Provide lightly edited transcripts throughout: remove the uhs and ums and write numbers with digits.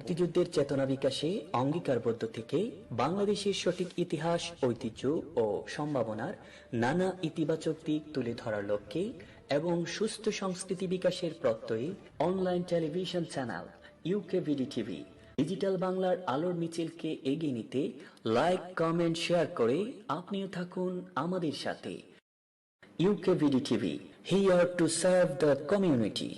মুক্তিযুদ্ধের চেতনা বিকাশে অঙ্গীকারবদ্ধ থেকে বাংলাদেশের সঠিক ইতিহাস, ঐতিহ্য ও সম্ভাবনার নানা ইতিবাচক দিক তুলে ধরার লক্ষ্যে এবং সুস্থ সংস্কৃতি বিকাশের প্রত্যয়ে online television channel UKVD TV digital বাংলার আলোর মিছিলকে এগিয়ে নিতে লাইক, কমেন্ট, শেয়ার করে আপনিও থাকুন আমাদের সাথে। UKVD TV, here to serve the community.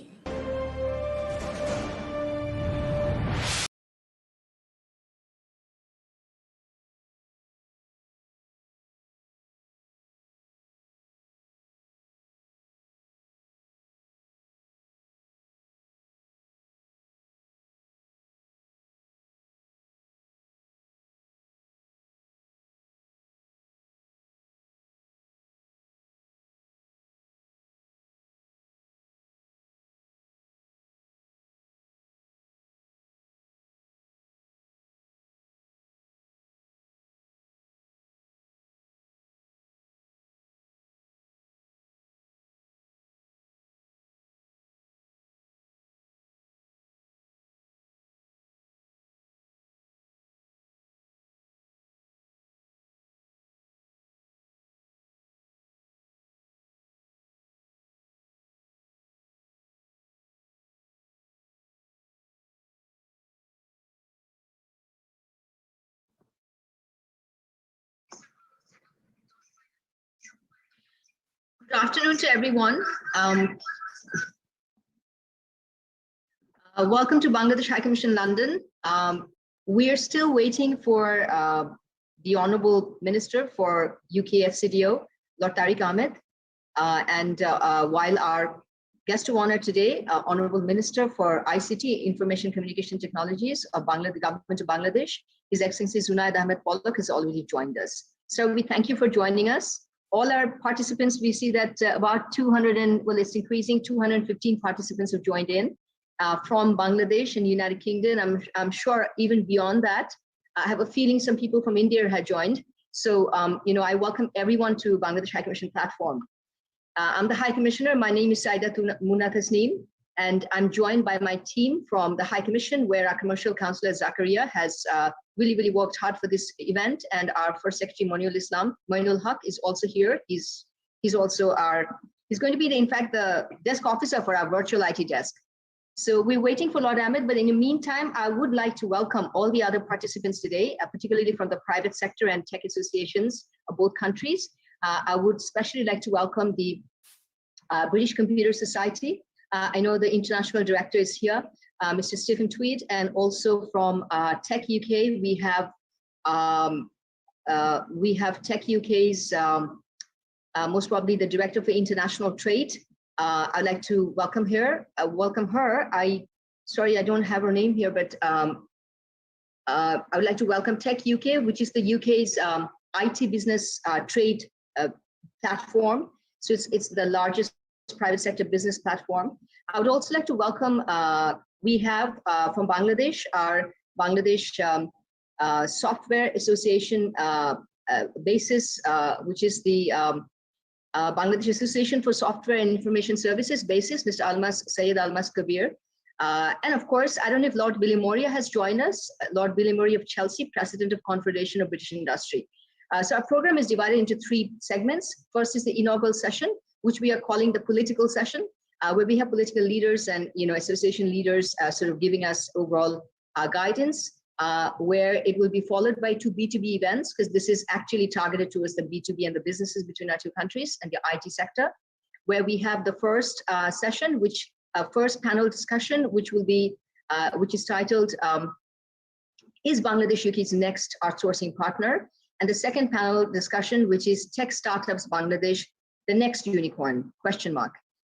Good afternoon to everyone. Welcome to Bangladesh High Commission London. We are still waiting for the Honourable Minister for UKFCDO, Lord Tariq Ahmed. While our guest of honour today, Honourable Minister for ICT, Information Communication Technologies of Bangladesh, the Government of Bangladesh, His Excellency Zunaid Ahmed Palak has already joined us. So we thank you for joining us. All our participants, we see that about 200 and, well, it's increasing, 215 participants have joined in from Bangladesh and United Kingdom. I'm sure even beyond that. I have a feeling some people from India had joined. So, I welcome everyone to Bangladesh High Commission platform. I'm the High Commissioner. My name is Saida Muna Tasneem, and I'm joined by my team from the High Commission, where our Commercial Councillor Zakaria has really worked hard for this event, and our First Secretary Moinul Haq is also here. He's going to be in fact the desk officer for our virtual IT desk. So we're waiting for Lord Ahmed, but in the meantime, I would like to welcome all the other participants today, particularly from the private sector and tech associations of both countries. I would especially like to welcome the British Computer Society. I know the international director is here, Mr. Stephen Tweed, and also from Tech UK, we have Tech UK's most probably the director for international trade. I'd like to welcome her. Sorry, I don't have her name here, but I would like to welcome Tech UK, which is the UK's IT business trade platform. So it's the largest private sector business platform. I would also like to welcome, we have from Bangladesh, our Bangladesh Software Association basis, which is the Bangladesh Association for Software and Information Services basis, Mr. Syed Almas Kabir. And of course, I don't know if Lord Billy Moria has joined us, Lord Billy Moria of Chelsea, President of Confederation of British Industry. So our program is divided into 3 segments. First is the inaugural session, which we are calling the political session, where we have political leaders and association leaders sort of giving us overall guidance, where it will be followed by 2 B2B events, because this is actually targeted towards the B2B and the businesses between our 2 countries and the IT sector, where we have the first session, first panel discussion, which is titled, Is Bangladesh UK's next outsourcing partner? And the second panel discussion, which is Tech Startups Bangladesh, the next unicorn, ?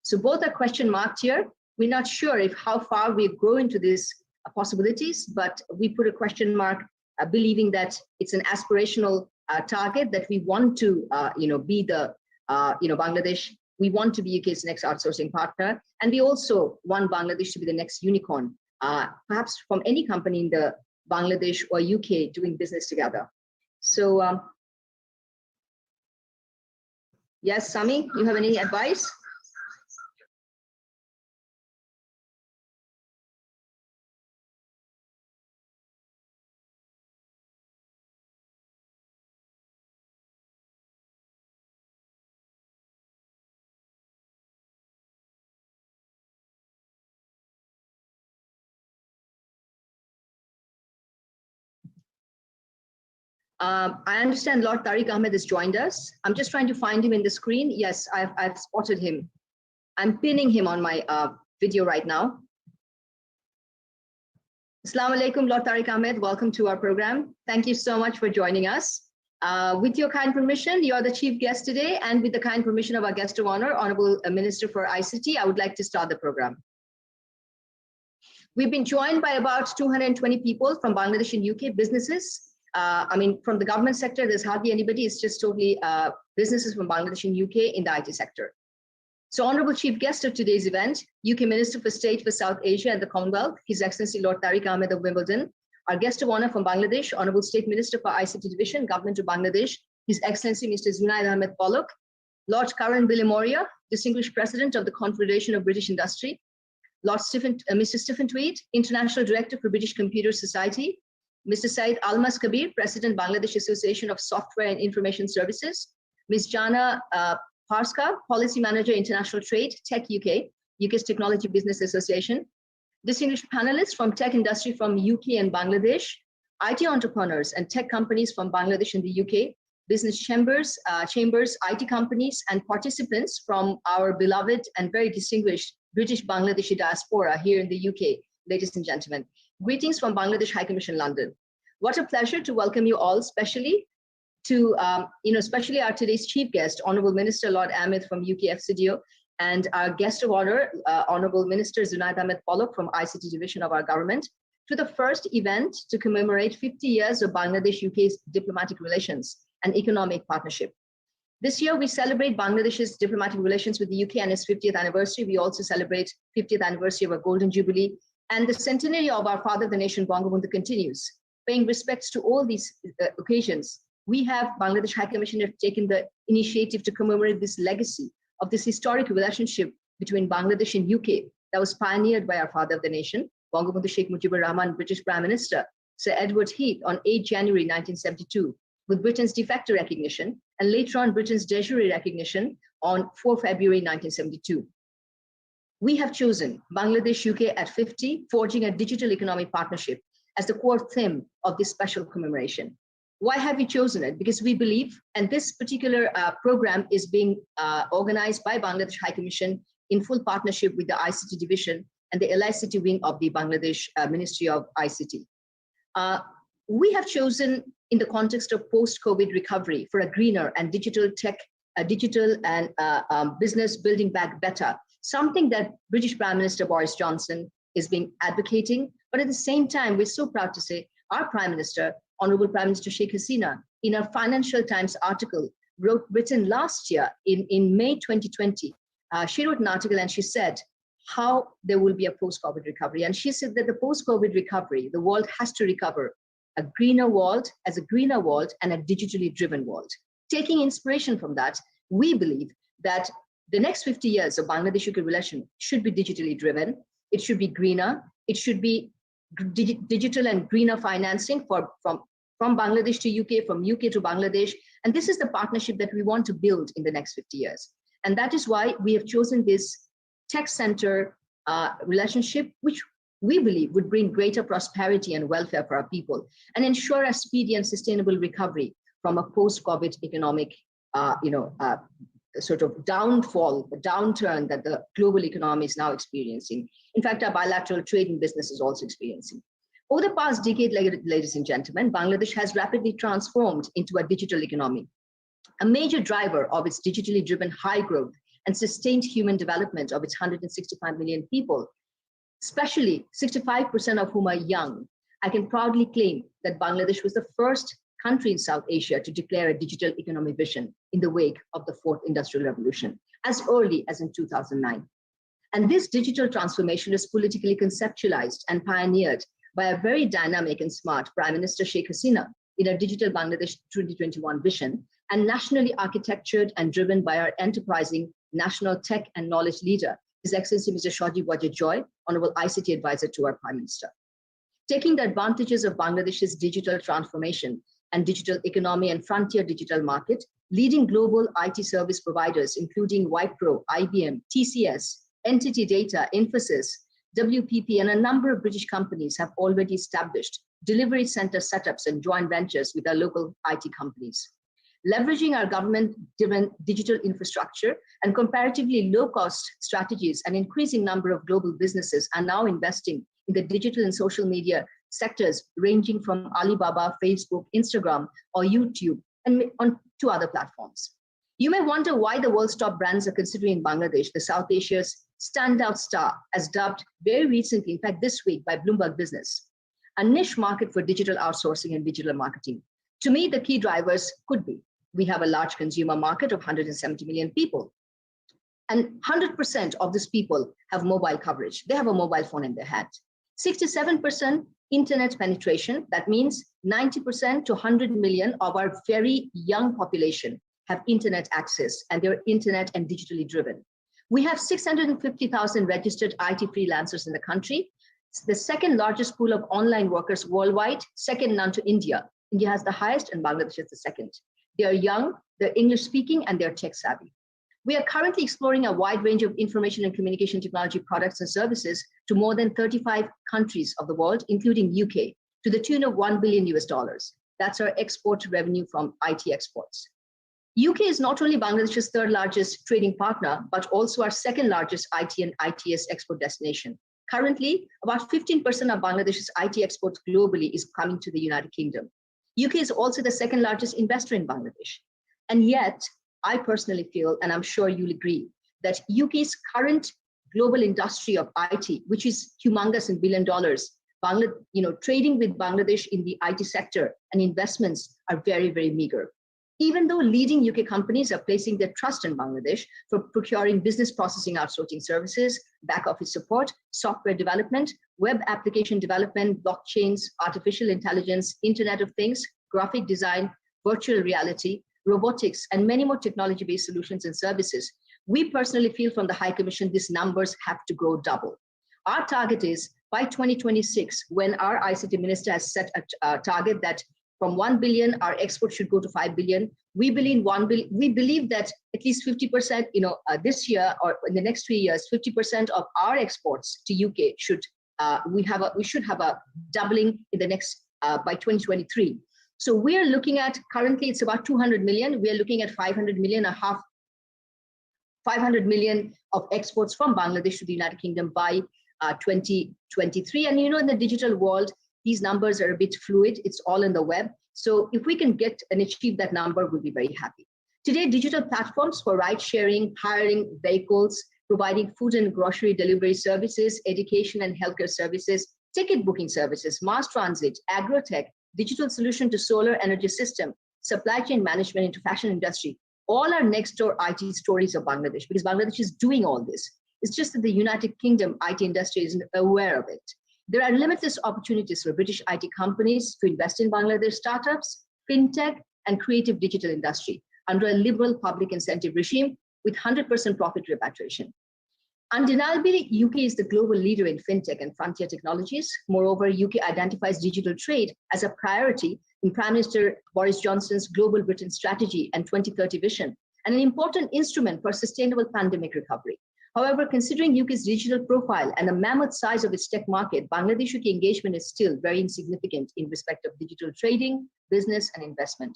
So both are question marked here. We're not sure how far we've grown into these possibilities, but we put a question mark, believing that it's an aspirational target, that we want to, be the, Bangladesh. We want to be UK's next outsourcing partner, and we also want Bangladesh to be the next unicorn, perhaps from any company in the Bangladesh or UK doing business together. So, yes, Sami, you have any advice? I understand Lord Tariq Ahmed has joined us. I'm just trying to find him in the screen. Yes, I've spotted him. I'm pinning him on my video right now. Assalamu alaikum, Lord Tariq Ahmed. Welcome to our program. Thank you so much for joining us. With your kind permission, you're the chief guest today, and with the kind permission of our guest of honor, Honorable Minister for ICT, I would like to start the program. We've been joined by about 220 people from Bangladesh and UK businesses. From the government sector, there's hardly anybody. It's just totally businesses from Bangladesh and UK in the IT sector. So Honorable Chief Guest of today's event, UK Minister for State for South Asia and the Commonwealth, His Excellency Lord Tariq Ahmed of Wimbledon. Our guest of honor from Bangladesh, Honorable State Minister for ICT Division, Government of Bangladesh, His Excellency Mr. Zunaid Ahmed Palak. Lord Karan Bilimoria, Distinguished President of the Confederation of British Industry. Lord Mr. Stephen Tweed, International Director for British Computer Society. Mr. Said Almas Kabir, President, Bangladesh Association of Software and Information Services. Ms. Jana Parska, Policy Manager, International Trade, Tech UK, UK's Technology Business Association. Distinguished panelists from tech industry from UK and Bangladesh, IT entrepreneurs and tech companies from Bangladesh and the UK, business chambers, IT companies, and participants from our beloved and very distinguished British Bangladeshi diaspora here in the UK, ladies and gentlemen. Greetings from Bangladesh High Commission, London. What a pleasure to welcome you all, especially our today's chief guest, Honorable Minister Lord Ahmed from UKFCDO, and our guest of honor, Honorable Minister Zunaid Ahmed Palak from ICT Division of our government, to the first event to commemorate 50 years of Bangladesh-UK's diplomatic relations and economic partnership. This year, we celebrate Bangladesh's diplomatic relations with the UK and its 50th anniversary. We also celebrate 50th anniversary of our Golden Jubilee, and the centenary of our father of the nation, Bangabandhu, continues. Paying respects to all these occasions, we have Bangladesh High Commission have taken the initiative to commemorate this legacy of this historic relationship between Bangladesh and UK that was pioneered by our father of the nation, Bangabandhu Sheikh Mujibur Rahman, British Prime Minister, Sir Edward Heath, on 8 January 1972, with Britain's de facto recognition, and later on Britain's de jure recognition on 4 February 1972. We have chosen Bangladesh-UK at 50, forging a digital economic partnership as the core theme of this special commemoration. Why have we chosen it? Because we believe, and this particular program is being organized by Bangladesh High Commission in full partnership with the ICT Division and the LICT wing of the Bangladesh Ministry of ICT. We have chosen in the context of post-COVID recovery for a greener and digital tech, digital and business building back better, something that British Prime Minister Boris Johnson is being advocating. But at the same time, we're so proud to say our Prime Minister, Honorable Prime Minister Sheikh Hasina, in a Financial Times article written last year in May 2020, she wrote an article and she said how there will be a post-COVID recovery. And she said that the post-COVID recovery, the world has to recover a greener world as a greener world and a digitally driven world. Taking inspiration from that, we believe that the next 50 years of Bangladesh-UK relation should be digitally driven. It should be greener. It should be digital and greener financing from Bangladesh to UK, from UK to Bangladesh. And this is the partnership that we want to build in the next 50 years. And that is why we have chosen this tech center relationship, which we believe would bring greater prosperity and welfare for our people and ensure a speedy and sustainable recovery from a post-COVID economic sort of downturn that the global economy is now experiencing. In fact, our bilateral trade and business is also experiencing. Over the past decade, ladies and gentlemen, Bangladesh has rapidly transformed into a digital economy. A major driver of its digitally driven high growth and sustained human development of its 165 million people, especially 65% of whom are young. I can proudly claim that Bangladesh was the first country in South Asia to declare a digital economic vision in the wake of the fourth industrial revolution, as early as in 2009. And this digital transformation is politically conceptualized and pioneered by a very dynamic and smart Prime Minister Sheikh Hasina in our Digital Bangladesh 2021 vision, and nationally architectured and driven by our enterprising national tech and knowledge leader, His Excellency Mr. Shaji Wajid Joy, Honorable ICT Advisor to our Prime Minister. Taking the advantages of Bangladesh's digital transformation and digital economy and frontier digital market, leading global IT service providers, including Wipro, IBM, TCS, Entity Data, Infosys, WPP, and a number of British companies have already established delivery center setups and joint ventures with our local IT companies. Leveraging our government-driven digital infrastructure and comparatively low-cost strategies, an increasing number of global businesses are now investing in the digital and social media sectors ranging from Alibaba, Facebook, Instagram, or YouTube, and on to other platforms. You may wonder why the world's top brands are considering Bangladesh, the South Asia's standout star, as dubbed very recently, in fact this week, by Bloomberg Business, a niche market for digital outsourcing and digital marketing. To me, the key drivers could be, we have a large consumer market of 170 million people, and 100% of these people have mobile coverage. They have a mobile phone in their hand. 67% internet penetration, that means 90% to 100 million of our very young population have internet access, and they're internet and digitally driven. We have 650,000 registered IT freelancers in the country. It's the second largest pool of online workers worldwide, second none to India. India has the highest and Bangladesh is the second. They are young, they're English speaking, and they're tech savvy. We are currently exploring a wide range of information and communication technology products and services to more than 35 countries of the world, including UK, to the tune of $1 billion US. That's our export revenue from IT exports. UK is not only Bangladesh's third largest trading partner, but also our second largest IT and ITS export destination. Currently, about 15% of Bangladesh's IT exports globally is coming to the United Kingdom. UK is also the second largest investor in Bangladesh. And yet, I personally feel, and I'm sure you'll agree, that UK's current global industry of IT, which is humongous in $1 billion, trading with Bangladesh in the IT sector and investments are very, very meager. Even though leading UK companies are placing their trust in Bangladesh for procuring business processing outsourcing services, back office support, software development, web application development, blockchains, artificial intelligence, Internet of Things, graphic design, virtual reality, robotics, and many more technology-based solutions and services, we personally feel from the High Commission, these numbers have to grow double. Our target is by 2026, when our ICT Minister has set a target that from 1 billion, our exports should go to 5 billion. We believe that at least 50%, this year or in the next 3 years, 50% of our exports to UK should we should have a doubling in the next by 2023. So we are looking at, currently it's about 200 million. We are looking at 500 million of exports from Bangladesh to the United Kingdom by 2023. And in the digital world, these numbers are a bit fluid. It's all in the web. So if we can get and achieve that number, we'll be very happy. Today, digital platforms for ride sharing, hiring vehicles, providing food and grocery delivery services, education and healthcare services, ticket booking services, mass transit, agrotech, digital solution to solar energy system, supply chain management into fashion industry, all are next door IT stories of Bangladesh, because Bangladesh is doing all this. It's just that the United Kingdom IT industry isn't aware of it. There are limitless opportunities for British IT companies to invest in Bangladesh startups, fintech, and creative digital industry under a liberal public incentive regime with 100% profit repatriation. Undeniably, UK is the global leader in fintech and frontier technologies. Moreover, UK identifies digital trade as a priority in Prime Minister Boris Johnson's Global Britain Strategy and 2030 vision, and an important instrument for sustainable pandemic recovery. However, considering UK's digital profile and the mammoth size of its tech market, Bangladesh-UK engagement is still very insignificant in respect of digital trading, business, and investment.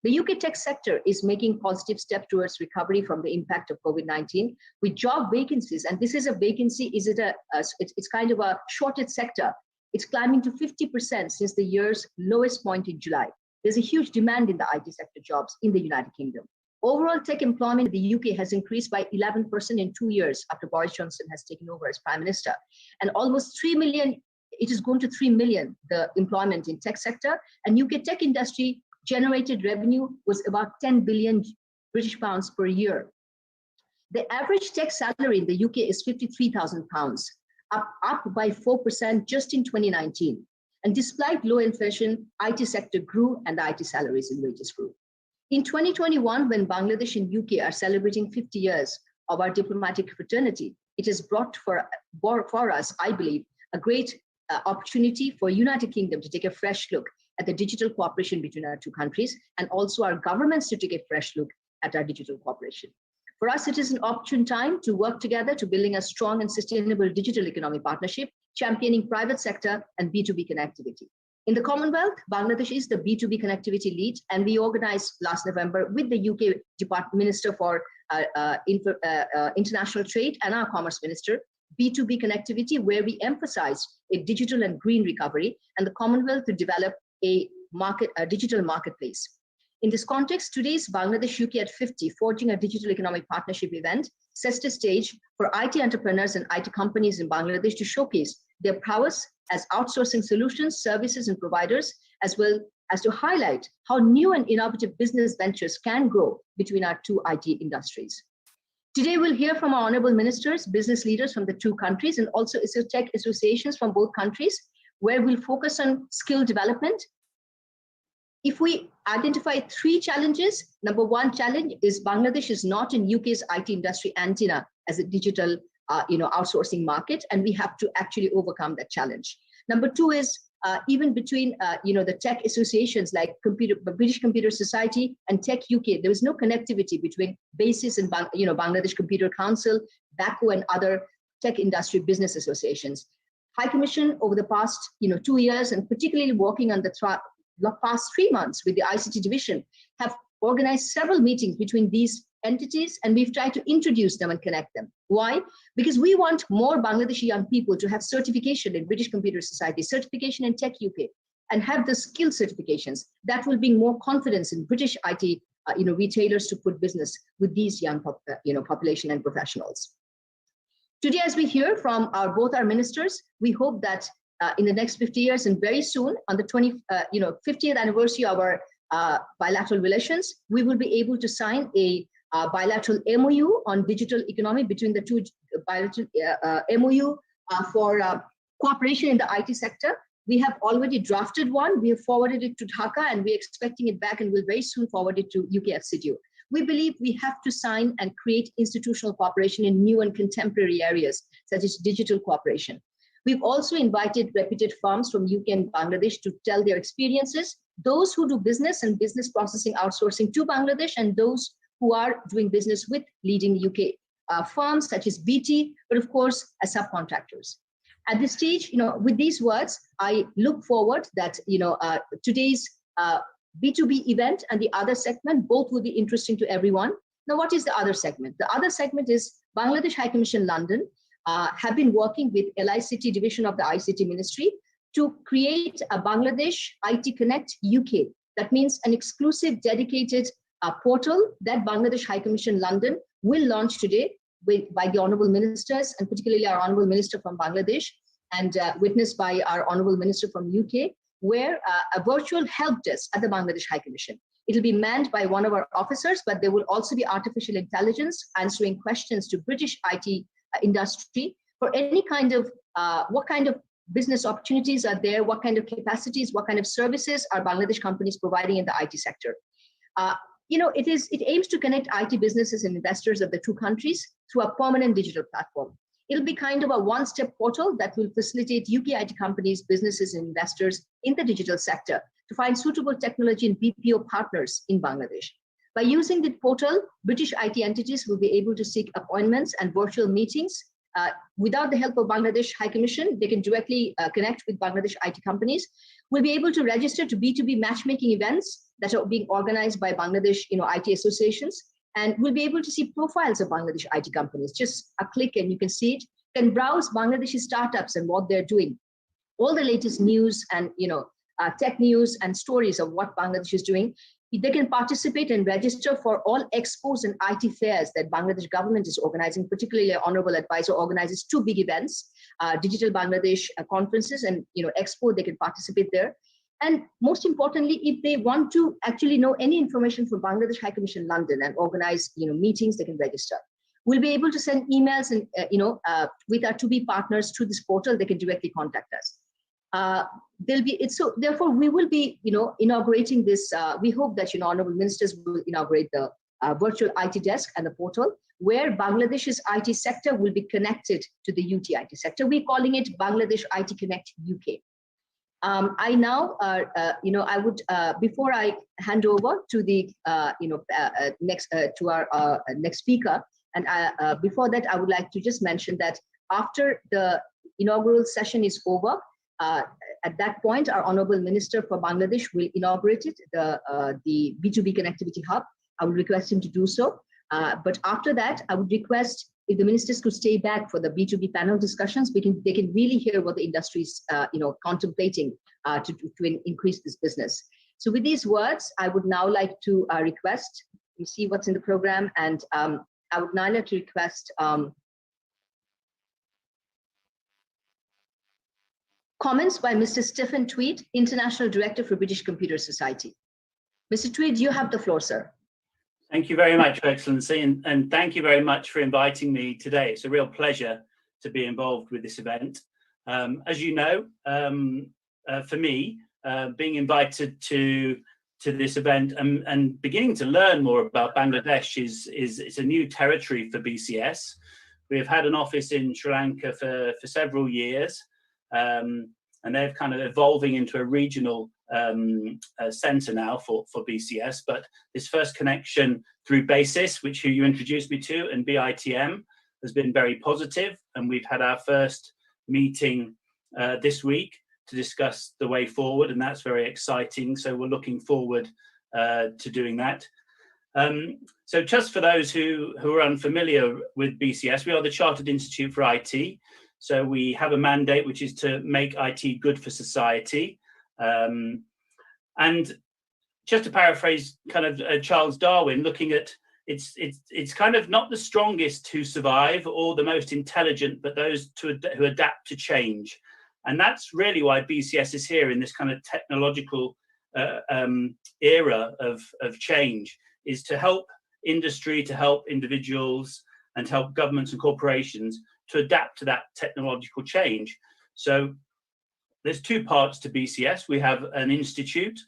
The UK tech sector is making positive steps towards recovery from the impact of COVID-19 with job vacancies. And this is a vacancy, it's kind of a shortage sector. It's climbing to 50% since the year's lowest point in July. There's a huge demand in the IT sector jobs in the United Kingdom. Overall tech employment in the UK has increased by 11% in 2 years after Boris Johnson has taken over as Prime Minister. And almost 3 million, it is going to 3 million, the employment in tech sector. And UK tech industry generated revenue was about 10 billion British pounds per year. The average tech salary in the UK is £53,000, up by 4% just in 2019. And despite low inflation, IT sector grew and the IT salaries and wages grew. In 2021, when Bangladesh and UK are celebrating 50 years of our diplomatic fraternity, it has brought for us, I believe, a great opportunity for United Kingdom to take a fresh look at the digital cooperation between our two countries, and also our governments to take a fresh look at our digital cooperation. For us, it is an opportune time to work together to building a strong and sustainable digital economic partnership, championing private sector and B2B connectivity. In the Commonwealth, Bangladesh is the B2B connectivity lead, and we organized last November with the UK Minister for International Trade and our Commerce Minister, B2B connectivity, where we emphasized a digital and green recovery and the Commonwealth to develop a digital marketplace. In this context, today's Bangladesh UK at 50 Forging a Digital Economic Partnership event sets the stage for IT entrepreneurs and IT companies in Bangladesh to showcase their prowess as outsourcing solutions, services, and providers, as well as to highlight how new and innovative business ventures can grow between our two IT industries. Today, we'll hear from our honorable ministers, business leaders from the two countries, and also tech associations from both countries, where we'll focus on skill development. If we identify three challenges, number one challenge is Bangladesh is not in UK's IT industry antenna as a digital outsourcing market, and we have to actually overcome that challenge. Number two is even between the tech associations like British Computer Society and Tech UK, there is no connectivity between BASIS and Bangladesh Computer Council, BACO, and other tech industry business associations. High Commission over the past 2 years, and particularly working on the past 3 months with the ICT Division, have organized several meetings between these entities, and we've tried to introduce them and connect them. Why? Because we want more Bangladeshi young people to have certification in British Computer Society, certification in Tech UK, and have the skill certifications that will bring more confidence in British IT retailers to put business with these young population and professionals. Today, as we hear from both our ministers, we hope that in the next 50 years and very soon, on the 50th anniversary of our bilateral relations, we will be able to sign a bilateral MOU on digital economy between the two bilateral MOU for cooperation in the IT sector. We have already drafted one. We have forwarded it to Dhaka, and we're expecting it back, and we'll very soon forward it to UKFCDO. We believe we have to sign and create institutional cooperation in new and contemporary areas, such as digital cooperation. We've also invited reputed firms from UK and Bangladesh to tell their experiences, those who do business and business processing outsourcing to Bangladesh, and those who are doing business with leading UK firms such as BT, but of course, as subcontractors. At this stage, with these words, I look forward that today's B2B event and the other segment both will be interesting to everyone. Now, what is the other segment? The other segment is Bangladesh High Commission London have been working with ICT Division of the ICT Ministry to create a Bangladesh IT Connect UK. That means an exclusive dedicated portal that Bangladesh High Commission London will launch today by the honorable ministers, and particularly our honorable minister from Bangladesh, and witnessed by our honorable minister from UK, where a virtual help desk at the Bangladesh High Commission. It'll be manned by one of our officers, but there will also be artificial intelligence answering questions to British IT industry for any kind of what kind of business opportunities are there, what kind of capacities, what kind of services are Bangladesh companies providing in the IT sector. It aims to connect IT businesses and investors of the two countries through a permanent digital platform. It'll be kind of a one-step portal that will facilitate UK IT companies, businesses, and investors in the digital sector to find suitable technology and BPO partners in Bangladesh. By using the portal, British IT entities will be able to seek appointments and virtual meetings. Without the help of Bangladesh High Commission, they can directly connect with Bangladesh IT companies. We'll be able to register to B2B matchmaking events that are being organized by Bangladesh IT associations, and we'll be able to see profiles of Bangladesh IT companies. Just a click and you can see it. You can browse Bangladeshi startups and what they're doing. All the latest news and tech news and stories of what Bangladesh is doing. They can participate and register for all expos and IT fairs that Bangladesh government is organizing. Particularly, Honorable Advisor organizes 2 big events, Digital Bangladesh conferences and expo. They can participate there. And most importantly, if they want to actually know any information from Bangladesh High Commission London and organize meetings, they can register. We'll be able to send emails and with our to-be partners through this portal. They can directly contact us. Therefore we will be inaugurating this. We hope that honorable ministers will inaugurate the virtual IT desk and the portal where Bangladesh's IT sector will be connected to the UT IT sector. We're calling it Bangladesh IT Connect UK. I now, I would before I hand over to the next to our next speaker, and before that, I would like to just mention that after the inaugural session is over, At that point, our Honorable Minister for Bangladesh will inaugurate it, the B2B Connectivity Hub. I would request him to do so. But after that, I would request if the ministers could stay back for the B2B panel discussions, they can really hear what the industry is contemplating to increase this business. So with these words, I would now like to request, you see what's in the program, and I would now like to request comments by Mr. Stephen Tweed, International Director for British Computer Society. Mr. Tweed, you have the floor, sir. Thank you very much, Your Excellency, and thank you very much for inviting me today. It's a real pleasure to be involved with this event. As you know, for me, being invited to this event and beginning to learn more about Bangladesh is a new territory for BCS. We have had an office in Sri Lanka for several years, and they're kind of evolving into a regional centre now for BCS. But this first connection through BASIS, which you introduced me to, and BITM has been very positive, and we've had our first meeting this week to discuss the way forward, and that's very exciting. So we're looking forward to doing that. So just for those who are unfamiliar with BCS, we are the Chartered Institute for IT. So we have a mandate which is to make IT good for society. And just to paraphrase kind of Charles Darwin, looking at it's kind of not the strongest who survive or the most intelligent, but those who adapt to change. And that's really why BCS is here in this kind of technological era of change, is to help industry, to help individuals, and to help governments and corporations to adapt to that technological change. So there's two parts to BCS. We have an institute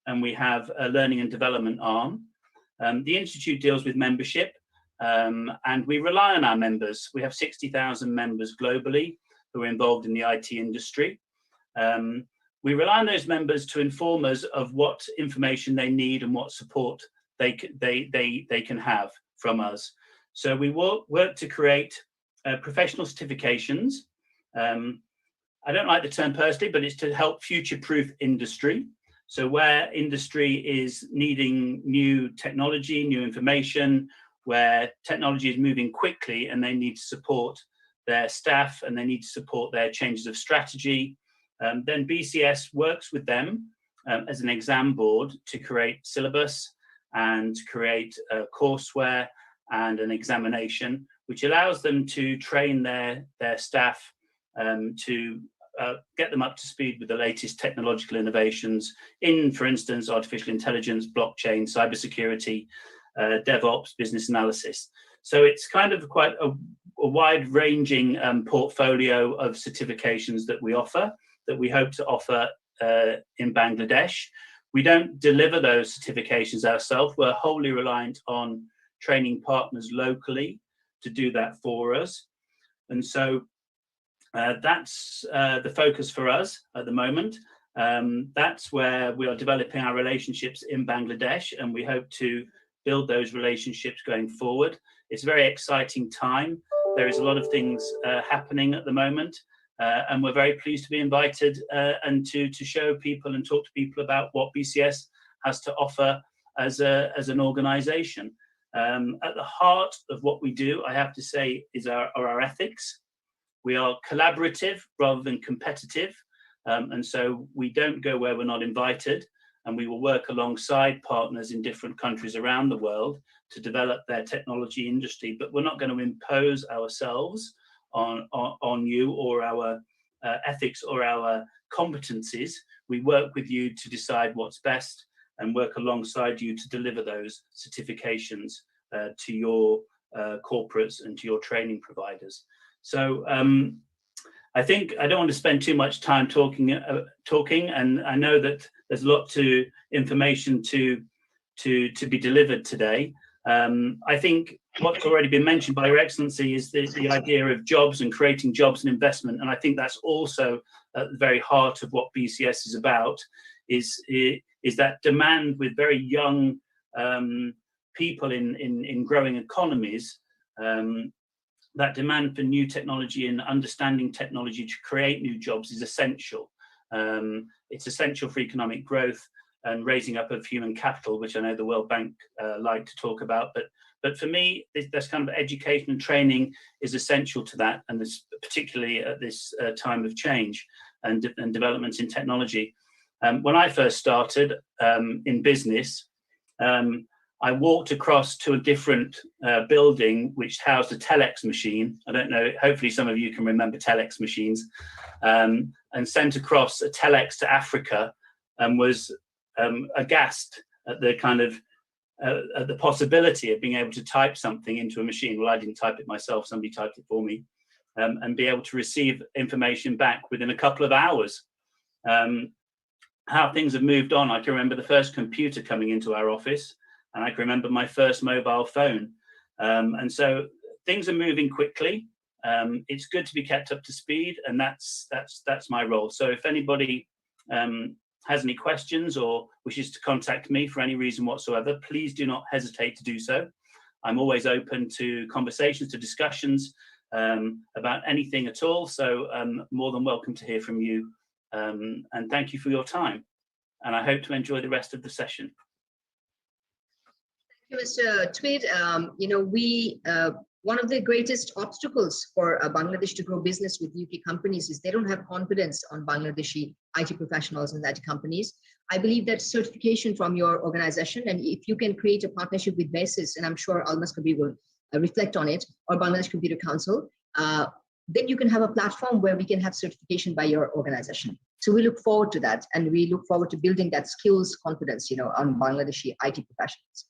and we have a learning and development arm. The institute deals with membership, and we rely on our members. We have 60,000 members globally who are involved in the IT industry. We rely on those members to inform us of what information they need and what support they can have from us. So we work to create professional certifications. I don't like the term personally, but it's to help future-proof industry. So where industry is needing new technology, new information, where technology is moving quickly and they need to support their staff and they need to support their changes of strategy, then BCS works with them as an exam board to create syllabus and to create courseware and an examination, which allows them to train their staff to get them up to speed with the latest technological innovations in, for instance, artificial intelligence, blockchain, cybersecurity, DevOps, business analysis. So it's kind of quite a wide-ranging portfolio of certifications that we offer, that we hope to offer in Bangladesh. We don't deliver those certifications ourselves. We're wholly reliant on training partners locally to do that for us. And so that's the focus for us at the moment. That's where we are developing our relationships in Bangladesh, and we hope to build those relationships going forward. It's a very exciting time. There is a lot of things happening at the moment, and we're very pleased to be invited and to show people and talk to people about what BCS has to offer as an organisation. At the heart of what we do, I have to say, are our ethics. We are collaborative rather than competitive, and so we don't go where we're not invited, and we will work alongside partners in different countries around the world to develop their technology industry, but we're not going to impose ourselves on you or our ethics or our competencies. We work with you to decide what's best and work alongside you to deliver those certifications to your corporates and to your training providers. So I think I don't want to spend too much time talking, and I know that there's a lot to information to be delivered today. I think what's already been mentioned by Your Excellency is the idea of jobs and creating jobs and investment, and I think that's also at the very heart of what BCS is about. Is that demand with very young people in growing economies. That demand for new technology and understanding technology to create new jobs is essential. It's essential for economic growth and raising up of human capital, which I know the World Bank like to talk about. But for me, this kind of education and training is essential to that, and this, particularly at this time of change and developments in technology. When I first started in business, I walked across to a different building which housed a telex machine. I don't know, hopefully some of you can remember telex machines, and sent across a telex to Africa, and was aghast at the kind of at the possibility of being able to type something into a machine. Well, I didn't type it myself, somebody typed it for me, and be able to receive information back within a couple of hours. How things have moved on. I can remember the first computer coming into our office, and I can remember my first mobile phone. And so things are moving quickly. It's good to be kept up to speed, and that's my role. So if anybody has any questions or wishes to contact me for any reason whatsoever, please do not hesitate to do so. I'm always open to conversations, to discussions about anything at all. So more than welcome to hear from you. And thank you for your time. And I hope to enjoy the rest of the session. Thank you, Mr. Tweed. One of the greatest obstacles for Bangladesh to grow business with UK companies is they don't have confidence on Bangladeshi IT professionals and IT companies. I believe that certification from your organization, and if you can create a partnership with BASIS, and I'm sure Almas Kabir will reflect on it, or Bangladesh Computer Council, then you can have a platform where we can have certification by your organization. So we look forward to that, and we look forward to building that skills confidence, on Bangladeshi IT professionals.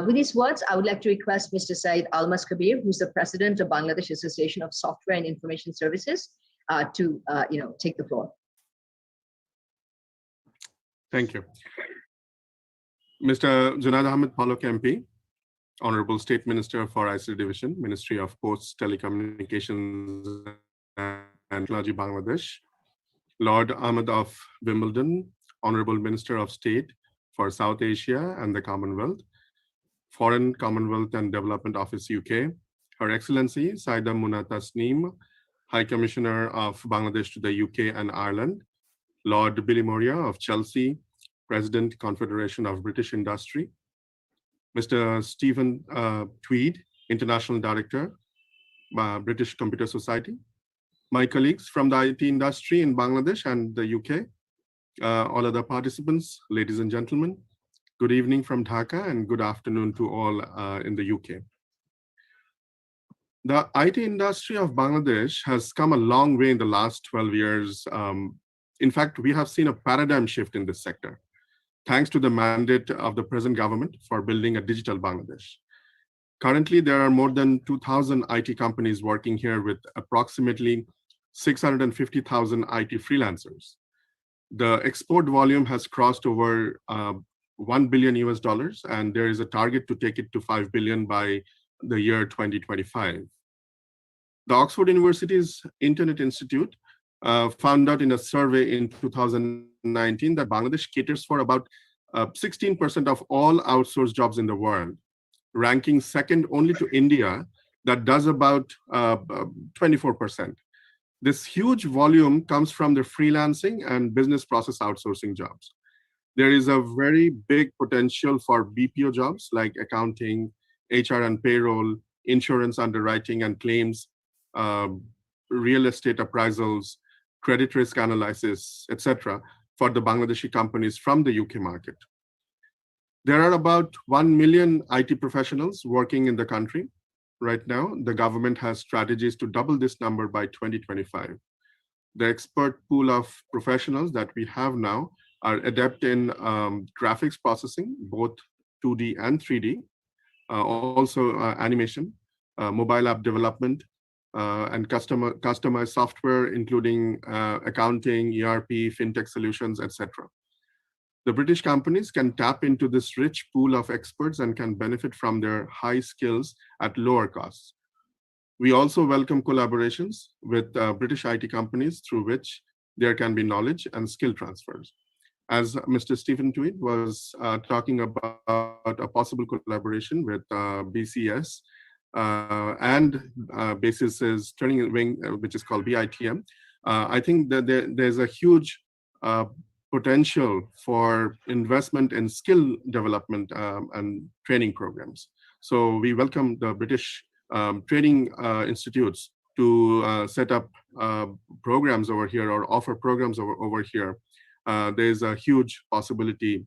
With these words, I would like to request Mr. Saeed Almas Kabir, who's the president of Bangladesh Association of Software and Information Services, to take the floor. Thank you. Mr. Zunaid Ahmed Palak MP, Honorable State Minister for ICT Division, Ministry of Posts, Telecommunications and Technology, Bangladesh, Lord Ahmad of Wimbledon, Honorable Minister of State for South Asia and the Commonwealth, Foreign, Commonwealth and Development Office, UK, Her Excellency Saida Muna Tasneem, High Commissioner of Bangladesh to the UK and Ireland, Lord Billy Moria of Chelsea, President, Confederation of British Industry, Mr. Stephen Tweed, International Director, British Computer Society, my colleagues from the IT industry in Bangladesh and the UK, all other participants, ladies and gentlemen, good evening from Dhaka and good afternoon to all in the UK. The IT industry of Bangladesh has come a long way in the last 12 years. In fact, we have seen a paradigm shift in this sector, thanks to the mandate of the present government for building a digital Bangladesh. Currently, there are more than 2,000 IT companies working here with approximately 650,000 IT freelancers. The export volume has crossed over $1 billion US, and there is a target to take it to 5 billion by the year 2025. The Oxford University's Internet Institute found out in a survey in 2019 that Bangladesh caters for about 16% of all outsourced jobs in the world, ranking second only to India that does about 24%. This huge volume comes from the freelancing and business process outsourcing jobs. There is a very big potential for BPO jobs like accounting, HR and payroll, insurance underwriting and claims, real estate appraisals, credit risk analysis, etc., for the Bangladeshi companies from the UK market. There are about 1 million IT professionals working in the country right now. The government has strategies to double this number by 2025. The expert pool of professionals that we have now are adept in graphics processing, both 2D and 3D, also animation, mobile app development, and customized software, including accounting, ERP, fintech solutions, etc. The British companies can tap into this rich pool of experts and can benefit from their high skills at lower costs. We also welcome collaborations with British IT companies through which there can be knowledge and skill transfers. As Mr. Stephen Tweed was talking about a possible collaboration with BCS and BASIS's training wing, which is called BITM, I think that there's a huge potential for investment in skill development and training programs. So we welcome the British training institutes to set up programs over here or offer programs over here. There's a huge possibility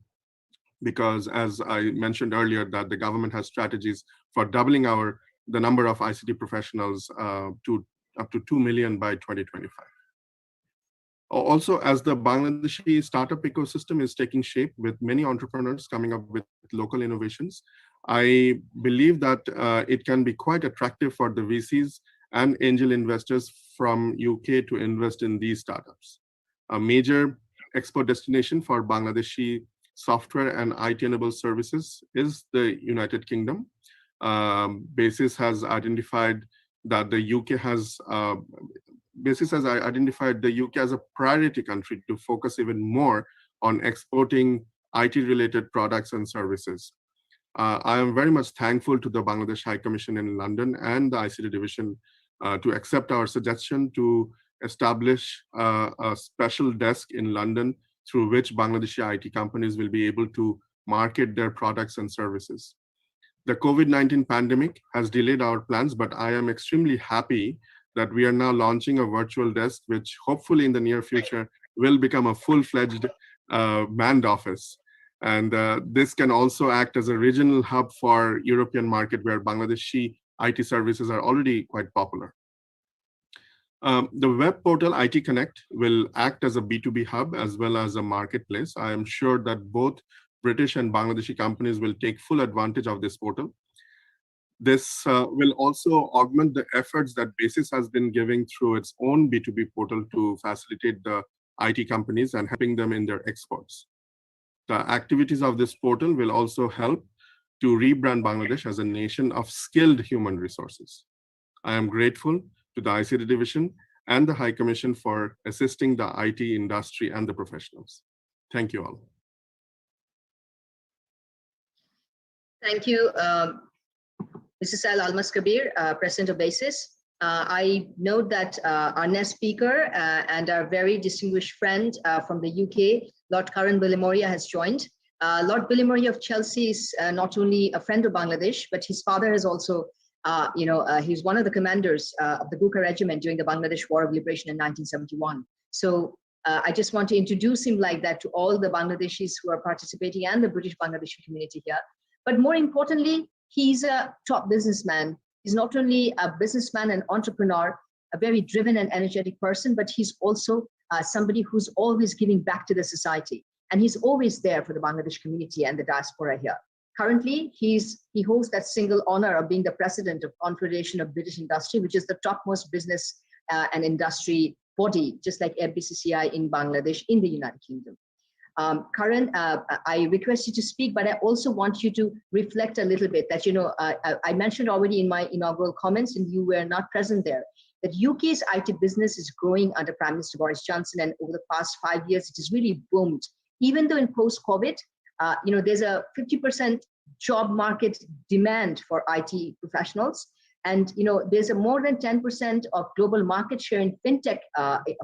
because, as I mentioned earlier, that the government has strategies for doubling the number of ICT professionals to up to 2 million by 2025. Also, as the Bangladeshi startup ecosystem is taking shape with many entrepreneurs coming up with local innovations, I believe that it can be quite attractive for the VCs and angel investors from UK to invest in these startups. A major export destination for Bangladeshi software and IT-enabled services is the United Kingdom. BASIS has identified that the UK has BASIS has identified the UK as a priority country to focus even more on exporting IT-related products and services. I am very much thankful to the Bangladesh High Commission in London and the ICT Division to accept our suggestion to establish a special desk in London through which Bangladeshi IT companies will be able to market their products and services. The COVID-19 pandemic has delayed our plans, but I am extremely happy that we are now launching a virtual desk, which hopefully in the near future will become a full-fledged manned office. And this can also act as a regional hub for European market where Bangladeshi IT services are already quite popular. The web portal IT Connect will act as a B2B hub as well as a marketplace. I am sure that both British and Bangladeshi companies will take full advantage of this portal. This will also augment the efforts that BASIS has been giving through its own B2B portal to facilitate the IT companies and helping them in their exports. The activities of this portal will also help to rebrand Bangladesh as a nation of skilled human resources. I am grateful to the ICT Division and the High Commission for assisting the IT industry and the professionals. Thank you all. Thank you, Mr. Sal Almas Kabir, President of BASIS. I note that our next speaker and our very distinguished friend from the UK, Lord Karan Bilimoria, has joined. Lord Bilimoria of Chelsea is not only a friend of Bangladesh, but his father is also, he's one of the commanders of the Gurkha Regiment during the Bangladesh War of Liberation in 1971. So I just want to introduce him like that to all the Bangladeshis who are participating and the British Bangladeshi community here. But more importantly, he's a top businessman. He's not only a businessman and entrepreneur, a very driven and energetic person, but he's also somebody who's always giving back to the society. And he's always there for the Bangladesh community and the diaspora here. Currently, he holds that single honor of being the president of Confederation of British Industry, which is the topmost business and industry body, just like FBCCI in Bangladesh in the United Kingdom. Karan, I request you to speak, but I also want you to reflect a little bit that, I mentioned already in my inaugural comments, and you were not present there, that UK's IT business is growing under Prime Minister Boris Johnson, and over the past 5 years, it has really boomed. Even though in post-COVID, there's a 50% job market demand for IT professionals, and there's a more than 10% of global market share in fintech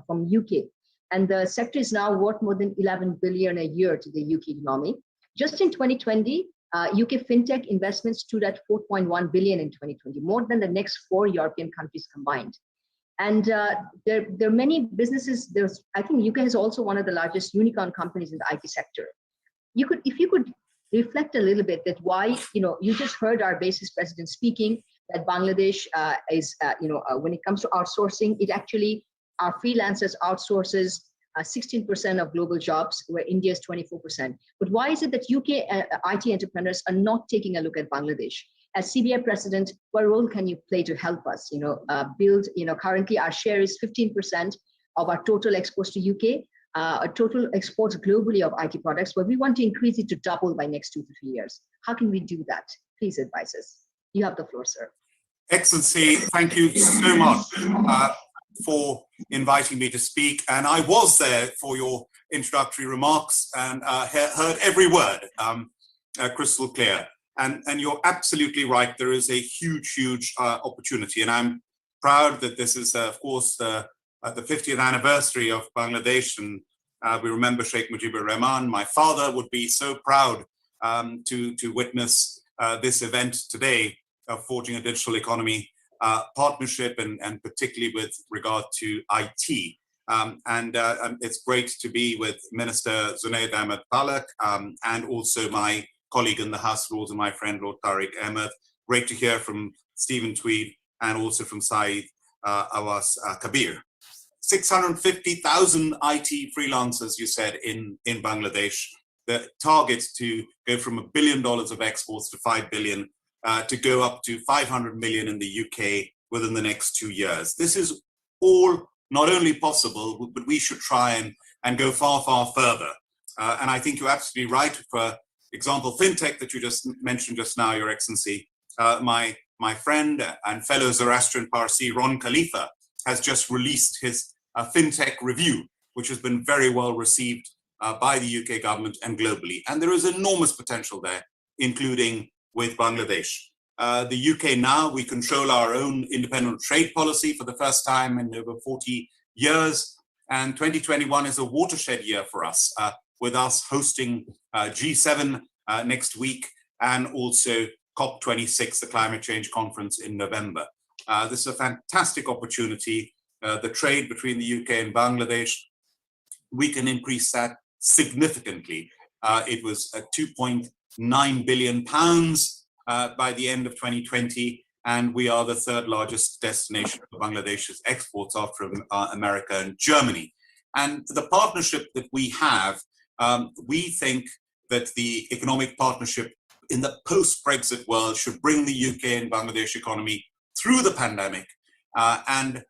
from UK. And the sector is now worth more than 11 billion a year to the UK economy. Just in 2020, UK fintech investments stood at 4.1 billion in 2020, more than the next 4 European countries combined. And there are many businesses. I think UK is also one of the largest unicorn companies in the IT sector. If you could reflect a little bit that why, you just heard our BASIS president speaking that Bangladesh is, when it comes to outsourcing, it actually, our freelancers outsources 16% of global jobs, where India is 24%. But why is it that UK IT entrepreneurs are not taking a look at Bangladesh? As CBI president, what role can you play to help us build, currently our share is 15% of our total exports to UK, total exports globally of IT products, but we want to increase it to double by next 2 to 3 years. How can we do that? Please advise us. You have the floor, sir. Excellency, thank you so much for inviting me to speak. And I was there for your introductory remarks and heard every word crystal clear. And you're absolutely right. There is a huge opportunity. And I'm proud that this is, of course, the 50th anniversary of Bangladesh. And We remember Sheikh Mujibur Rahman. My father would be so proud to witness this event today of forging a digital economy partnership, and particularly with regard to IT. It's great to be with Minister Zunaid Ahmed Palak and also my colleague in the House of Lords and my friend Lord Tariq Ahmed. Great to hear from Stephen Tweed and also from Saeed Awas Kabir. 650,000 IT freelancers, you said, in Bangladesh. The target to go from $1 billion of exports to 5 billion, to go up to 500 million in the UK within the next 2 years. This is all not only possible, but we should try and go far, far further. And I think you're absolutely right. For example, fintech that you just mentioned just now, Your Excellency, my friend and fellow Zoroastrian Parsi, Ron Khalifa, has just released his fintech review, which has been very well received by the UK government and globally. And there is enormous potential there, including with Bangladesh. The UK now, we control our own independent trade policy for the first time in over 40 years. And 2021 is a watershed year for us, with us hosting G7 next week, and also COP26, the climate change conference in November. This is a fantastic opportunity. The trade between the UK and Bangladesh, we can increase that significantly. It was £2.9 billion by the end of 2020, and we are the third largest destination for Bangladesh's exports after America and Germany. And the partnership that we have, we think that the economic partnership in the post-Brexit world should bring the UK and Bangladesh economy through the pandemic and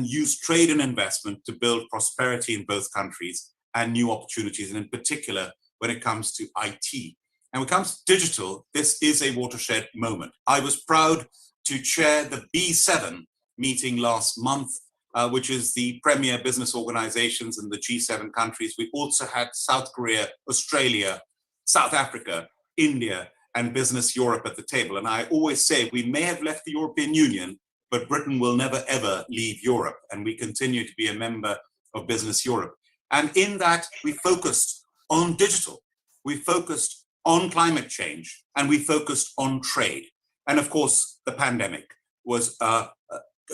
use trade and investment to build prosperity in both countries and new opportunities, and in particular, when it comes to IT. And when it comes to digital, this is a watershed moment. I was proud to chair the B7 meeting last month, which is the premier business organizations in the G7 countries. We also had South Korea, Australia, South Africa, India, and Business Europe at the table. And I always say we may have left the European Union, but Britain will never, ever leave Europe. And we continue to be a member of Business Europe. And in that, we focused on digital. We focused on climate change, and we focused on trade. And of course, the pandemic was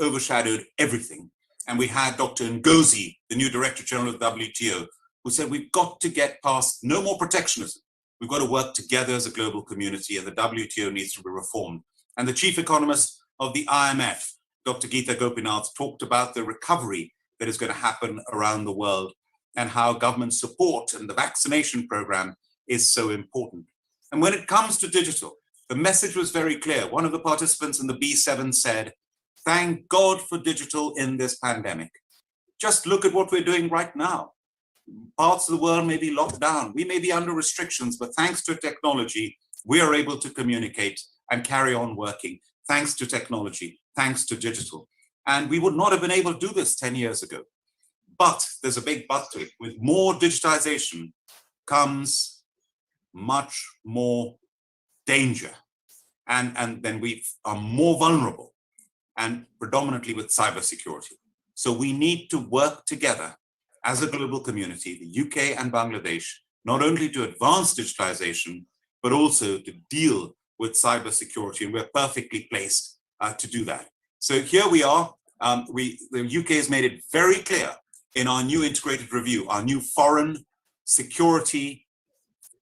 overshadowed everything. And we had Dr. Ngozi, the new Director General of the WTO, who said we've got to get past no more protectionism. We've got to work together as a global community, and the WTO needs to be reformed. And the chief economist of the IMF, Dr. Geeta Gopinath, talked about the recovery that is going to happen around the world and how government support and the vaccination program is so important. And when it comes to digital, the message was very clear. One of the participants in the B7 said, thank God for digital in this pandemic. Just look at what we're doing right now. Parts of the world may be locked down. We may be under restrictions, but thanks to technology, we are able to communicate and carry on working. Thanks to technology, thanks to digital. And we would not have been able to do this 10 years ago. But there's a big but to it. With more digitization comes much more danger. And then we are more vulnerable, and predominantly with cybersecurity. So we need to work together as a global community, the UK and Bangladesh, not only to advance digitalization, but also to deal with cybersecurity, and we're perfectly placed to do that. So here we are. The UK has made it very clear in our new integrated review, our new foreign security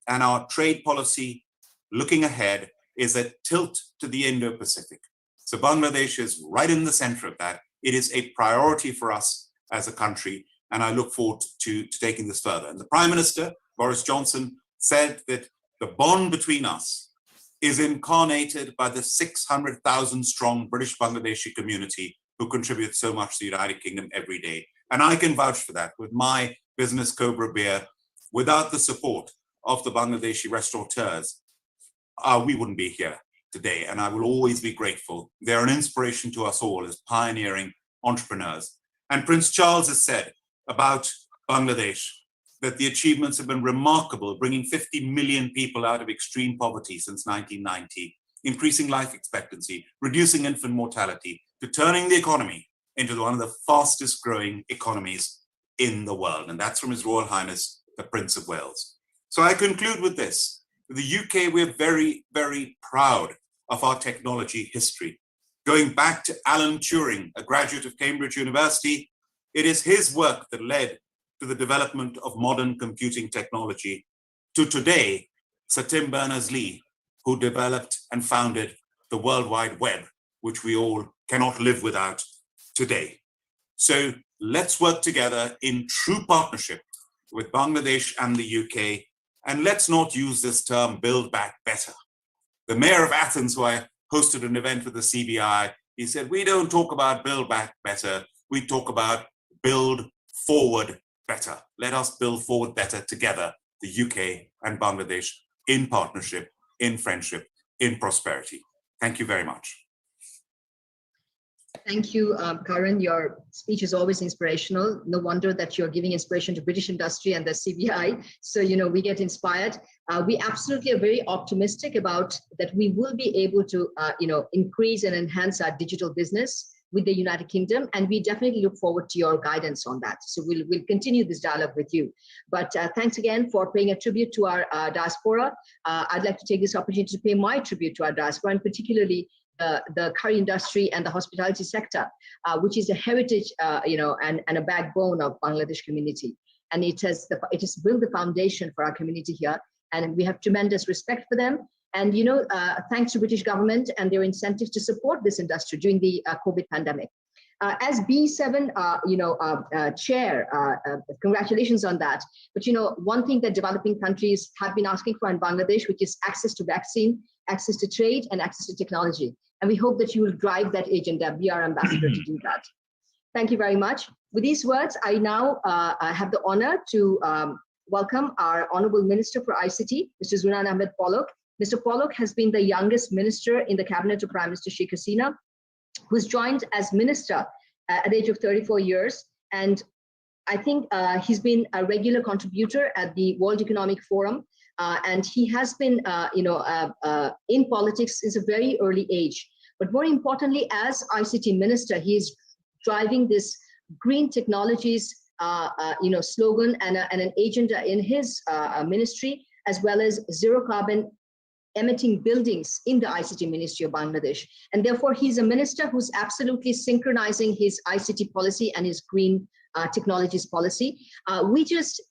and our trade policy looking ahead is a tilt to the Indo-Pacific. So Bangladesh is right in the center of that. It is a priority for us as a country, and I look forward to taking this further. And the Prime Minister, Boris Johnson, said that the bond between us is incarnated by the 600,000 strong British Bangladeshi community who contribute so much to the United Kingdom every day. And I can vouch for that with my business, Cobra Beer. Without the support of the Bangladeshi restaurateurs, we wouldn't be here today. And I will always be grateful. They're an inspiration to us all as pioneering entrepreneurs. And Prince Charles has said about Bangladesh that the achievements have been remarkable, bringing 50 million people out of extreme poverty since 1990, increasing life expectancy, reducing infant mortality, to turning the economy into one of the fastest growing economies in the world. And that's from His Royal Highness, the Prince of Wales. So I conclude with this. The UK, we're very, very proud of our technology history. Going back to Alan Turing, a graduate of Cambridge University, it is his work that led to the development of modern computing technology, to today, Sir Tim Berners-Lee, who developed and founded the World Wide Web, which we all cannot live without today. So let's work together in true partnership with Bangladesh and the UK, and let's not use this term build back better. The mayor of Athens, who I hosted an event with the CBI, he said, we don't talk about build back better, we talk about build forward better. Let us build forward better together, the UK and Bangladesh, in partnership, in friendship, in prosperity. Thank you very much. Thank you, Karan. Your speech is always inspirational. No wonder that you're giving inspiration to British industry and the CBI. So, we get inspired. We absolutely are very optimistic about that we will be able to, increase and enhance our digital business with the United Kingdom. And we definitely look forward to your guidance on that. So we'll continue this dialogue with you. But thanks again for paying a tribute to our diaspora. I'd like to take this opportunity to pay my tribute to our diaspora, and particularly the curry industry and the hospitality sector, which is a heritage, and a backbone of Bangladesh community. And it has built the foundation for our community here. And we have tremendous respect for them. And, thanks to British government and their incentives to support this industry during the COVID pandemic. As B7, chair, congratulations on that. But, one thing that developing countries have been asking for in Bangladesh, which is access to vaccine, access to trade, and access to technology. And we hope that you will drive that agenda, be our ambassador to do that. Thank you very much. With these words, I now have the honor to welcome our Honourable Minister for ICT, Mr. Zunaid Ahmed Palak. Mr. Palak has been the youngest minister in the cabinet of Prime Minister Sheikh Hasina, who's joined as minister at the age of 34 years. And I think he's been a regular contributor at the World Economic Forum. And he has been, in politics since a very early age. But more importantly, as ICT minister, he is driving this green technologies, slogan and an agenda in his ministry, as well as zero carbon emitting buildings in the ICT Ministry of Bangladesh. And therefore, he's a minister who's absolutely synchronizing his ICT policy and his green technologies policy. We just,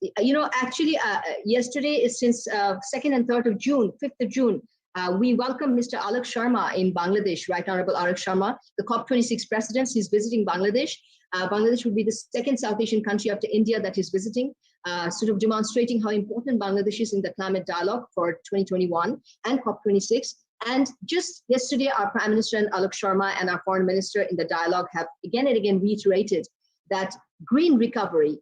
yesterday, since 2nd and 3rd of June, 5th of June, we welcome Mr. Alok Sharma in Bangladesh, Right Honorable Alok Sharma, the COP26 president. He's visiting Bangladesh. Bangladesh will be the second South Asian country after India that he's visiting, sort of demonstrating how important Bangladesh is in the climate dialogue for 2021 and COP26. And just yesterday, our Prime Minister and Alok Sharma and our Foreign Minister in the dialogue have again and again reiterated that green recovery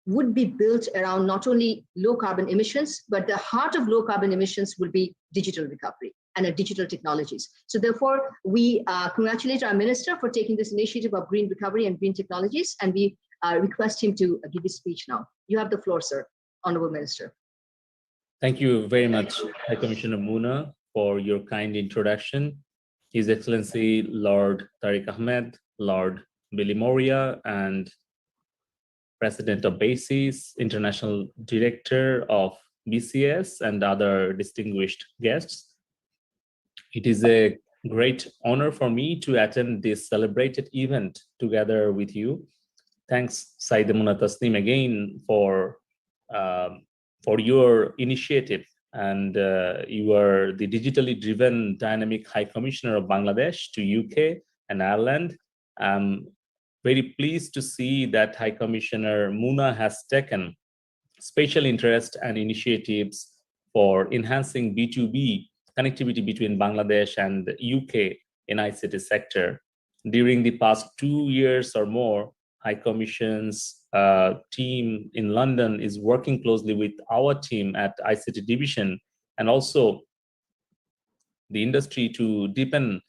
would be built around not only low carbon emissions, but the heart of low carbon emissions will be digital recovery and digital technologies. So therefore, we congratulate our minister for taking this initiative of green recovery and green technologies, and we request him to give his speech now. You have the floor, sir, Honourable Minister. Thank you very much, High Commissioner Muna, for your kind introduction. His Excellency Lord Tariq Ahmed, Lord Billy Moria, and President of BASIS, International Director of BCS, and other distinguished guests. It is a great honor for me to attend this celebrated event together with you. Thanks, Saida Muna Tasneem, again for your initiative. And you are the digitally driven dynamic High Commissioner of Bangladesh to UK and Ireland. I'm very pleased to see that High Commissioner Muna has taken special interest and initiatives for enhancing B2B connectivity between Bangladesh and the UK in ICT sector. During the past 2 years or more, High Commission's team in London is working closely with our team at ICT Division and also the industry to deepen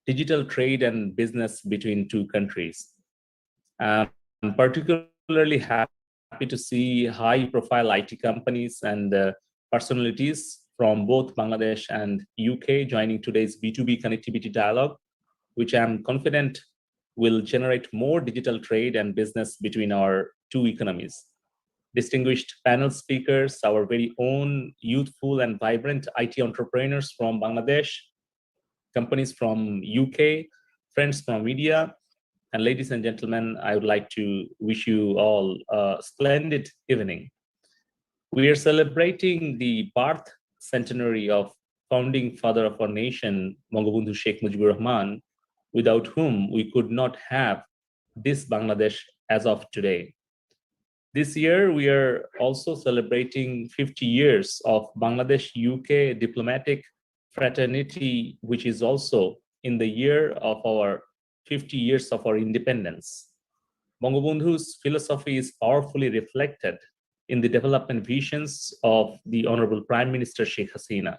digital trade and business between two countries. I'm particularly happy to see high-profile IT companies and personalities from both Bangladesh and UK joining today's B2B connectivity dialogue, which I'm confident will generate more digital trade and business between our two economies. Distinguished panel speakers, our very own youthful and vibrant IT entrepreneurs from Bangladesh, companies from UK, friends from media, and ladies and gentlemen, I would like to wish you all a splendid evening. We are celebrating the birth centenary of founding father of our nation, Bangabandhu Sheikh Mujibur Rahman, without whom we could not have this Bangladesh as of today. This year, we are also celebrating 50 years of Bangladesh-UK diplomatic fraternity, which is also in the year of our 50 years of our independence. Bangabandhu's philosophy is powerfully reflected in the development visions of the Honorable Prime Minister Sheikh Hasina.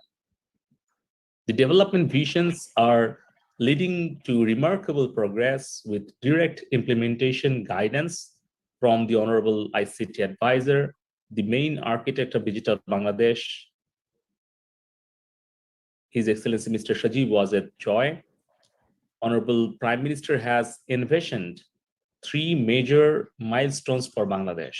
The development visions are leading to remarkable progress with direct implementation guidance from the Honorable ICT Advisor, the main architect of Digital Bangladesh, His Excellency Mr. Sajib Wazed Joy. Honorable Prime Minister has envisioned 3 major milestones for Bangladesh.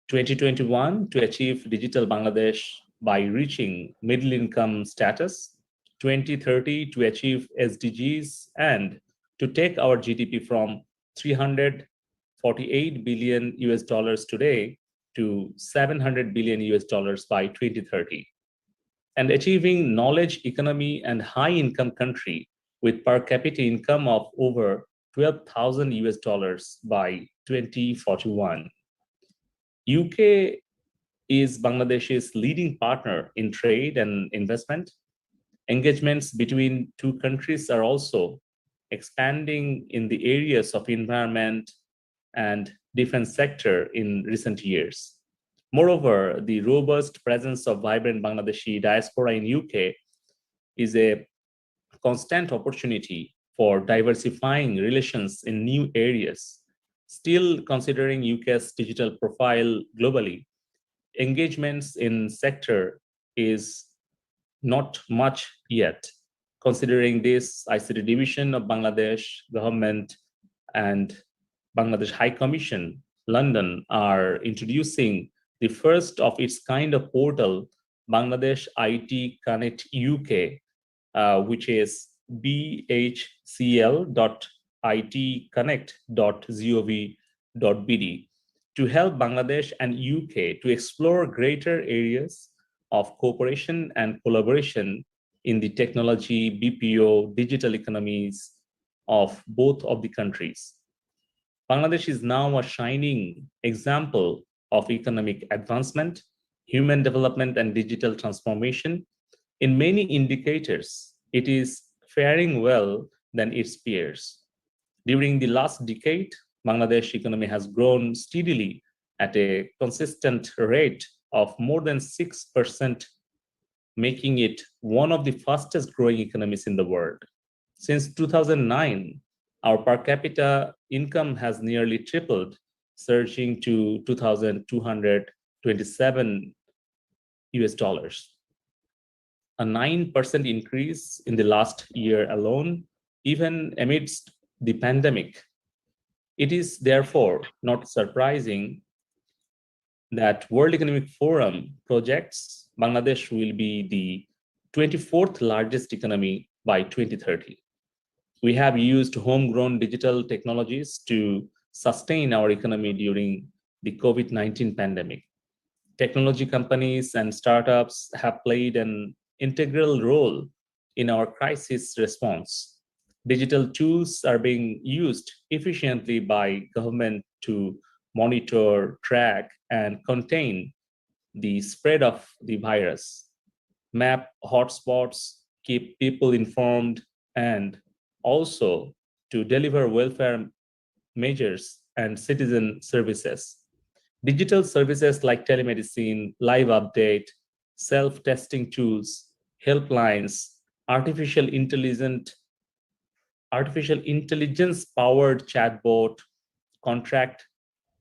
2021, to achieve Digital Bangladesh by reaching middle income status, 2030 to achieve SDGs, and to take our GDP from 348 billion US dollars today to 700 billion US dollars by 2030, and achieving knowledge economy and high income country with per capita income of over 12,000 US dollars by 2041. UK is Bangladesh's leading partner in trade and investment. Engagements between two countries are also expanding in the areas of environment and defense sector in recent years. Moreover, the robust presence of vibrant Bangladeshi diaspora in UK is a constant opportunity for diversifying relations in new areas. Still, considering UK's digital profile globally, engagements in sector is not much yet. Considering this, ICT Division of Bangladesh government and Bangladesh High Commission, London, are introducing the first of its kind of portal, Bangladesh IT Connect UK, which is bhcl.itconnect.gov.bd, to help Bangladesh and UK to explore greater areas of cooperation and collaboration in the technology, BPO, digital economies of both of the countries. Bangladesh is now a shining example of economic advancement, human development, and digital transformation. In many indicators, it is faring well than its peers. During the last decade, Bangladesh economy has grown steadily at a consistent rate of more than 6%, making it one of the fastest growing economies in the world. Since 2009, our per capita income has nearly tripled, surging to 2,227 US dollars. A 9% increase in the last year alone, even amidst the pandemic. It is therefore not surprising that World Economic Forum projects Bangladesh will be the 24th largest economy by 2030. We have used homegrown digital technologies to sustain our economy during the COVID-19 pandemic. Technology companies and startups have played an integral role in our crisis response. Digital tools are being used efficiently by government to monitor, track, and contain the spread of the virus, map hotspots, keep people informed, and also to deliver welfare measures and citizen services. Digital services like telemedicine, live update, self-testing tools, helplines, artificial intelligence-powered chatbot, contract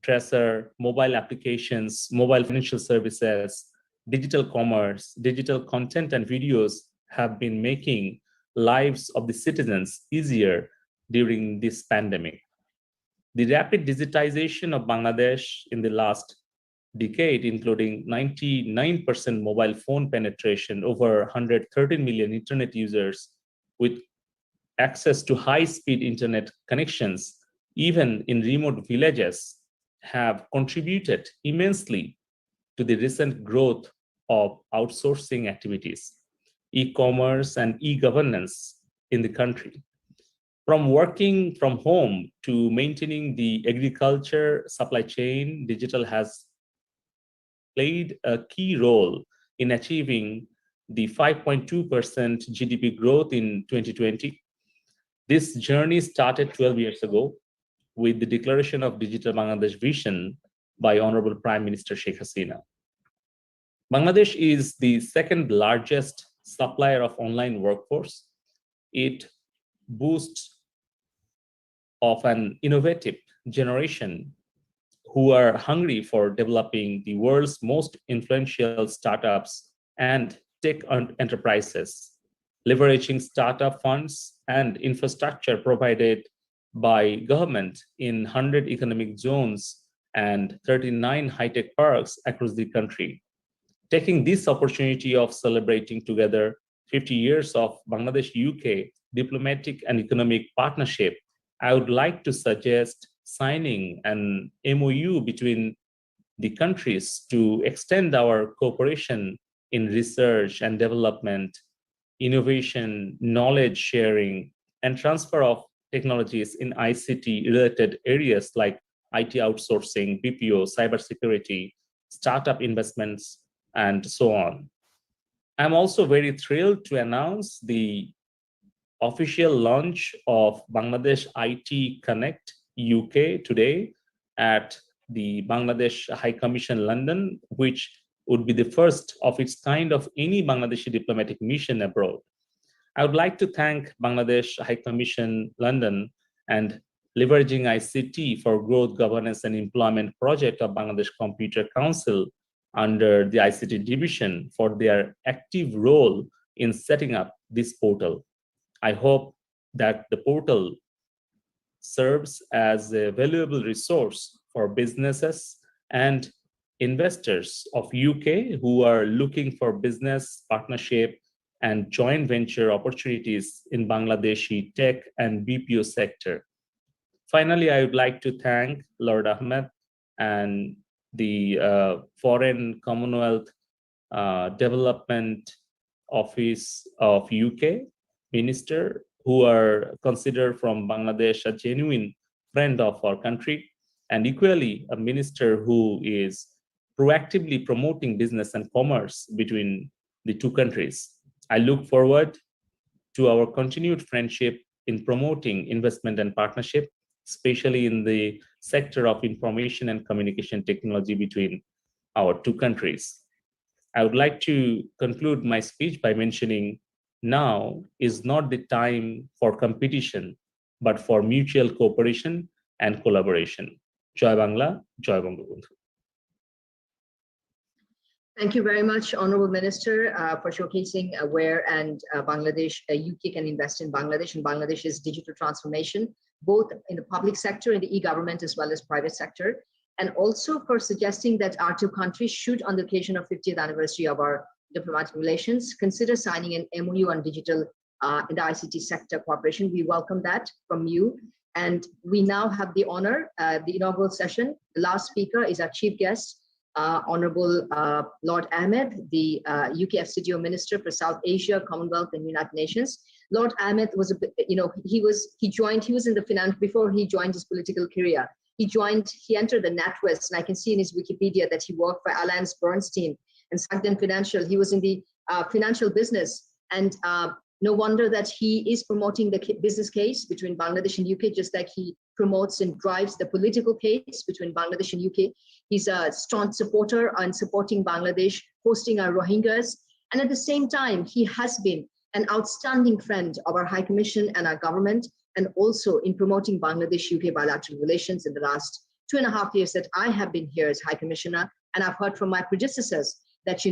tracer, mobile applications, mobile financial services, digital commerce, digital content and videos have been making lives of the citizens easier during this pandemic. The rapid digitization of Bangladesh in the last decade, including 99% mobile phone penetration, over 113 million internet users with access to high-speed internet connections, even in remote villages, have contributed immensely to the recent growth of outsourcing activities, e-commerce, and e-governance in the country. From working from home to maintaining the agriculture supply chain, digital has played a key role in achieving the 5.2% GDP growth in 2020. This journey started 12 years ago with the declaration of Digital Bangladesh Vision by Honorable Prime Minister Sheikh Hasina. Bangladesh is the second largest supplier of online workforce. It boasts of an innovative generation who are hungry for developing the world's most influential startups and tech enterprises, leveraging startup funds and infrastructure provided by government in 100 economic zones and 39 high-tech parks across the country. Taking this opportunity of celebrating together 50 years of Bangladesh-UK diplomatic and economic partnership, I would like to suggest signing an MOU between the countries to extend our cooperation in research and development, innovation, knowledge sharing, and transfer of technologies in ICT-related areas like IT outsourcing, BPO, cybersecurity, startup investments, and so on. I'm also very thrilled to announce the official launch of Bangladesh IT Connect UK today at the Bangladesh High Commission London, which would be the first of its kind of any Bangladeshi diplomatic mission abroad. I would like to thank Bangladesh High Commission London and Leveraging ICT for Growth, Governance and Employment project of Bangladesh Computer Council under the ICT Division for their active role in setting up this portal. I hope that the portal serves as a valuable resource for businesses and investors of UK who are looking for business partnership and joint venture opportunities in Bangladeshi tech and BPO sector. Finally, I would like to thank Lord Ahmed and the Foreign Commonwealth Development Office of UK Minister, who are considered from Bangladesh a genuine friend of our country, and equally a minister who is proactively promoting business and commerce between the two countries. I look forward to our continued friendship in promoting investment and partnership, especially in the sector of information and communication technology between our two countries. I would like to conclude my speech by mentioning now is not the time for competition, but for mutual cooperation and collaboration. Joy Bangla, Joy Bangabandhu. Thank you very much, Honorable Minister, for showcasing where and Bangladesh, UK can invest in Bangladesh and Bangladesh's digital transformation, both in the public sector, in the e-government, as well as private sector, and also for suggesting that our two countries should, on the occasion of 50th anniversary of our diplomatic relations, consider signing an MOU on digital in the ICT sector cooperation. We welcome that from you. And we now have the honor, the inaugural session. The last speaker is our chief guest, Honorable Lord Ahmed, the UKFCDO Minister for South Asia, Commonwealth and United Nations. Lord Ahmed was, he was in the finance before he joined his political career. He entered the NatWest, and I can see in his Wikipedia that he worked for Alliance Bernstein and Sagden Financial. He was in the financial business, and no wonder that he is promoting the business case between Bangladesh and UK, just like he promotes and drives the political case between Bangladesh and UK. He's a strong supporter on supporting Bangladesh, hosting our Rohingyas. And at the same time, he has been an outstanding friend of our High Commission and our government, and also in promoting Bangladesh-UK bilateral relations in the last 2.5 years that I have been here as High Commissioner. And I've heard from my predecessors that,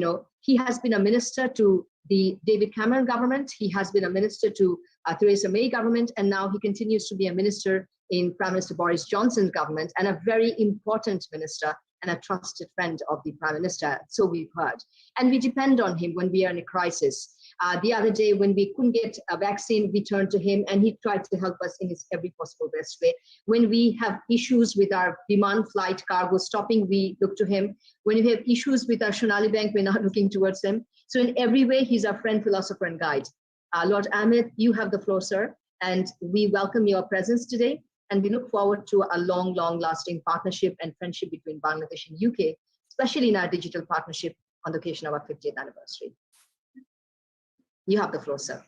he has been a minister to the David Cameron government. He has been a minister to Theresa May government, and now he continues to be a minister in Prime Minister Boris Johnson's government, and a very important minister and a trusted friend of the Prime Minister, so we've heard. And we depend on him when we are in a crisis. The other day, when we couldn't get a vaccine, we turned to him, and he tried to help us in his every possible best way. When we have issues with our Biman flight cargo stopping, we look to him. When we have issues with our Sonali Bank, we're not looking towards him. So in every way, he's our friend, philosopher, and guide. Lord Ahmed, you have the floor, sir, and we welcome your presence today. And we look forward to a long, long-lasting partnership and friendship between Bangladesh and UK, especially in our digital partnership on the occasion of our 50th anniversary. You have the floor, sir.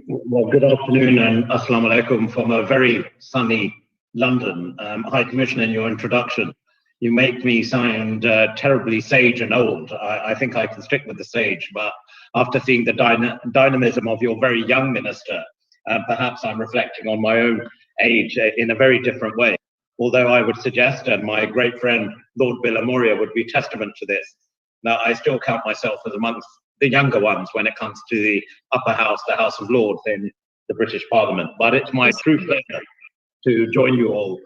Well, good afternoon and assalamu alaikum from a very sunny London. High Commissioner, in your introduction, you make me sound terribly sage and old. I think I can stick with the sage, but after seeing the dynamism of your very young minister, perhaps I'm reflecting on my own age in a very different way. Although I would suggest, and my great friend Lord Bilamoria would be testament to this, that I still count myself as amongst the younger ones when it comes to the upper house, the House of Lords in the British Parliament. But it's my true pleasure to join you all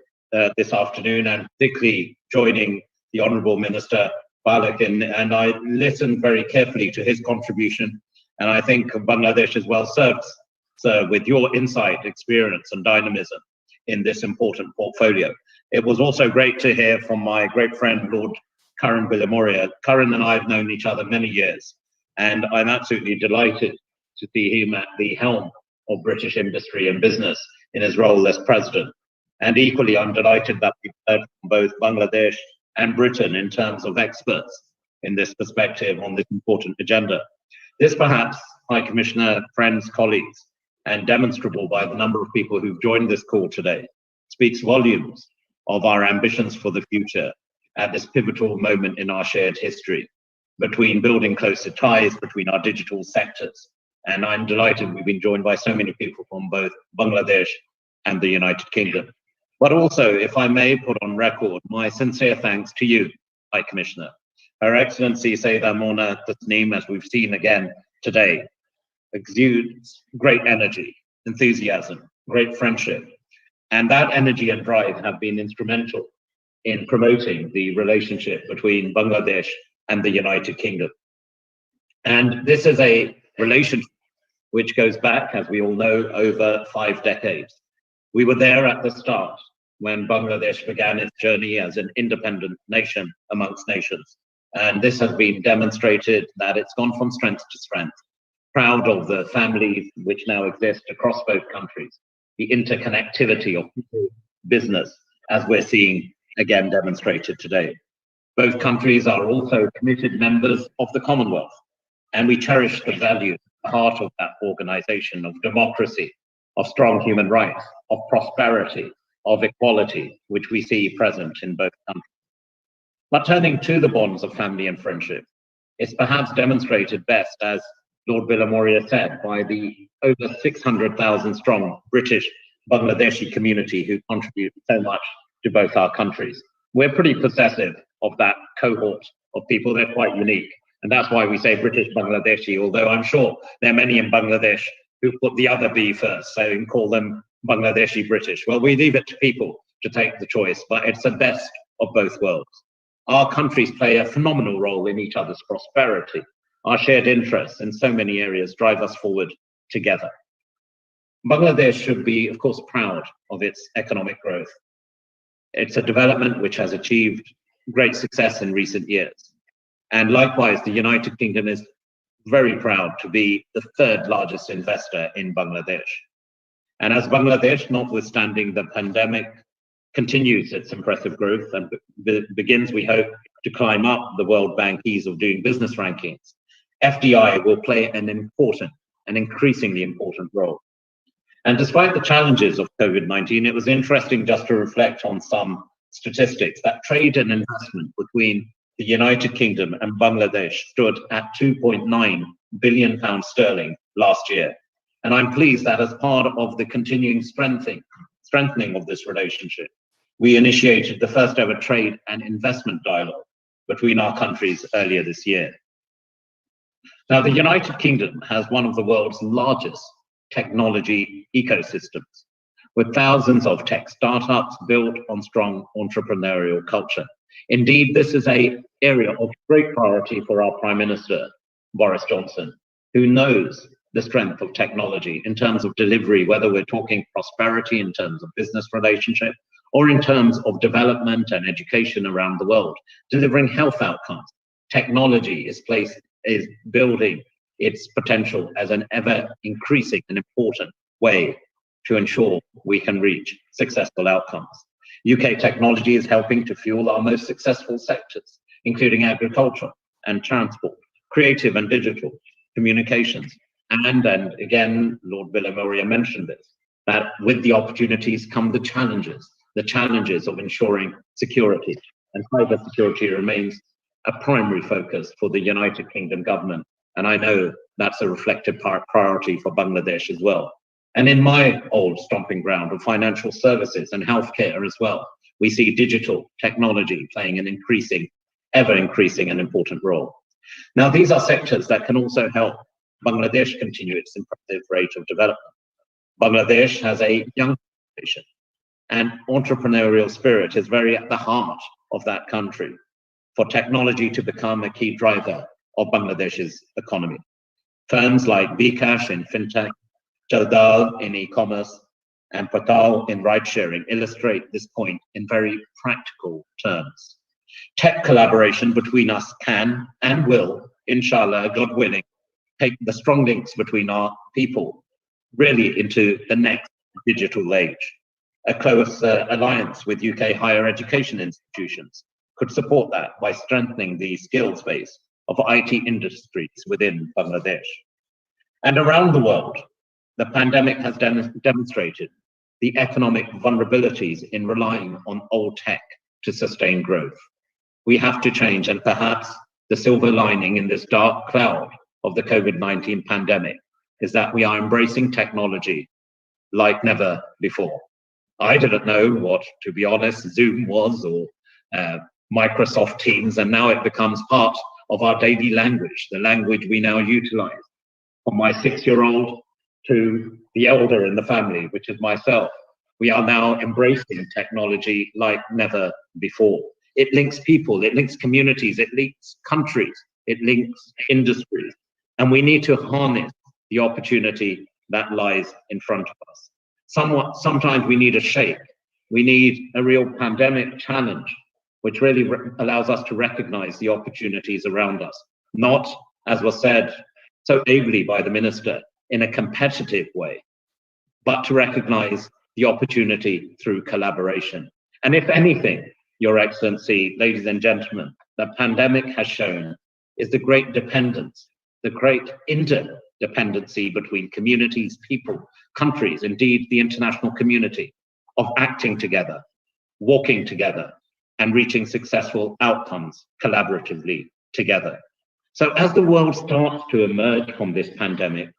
this afternoon, and particularly joining the Hon'ble Minister Palak. And I listened very carefully to his contribution, and I think Bangladesh is well served, sir, with your insight, experience, and dynamism in this important portfolio. It was also great to hear from my great friend, Lord Karan Bilamoria. Karan and I have known each other many years, and I'm absolutely delighted to see him at the helm of British industry and business in his role as president. And equally, I'm delighted that we've heard from both Bangladesh and Britain in terms of experts in this perspective on this important agenda. This perhaps, High Commissioner, friends, colleagues, and demonstrable by the number of people who've joined this call today, speaks volumes of our ambitions for the future at this pivotal moment in our shared history, between building closer ties between our digital sectors. And I'm delighted we've been joined by so many people from both Bangladesh and the United Kingdom. But also, if I may put on record my sincere thanks to you, High Commissioner. Her Excellency Sayyidah Mona Tasneem, as we've seen again today, exudes great energy, enthusiasm, great friendship. And that energy and drive have been instrumental in promoting the relationship between Bangladesh and the United Kingdom. And this is a relationship which goes back, as we all know, over 5 decades. We were there at the start when Bangladesh began its journey as an independent nation amongst nations. And this has been demonstrated that it's gone from strength to strength. Proud of the families which now exist across both countries, the interconnectivity of people, business, as we're seeing again demonstrated today. Both countries are also committed members of the Commonwealth, and we cherish the values at the heart of that organization of democracy, of strong human rights, of prosperity, of equality, which we see present in both countries. But turning to the bonds of family and friendship, it's perhaps demonstrated best, as Lord Bilamoria said, by the over 600,000 strong British Bangladeshi community who contribute so much to both our countries. We're pretty possessive of that cohort of people. They're quite unique. And that's why we say British Bangladeshi, although I'm sure there are many in Bangladesh who put the other B first, so and call them Bangladeshi British. Well, we leave it to people to take the choice, but it's the best of both worlds. Our countries play a phenomenal role in each other's prosperity. Our shared interests in so many areas drive us forward together. Bangladesh should be, of course, proud of its economic growth. It's a development which has achieved great success in recent years. And likewise, the United Kingdom is very proud to be the 3rd largest investor in Bangladesh. And as Bangladesh, notwithstanding the pandemic, continues its impressive growth and begins, we hope, to climb up the World Bank Ease of Doing Business rankings, FDI will play an important and increasingly important role. And despite the challenges of COVID-19, it was interesting just to reflect on some statistics that trade and investment between the United Kingdom and Bangladesh stood at £2.9 billion last year. And I'm pleased that as part of the continuing strengthening of this relationship, we initiated the first ever trade and investment dialogue between our countries earlier this year. Now, the United Kingdom has one of the world's largest technology ecosystems, with thousands of tech startups built on strong entrepreneurial culture. Indeed, this is an area of great priority for our Prime Minister, Boris Johnson, who knows the strength of technology in terms of delivery, whether we're talking prosperity in terms of business relationship or in terms of development and education around the world, delivering health outcomes. Technology is building its potential as an ever increasing and important way to ensure we can reach successful outcomes. UK technology is helping to fuel our most successful sectors, including agriculture and transport, creative and digital, communications, and again, Lord Villamaria mentioned this, that with the opportunities come the challenges of ensuring security, and cyber security remains a primary focus for the United Kingdom government. And I know that's a reflected priority for Bangladesh as well. And in my old stomping ground of financial services and healthcare as well, we see digital technology playing an ever increasing and important role. Now, these are sectors that can also help Bangladesh continue its impressive rate of development. Bangladesh has a young population, and entrepreneurial spirit is very at the heart of that country for technology to become a key driver of Bangladesh's economy. Firms like bKash in fintech, Chaldal in e-commerce, and Patal in ride-sharing illustrate this point in very practical terms. Tech collaboration between us can and will, inshallah, God willing, take the strong links between our people really into the next digital age. A close alliance with UK higher education institutions could support that by strengthening the skills base of IT industries within Bangladesh. And around the world, the pandemic has demonstrated the economic vulnerabilities in relying on old tech to sustain growth. We have to change, and perhaps the silver lining in this dark cloud of the COVID-19 pandemic is that we are embracing technology like never before. I didn't know what, to be honest, Zoom was or Microsoft Teams, and now it becomes part of our daily language, the language we now utilize. From my 6-year-old to the elder in the family, which is myself, we are now embracing technology like never before. It links people, it links communities, it links countries, it links industries, and we need to harness the opportunity that lies in front of us. Sometimes we need a shake. We need a real pandemic challenge, which really allows us to recognize the opportunities around us, not, as was said so ably by the minister, in a competitive way, but to recognize the opportunity through collaboration. And if anything, Your Excellency, ladies and gentlemen, the pandemic has shown is the great dependence, the great interdependency between communities, people, countries, indeed the international community, of acting together, walking together, and reaching successful outcomes collaboratively together. So as the world starts to emerge from this pandemic,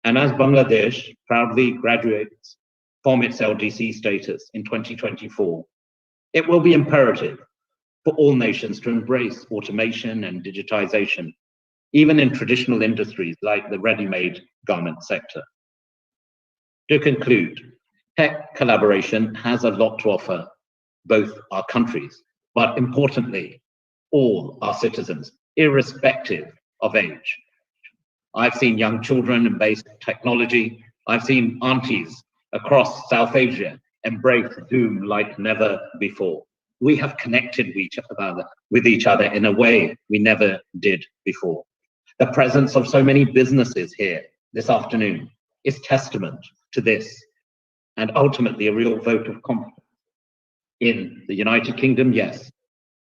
and as Bangladesh proudly graduates from its LDC status in 2024, it will be imperative for all nations to embrace automation and digitization, even in traditional industries like the ready-made garment sector. To conclude, tech collaboration has a lot to offer both our countries, but importantly, all our citizens, irrespective of age. I've seen young children embrace technology. I've seen aunties across South Asia embrace Zoom like never before. We have connected with each other in a way we never did before. The presence of so many businesses here this afternoon is testament to this, and ultimately a real vote of confidence in the United Kingdom, yes,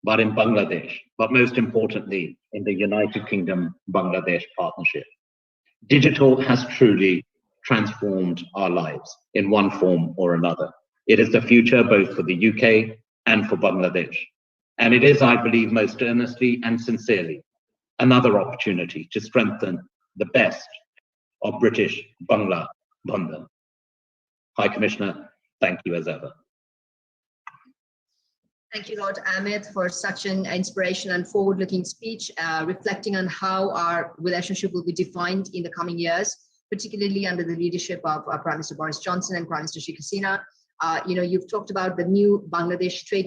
but in Bangladesh, but most importantly, in the United Kingdom-Bangladesh partnership. Digital has truly transformed our lives in one form or another. It is the future both for the UK and for Bangladesh. And it is, I believe, most earnestly and sincerely, another opportunity to strengthen the best of British Bangla Bandhan. High Commissioner, thank you as ever. Thank you, Lord Ahmed, for such an inspirational and forward-looking speech, reflecting on how our relationship will be defined in the coming years, particularly under the leadership of Prime Minister Boris Johnson and Prime Minister Sheikh Hasina. You've talked about the new Bangladesh trade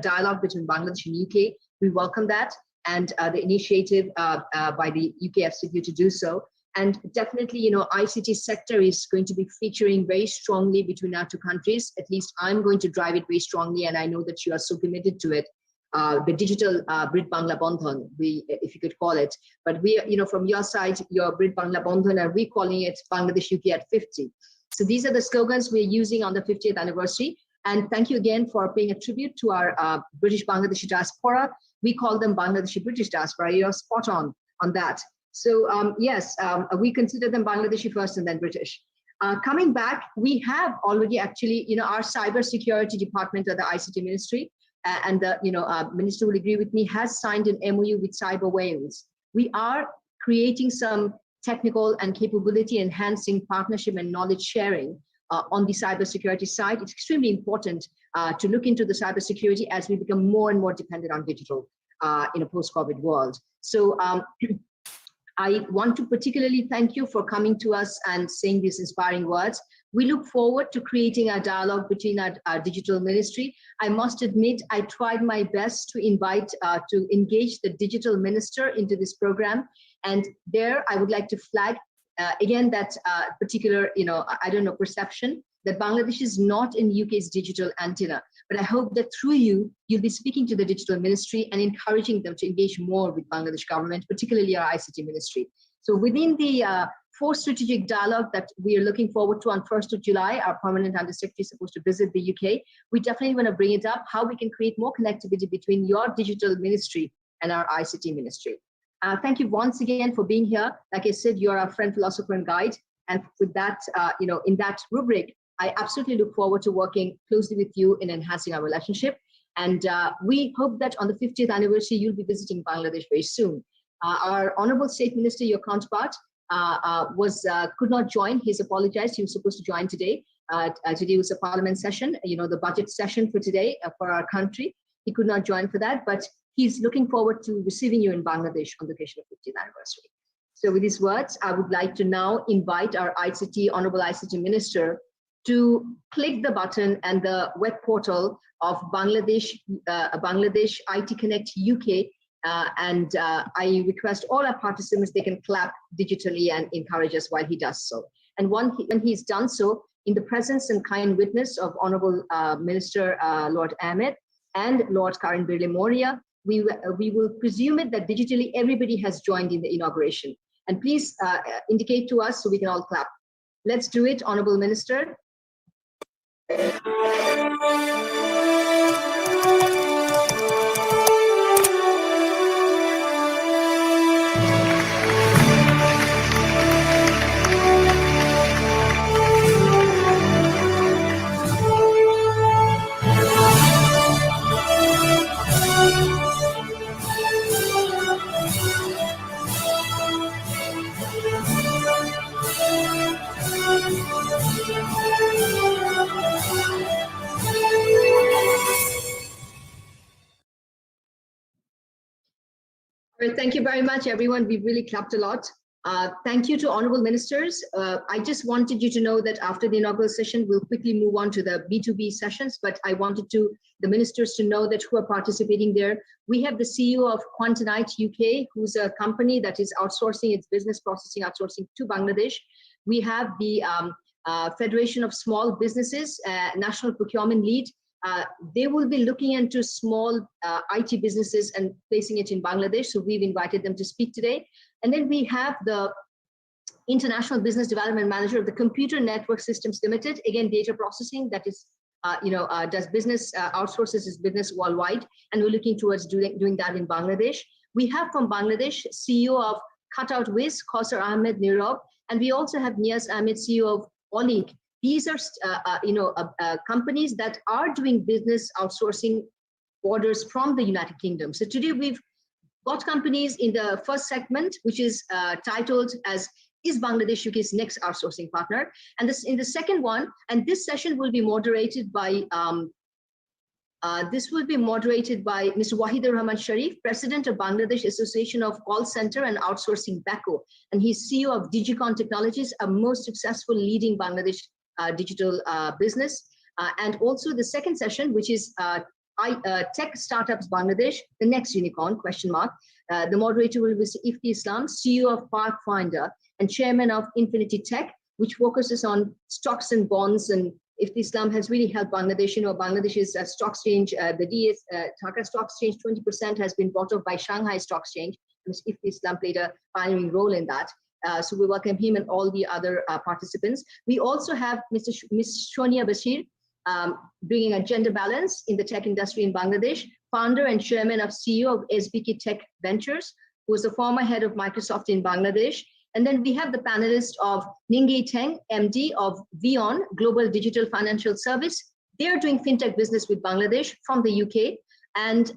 dialogue between Bangladesh and UK. We welcome that, and the initiative by the UKFCDO to do so. And definitely, ICT sector is going to be featuring very strongly between our two countries. At least I'm going to drive it very strongly, and I know that you are so committed to it. The digital Brit Bangla Bandhan, if you could call it. But we, from your side, your Brit Bangla Bandhan, and we're calling it Bangladesh UK at 50. So these are the slogans we're using on the 50th anniversary. And thank you again for paying a tribute to our British Bangladeshi diaspora. We call them Bangladeshi British diaspora. You're spot on that. So yes, we consider them Bangladeshi first and then British. Coming back, we have already actually, our cyber security department of the ICT ministry, and the minister will agree with me, has signed an MOU with Cyber Wales. We are creating some technical and capability enhancing partnership and knowledge sharing on the cybersecurity side. It's extremely important to look into the cybersecurity as we become more and more dependent on digital in a post-COVID world. So I want to particularly thank you for coming to us and saying these inspiring words. We look forward to creating a dialogue between our digital ministry. I must admit, I tried my best to invite, to engage the digital minister into this program. And there, I would like to flag again that particular, perception that Bangladesh is not in UK's digital antenna. But I hope that through you, you'll be speaking to the digital ministry and encouraging them to engage more with Bangladesh government, particularly our ICT ministry. So within the 4 strategic dialogue that we are looking forward to on 1st of July, our permanent undersecretary is supposed to visit the UK. We definitely want to bring it up, how we can create more connectivity between your digital ministry and our ICT ministry. Thank you once again for being here. Like I said, you're our friend, philosopher, and guide. And with that, in that rubric, I absolutely look forward to working closely with you in enhancing our relationship. And we hope that on the 50th anniversary, you'll be visiting Bangladesh very soon. Our Honourable State Minister, your counterpart, could not join. He's apologized. He was supposed to join today. Today was a parliament session, the budget session for today for our country. He could not join for that, but he's looking forward to receiving you in Bangladesh on the occasion of 50th anniversary. So with these words, I would like to now invite our Honourable ICT Minister to click the button and the web portal of Bangladesh IT Connect UK. I request all our participants, they can clap digitally and encourage us while he does so. And when he's done so, in the presence and kind witness of Honourable Minister Lord Ahmed and Lord Karan Birle Moria, we will presume it that digitally everybody has joined in the inauguration. And please indicate to us so we can all clap. Let's do it, Honourable Minister. Thank you very much, everyone. We've really clapped a lot. Thank you to honorable ministers. I just wanted you to know that after the inaugural session, we'll quickly move on to the B2B sessions, but I wanted the ministers to know that who are participating there. We have the CEO of Quantanite UK, who's a company that is outsourcing its business processing outsourcing to Bangladesh. We have the Federation of Small Businesses, National Procurement Lead. They will be looking into small IT businesses and placing it in Bangladesh. So we've invited them to speak today. And then we have the International Business Development Manager of the Computer Network Systems Limited, again, data processing that is, does business, outsources its business worldwide. And we're looking towards doing that in Bangladesh. We have from Bangladesh, CEO of Cutout Wiz, Kausar Ahmed Nirav. And we also have Niaz Ahmed, CEO of Olik. These are, companies that are doing business outsourcing orders from the United Kingdom. So today we've got companies in the first segment, which is titled as Is Bangladesh UK's Next Outsourcing Partner? And this in the second one, and this session will be moderated by This will be moderated by Mr. Wahidur Rahman Sharif, President of Bangladesh Association of Call Center and Outsourcing BACO, and he's CEO of Digicon Technologies, a most successful leading Bangladesh digital business. And also the second session, which is Tech Startups Bangladesh, the next unicorn, question mark. The moderator will be Ifti Islam, CEO of Pathfinder and Chairman of Infinity Tech, which focuses on stocks and bonds. And Ifti Islam has really helped Bangladesh. You know, Bangladesh's stock exchange, the Dhaka Stock Exchange, 20% has been bought off by Shanghai Stock Exchange. Ifti Islam played a pioneering role in that. So we welcome him and all the other participants. We also have Ms. Shonia Bashir, bringing a gender balance in the tech industry in Bangladesh, founder and chairman of CEO of SBK Tech Ventures, who is the former head of Microsoft in Bangladesh. And then we have the panelist of Ningyi Teng, MD of Vion, Global Digital Financial Service. They're doing fintech business with Bangladesh from the UK. And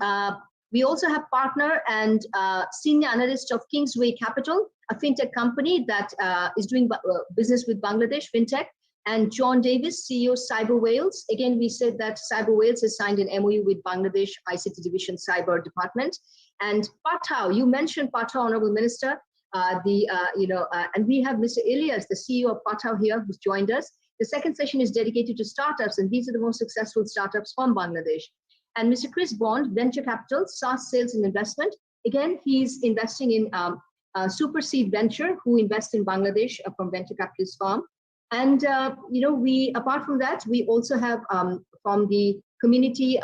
we also have partner and senior analyst of Kingsway Capital, a fintech company that is doing business with Bangladesh fintech. And John Davis, CEO Cyber Wales. Again, we said that Cyber Wales has signed an MOU with Bangladesh ICT Division Cyber Department. And Pathao, you mentioned Pathao, Honorable Minister. And we have Mr. Elias, the CEO of Pathao here, who's joined us. The second session is dedicated to startups, and these are the most successful startups from Bangladesh. And Mr. Chris Bond, Venture Capital, SaaS Sales and Investment. Again, he's investing in Super Seed Venture, who invests in Bangladesh from Venture Capitalist firm. And we, apart from that, we also have from the community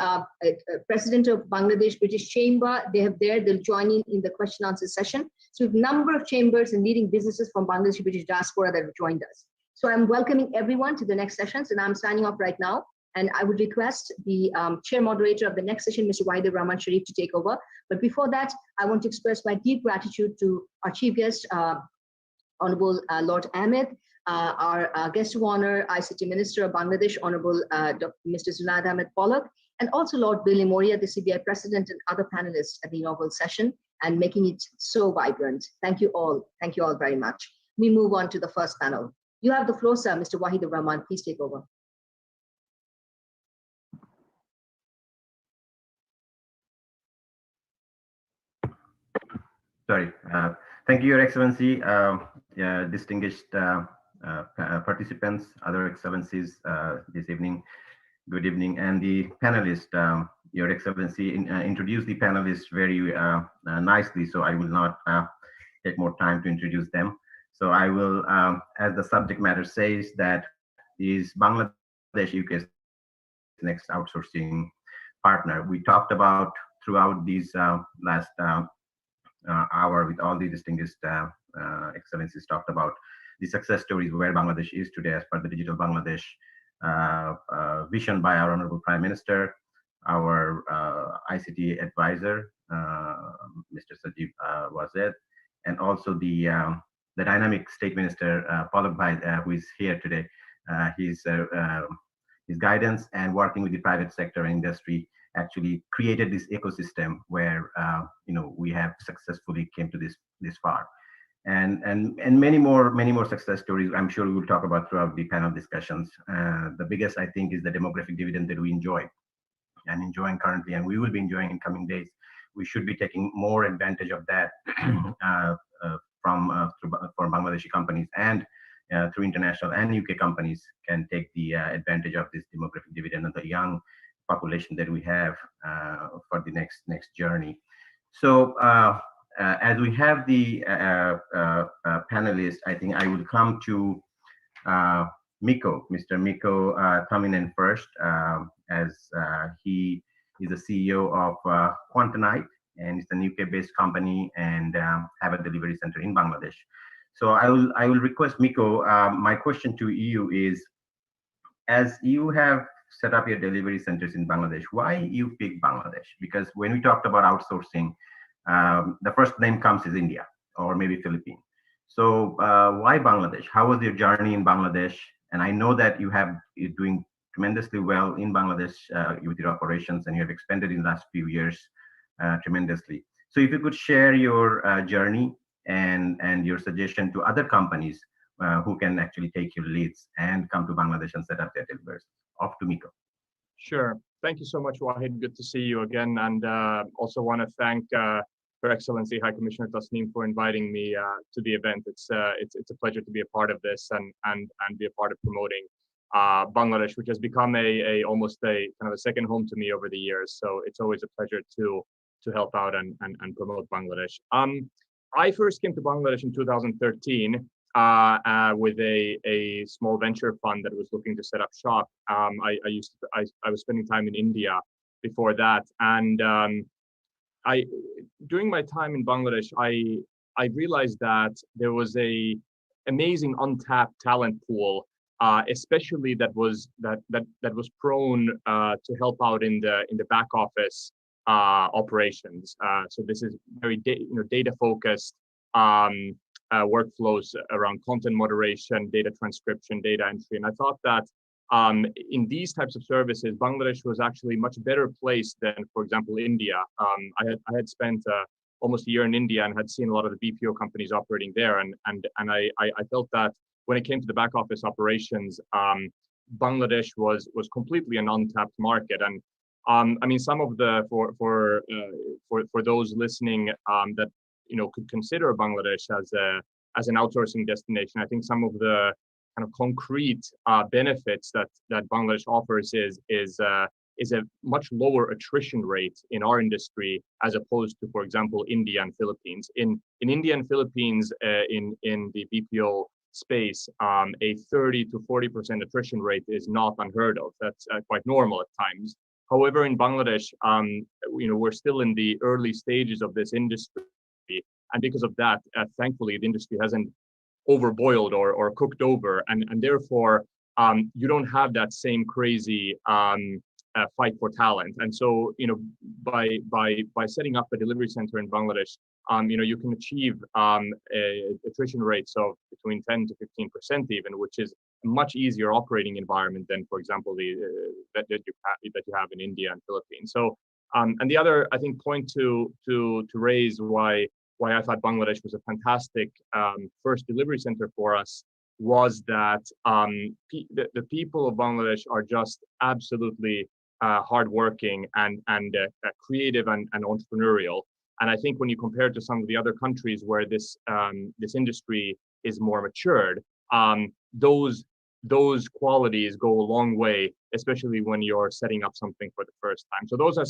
president of Bangladesh British Chamber. They'll join in the question answer session. So we have a number of chambers and leading businesses from Bangladesh British diaspora that have joined us. So I'm welcoming everyone to the next sessions, and I'm signing off right now. And I would request the chair moderator of the next session, Mr. Wahidur Rahman Sharif, to take over. But before that, I want to express my deep gratitude to our chief guest, Honorable Lord Ahmed, our guest of honor, ICT Minister of Bangladesh, Honorable Mr. Zunaid Ahmed Palak, and also Lord Billy Moria, the CBI President, and other panelists at the inaugural session, and making it so vibrant. Thank you all. Thank you all very much. We move on to the first panel. You have the floor, sir. Mr. Wahidur Rahman, please take over. Sorry. Thank you, Your Excellency, distinguished participants, other excellencies this evening. Good evening, and the panelists. Your Excellency introduced the panelists very nicely, so I will not take more time to introduce them. So I will, as the subject matter says, that is Bangladesh UK's next outsourcing partner. We talked about throughout these last hour with all the distinguished excellencies talked about the success stories where Bangladesh is today as per the Digital Bangladesh vision by our Honorable Prime Minister, our ICT advisor, Mr. Sajib Wazed, and also the dynamic State Minister, Palak Bhai, who is here today. His guidance and working with the private sector and industry actually created this ecosystem where we have successfully came to this far, and many more success stories I'm sure we will talk about throughout the panel discussions. The biggest, I think, is the demographic dividend that we enjoy and enjoying currently, and we will be enjoying in coming days. We should be taking more advantage of that for Bangladeshi companies, and through international and UK companies can take the advantage of this demographic dividend and the young population that we have for the next journey. So as we have the panelists, I think I would come to Miko, Mr. Miko coming in first, as he is the CEO of Quantanite, and it's a UK-based company and have a delivery center in Bangladesh. So I will request Miko. My question to you is, as you have set up your delivery centers in Bangladesh, why you pick Bangladesh? Because when we talked about outsourcing, the first name comes is India or maybe Philippines. So why Bangladesh? How was your journey in Bangladesh? And I know that you're doing tremendously well in Bangladesh with your operations, and you have expanded in the last few years tremendously. So if you could share your journey and your suggestion to other companies who can actually take your leads and come to Bangladesh and set up their deliveries. Off to Miko. Sure. Thank you so much, Wahid. Good to see you again. And also want to thank Her Excellency High Commissioner Tasneem for inviting me to the event. It's a pleasure to be a part of this and be a part of promoting Bangladesh, which has become almost a kind of a second home to me over the years. So it's always a pleasure to help out and promote Bangladesh. I first came to Bangladesh in 2013 with a small venture fund that was looking to set up shop. I was spending time in India before that, and during my time in Bangladesh, I realized that there was a amazing untapped talent pool, especially that was prone to help out in the back office operations. So this is very data focused workflows around content moderation, data transcription, data entry, and I thought that in these types of services, Bangladesh was actually much better placed than, for example, India. I had spent almost a year in India and had seen a lot of the BPO companies operating there, and I felt that when it came to the back office operations, Bangladesh was completely an untapped market. And I mean, some of the for those listening that could consider Bangladesh as an outsourcing destination, I think some of the kind of concrete benefits that Bangladesh offers is a much lower attrition rate in our industry as opposed to, for example, India and Philippines. In India and Philippines, in the BPO space, a 30 to 40% attrition rate is not unheard of. That's quite normal at times. However, in Bangladesh, we're still in the early stages of this industry, and because of that, thankfully, the industry hasn't overboiled or cooked over, and therefore you don't have that same crazy fight for talent. And so by setting up a delivery center in Bangladesh, you can achieve attrition rates of between 10 to 15% even, which is a much easier operating environment than, for example, that you have in India and Philippines. So and the other, I think, point to raise why I thought Bangladesh was a fantastic first delivery center for us was that the people of Bangladesh are just absolutely hardworking and creative and entrepreneurial. And I think when you compare it to some of the other countries where this industry is more matured, those qualities go a long way, especially when you're setting up something for the first time. So those are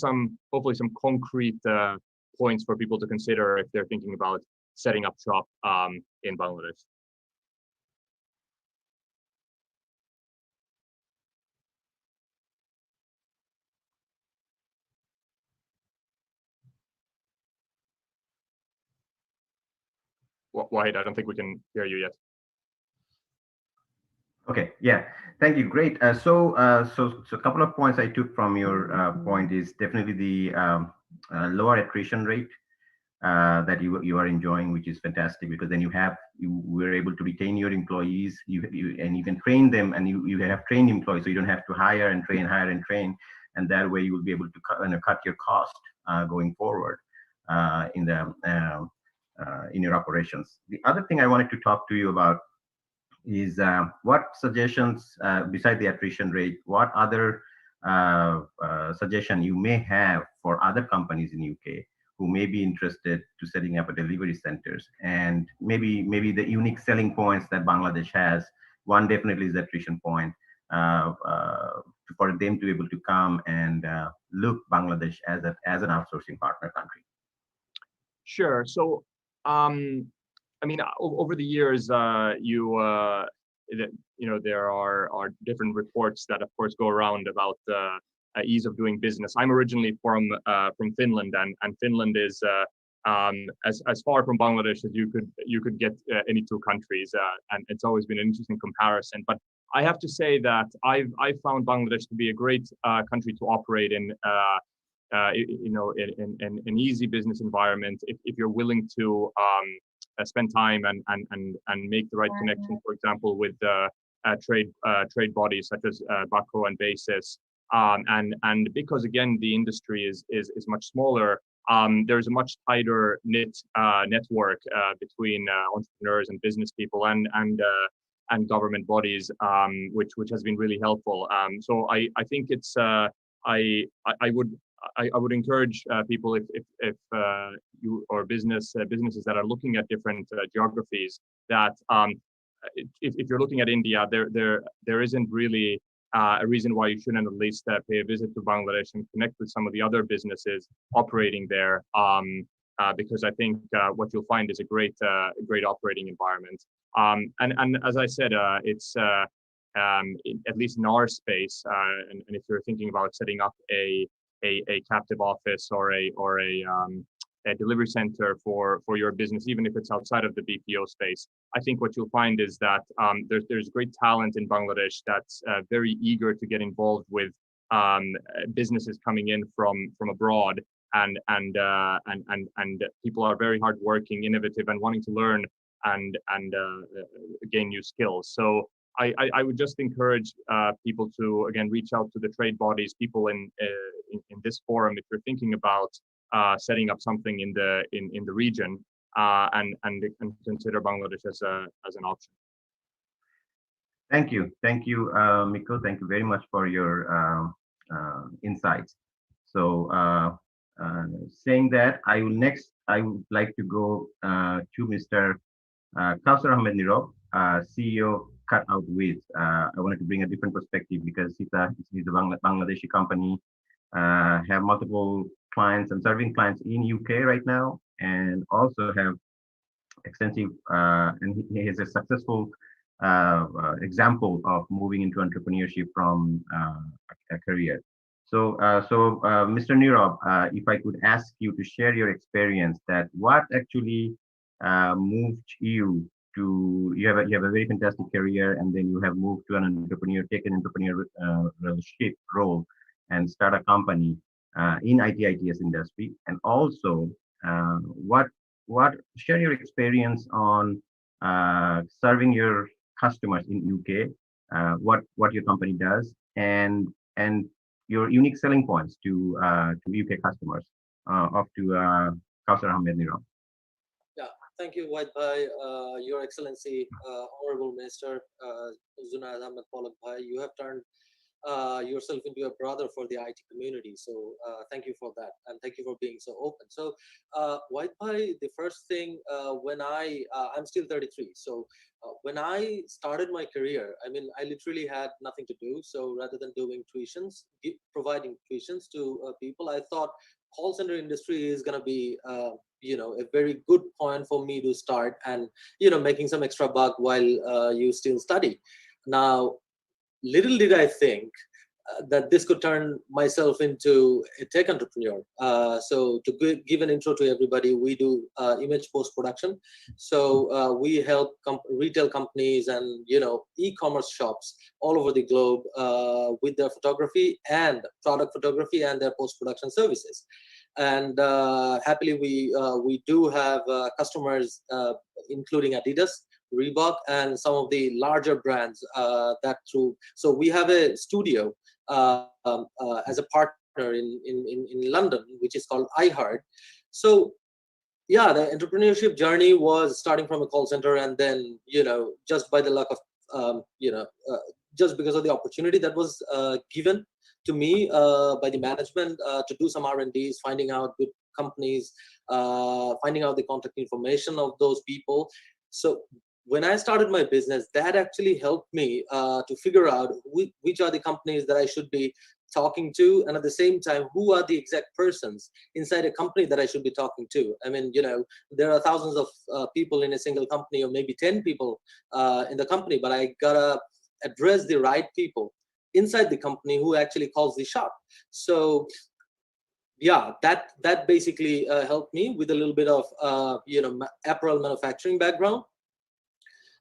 hopefully some concrete points for people to consider if they're thinking about setting up shop in Bangladesh. Wahid, I don't think we can hear you yet. Okay, yeah, thank you, great. So a couple of points I took from your point is definitely the lower attrition rate that you are enjoying, which is fantastic, because then you were able to retain your employees, and you can train them, and you have trained employees, so you don't have to hire and train, and that way you will be able to cut your cost going forward in your operations. The other thing I wanted to talk to you about is what suggestions, beside the attrition rate, what other suggestion you may have for other companies in UK who may be interested to setting up a delivery centers, and maybe the unique selling points that Bangladesh has. One definitely is the attrition point, for them to be able to come and look Bangladesh as an outsourcing partner country. Sure. So I mean, over the years, there are different reports that, of course, go around about ease of doing business. I'm originally from Finland, and Finland is as far from Bangladesh as you could get any two countries, and it's always been an interesting comparison. But I have to say that I've found Bangladesh to be a great country to operate in. In an easy business environment, if you're willing to spend time and make the right connection, for example, with trade bodies such as BACO and BASIS, and because again the industry is much smaller, there's a much tighter knit network between entrepreneurs and business people and government bodies, which has been really helpful. So I think it's I would encourage people if you or businesses that are looking at different geographies that if you're looking at India, there isn't really a reason why you shouldn't at least pay a visit to Bangladesh and connect with some of the other businesses operating there. Because I think what you'll find is a great operating environment. And as I said, it's at least in our space, and if you're thinking about setting up a captive office or a delivery center for your business, even if it's outside of the BPO space, I think what you'll find is that there's great talent in Bangladesh that's very eager to get involved with businesses coming in from abroad, and people are very hardworking, innovative, and wanting to learn and gain new skills. So I would just encourage people to again reach out to the trade bodies, people in this forum, if you're thinking about setting up something in the region, and consider Bangladesh as an option. Thank you, Mikko. Thank you very much for your insights. So, saying that, I would like to go to Mr. Kausar Ahmed Nirab, CEO Cut Out With. I wanted to bring a different perspective because he's a Bangladeshi company, have multiple clients and serving clients in UK right now, and also have extensive, and he has a successful example of moving into entrepreneurship from a career. So, Mr. Nirab, if I could ask you to share your experience, that what actually moved you to, you have a very fantastic career, and then you have moved to take an entrepreneurship role and start a company in IT/ITS industry, and also share your experience on serving your customers in UK, what your company does, and your unique selling points to UK customers. Off to Kausar Ahmed Nirab. Yeah, thank you, White Bhai, Your Excellency, Honorable Minister Zunaid Ahmed Palak Bhai. You have turned yourself into a brother for the IT community. So thank you for that, and thank you for being so open. So White Bhai, the first thing when I'm still 33. So when I started my career, I mean, I literally had nothing to do. So rather than doing tuitions, providing tuitions to people, I thought call center industry is going to be, a very good point for me to start and, making some extra buck while you still study. Now, little did I think that this could turn myself into a tech entrepreneur. So to give an intro to everybody, we do image post-production. So we help retail companies and e-commerce shops all over the globe with their photography and product photography and their post-production services. And happily, we do have customers, including Adidas, Reebok, and some of the larger brands so we have a studio as a partner in London, which is called iHeart. So yeah, the entrepreneurship journey was starting from a call center, and then just by the luck of just because of the opportunity that was given to me by the management to do some R&Ds, finding out good companies, finding out the contact information of those people. So when I started my business, that actually helped me to figure out which are the companies that I should be talking to, and at the same time, who are the exact persons inside a company that I should be talking to. I mean, there are thousands of people in a single company, or maybe 10 people in the company, but I gotta address the right people inside the company who actually calls the shot. So yeah, that basically helped me with a little bit of apparel manufacturing background.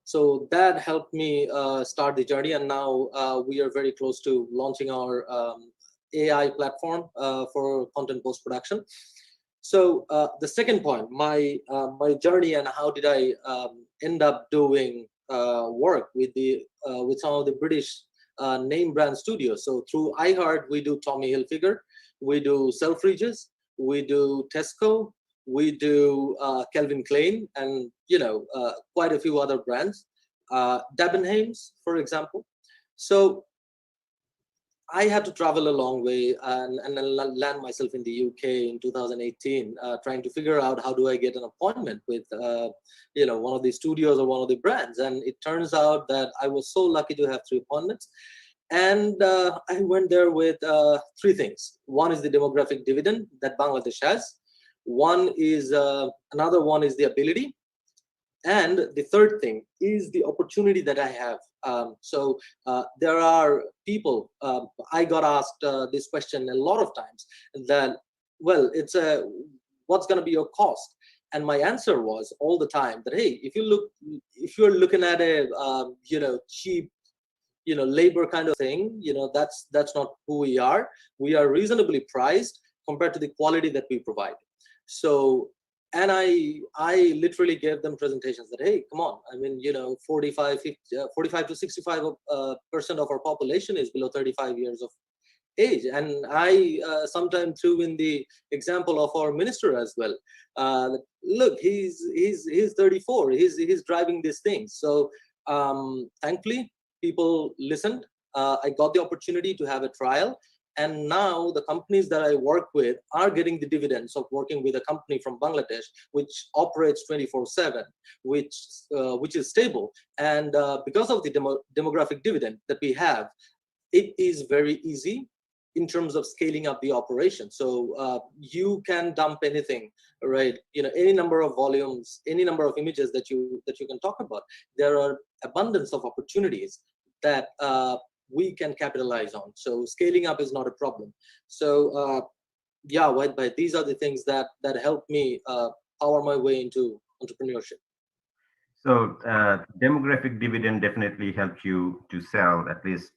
So that helped me start the journey, and now we are very close to launching our AI platform for content post-production. So the second point, my journey and how did I end up doing work with some of the British name brand studios. So through iHeart, we do Tommy Hilfiger, we do Selfridges, we do Tesco, we do Calvin Klein, and quite a few other brands, Debenhams, for example. So I had to travel a long way and land myself in the UK in 2018, trying to figure out how do I get an appointment with, one of the studios or one of the brands. And it turns out that I was so lucky to have 3 appointments. And I went there with 3 things. One is the demographic dividend that Bangladesh has. Another one is the ability. And the third thing is the opportunity that I have. There are people, I got asked this question a lot of times, that, well, what's going to be your cost? And my answer was all the time that, hey, if you're looking at a cheap labor kind of thing, that's not who we are. We are reasonably priced compared to the quality that we provide. So, and I literally gave them presentations that, hey, come on, I mean, 45 to 65% of our population is below 35 years of age. And I sometimes threw in the example of our minister as well. Look, he's 34, he's driving this thing. So thankfully, people listened. I got the opportunity to have a trial. And now the companies that I work with are getting the dividends of working with a company from Bangladesh, which operates 24/7, which is stable. And because of the demographic dividend that we have, it is very easy in terms of scaling up the operation. So you can dump anything, right? Any number of volumes, any number of images that you can talk about. There are abundance of opportunities that we can capitalize on. So scaling up is not a problem. So yeah, Whitebite, these are the things that help me power my way into entrepreneurship. So demographic dividend definitely helps you to sell, at least,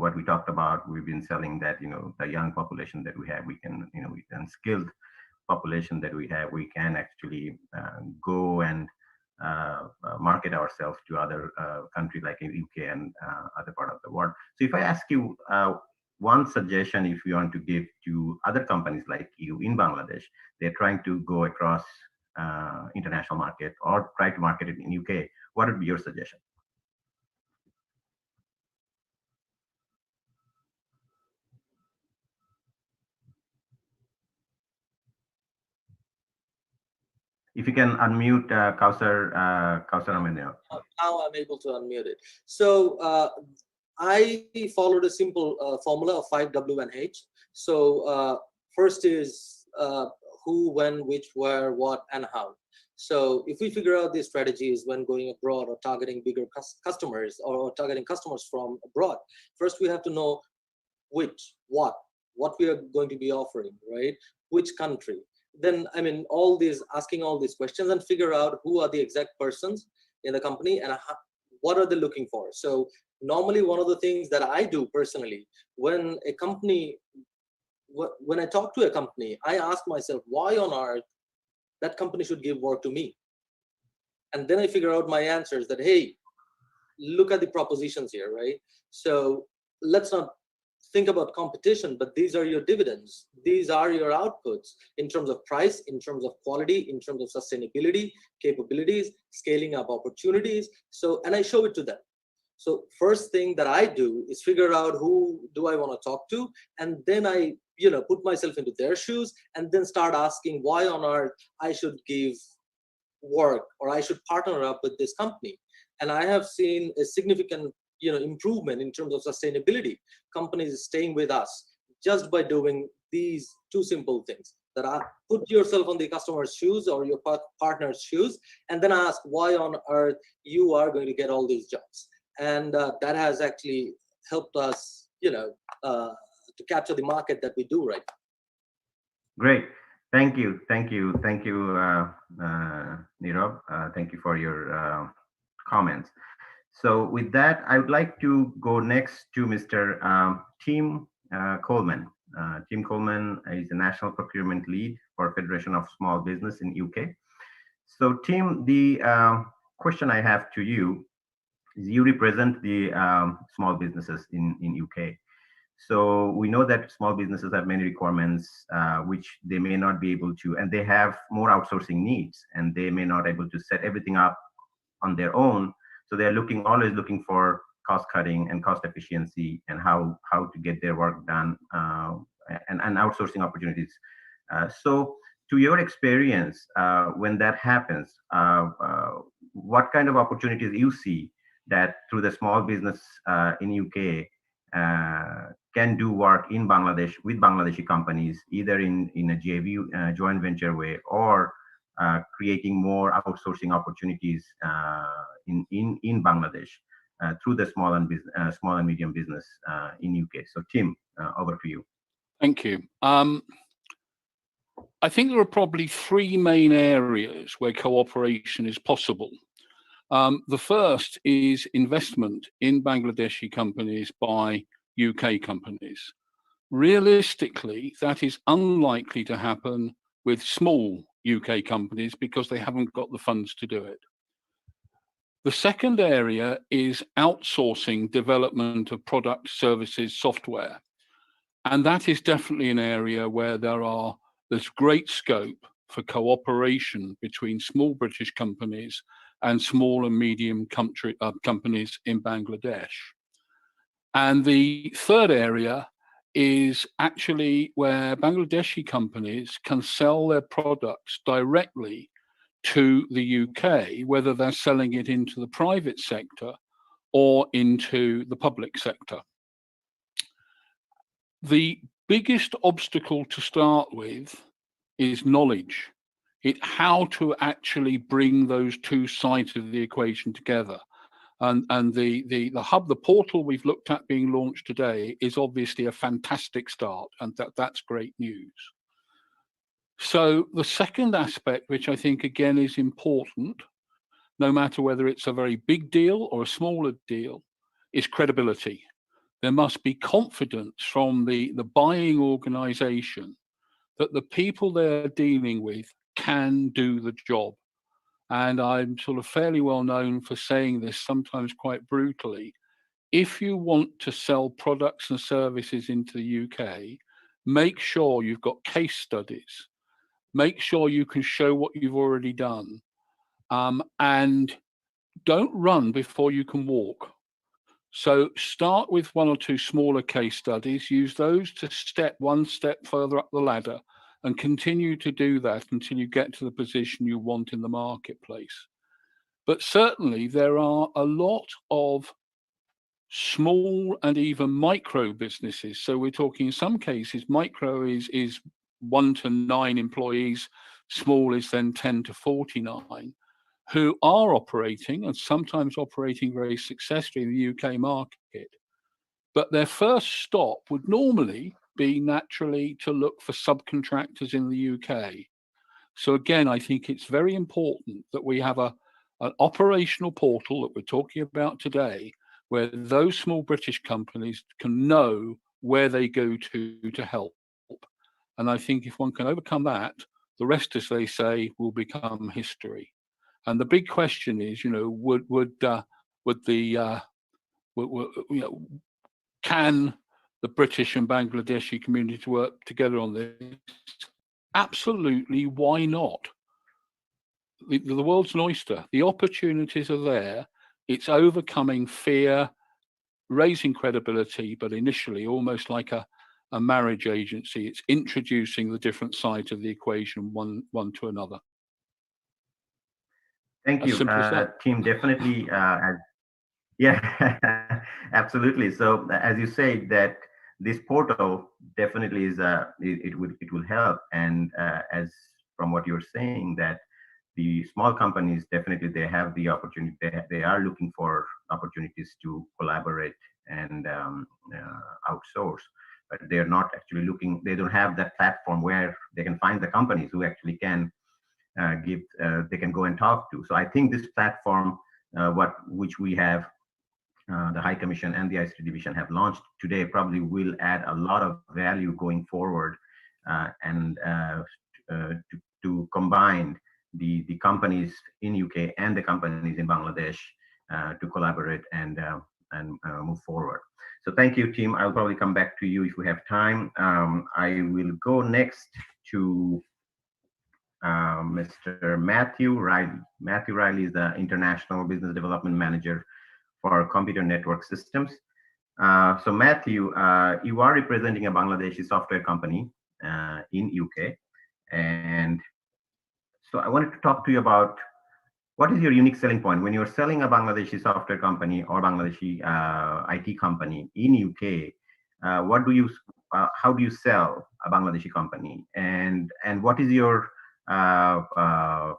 what we talked about. We've been selling that, the young population that we have, we can, skilled population that we have, we can actually go and market ourselves to other countries like in UK and other part of the world. So if I ask you one suggestion, if you want to give to other companies like you in Bangladesh, they're trying to go across international market or try to market it in UK, what would be your suggestion? If you can unmute Kausar Ahmed. Now I'm able to unmute it. So I followed a simple formula of 5W and H. So first is who, when, which, where, what, and how. So if we figure out these strategies when going abroad or targeting bigger customers or targeting customers from abroad, first we have to know which, what we are going to be offering, right? Which country. Then, I mean, asking all these questions and figure out who are the exact persons in the company and what are they looking for. So normally one of the things that I do personally, when I talk to a company, I ask myself, why on earth that company should give work to me? And then I figure out my answers that, hey, look at the propositions here, right? So let's not think about competition, but these are your dividends. These are your outputs in terms of price, in terms of quality, in terms of sustainability, capabilities, scaling up opportunities. So, and I show it to them. So first thing that I do is figure out who do I want to talk to, and then I, put myself into their shoes, and then start asking why on earth I should give work or I should partner up with this company. And I have seen a significant improvement in terms of sustainability. Companies staying with us just by doing these 2 simple things. That are put yourself on the customer's shoes or your partner's shoes, and then ask why on earth you are going to get all these jobs. And that has actually helped us, to capture the market that we do right now. Great. Thank you, Nirav. Thank you for your comments. So with that, I would like to go next to Mr. Tim Coleman. Tim Coleman is the National Procurement Lead for Federation of Small Business in UK. So Tim, the question I have to you is, you represent the small businesses in UK. So we know that small businesses have many requirements which they may not be able to, and they have more outsourcing needs, and they may not be able to set everything up on their own. So they're always looking for cost cutting and cost efficiency, and how to get their work done, and outsourcing opportunities. So to your experience, when that happens, what kind of opportunities you see that through the small business in UK can do work in Bangladesh with Bangladeshi companies, either in a JV, joint venture way, or creating more outsourcing opportunities in Bangladesh through the small and medium business in UK. So Tim, over to you. Thank you. I think there are probably three main areas where cooperation is possible. The first is investment in Bangladeshi companies by UK companies. Realistically, that is unlikely to happen with small UK companies because they haven't got the funds to do it. The second area is outsourcing development of product, services, software. And that is definitely an area where there's great scope for cooperation between small British companies and small and medium companies in Bangladesh. And the third area is actually where Bangladeshi companies can sell their products directly to the UK, whether they're selling it into the private sector or into the public sector. The biggest obstacle to start with is knowledge. How to actually bring those two sides of the equation together. And the hub, the portal we've looked at being launched today is obviously a fantastic start, and that's great news. So the second aspect, which I think again is important, no matter whether it's a very big deal or a smaller deal, is credibility. There must be confidence from the buying organization that the people they're dealing with can do the job. And I'm sort of fairly well known for saying this, sometimes quite brutally. If you want to sell products and services into the UK, make sure you've got case studies. Make sure you can show what you've already done. And don't run before you can walk. So start with one or two smaller case studies, use those to step one step further up the ladder, and continue to do that until you get to the position you want in the marketplace. But certainly there are a lot of small and even micro businesses. So we're talking in some cases, micro is 1 to 9 employees, small is then 10 to 49, who are operating and sometimes operating very successfully in the UK market. But their first stop would normally be naturally to look for subcontractors in the UK. So again, I think it's very important that we have an operational portal that we're talking about today, where those small British companies can know where they go to help. And I think if one can overcome that, the rest, as they say, will become history. And the big question is, can the British and Bangladeshi community work together on this? Absolutely, why not? The world's an oyster. The opportunities are there. It's overcoming fear, raising credibility, but initially almost like a marriage agency. It's introducing the different sides of the equation one to another. Thank you, Tim. Definitely, yeah, absolutely. So as you say, that this portal definitely is it will help, and as from what you're saying, that the small companies definitely they have the opportunity. They are looking for opportunities to collaborate and outsource, but they're not actually looking. They don't have that platform where they can find the companies who actually can they can go and talk to. So I think this platform, which we have, the High Commission and the ICT Division have launched today, probably will add a lot of value going forward, and to combine the companies in UK and the companies in Bangladesh to collaborate and move forward. So thank you, Tim. I'll probably come back to you if we have time. I will go next to Mr. Matthew Riley. Matthew Riley is the International Business Development Manager for computer network systems. So Matthew, you are representing a Bangladeshi software company in UK, and so I wanted to talk to you about what is your unique selling point when you're selling a Bangladeshi software company or Bangladeshi IT company in UK. How do you sell a Bangladeshi company, and what is your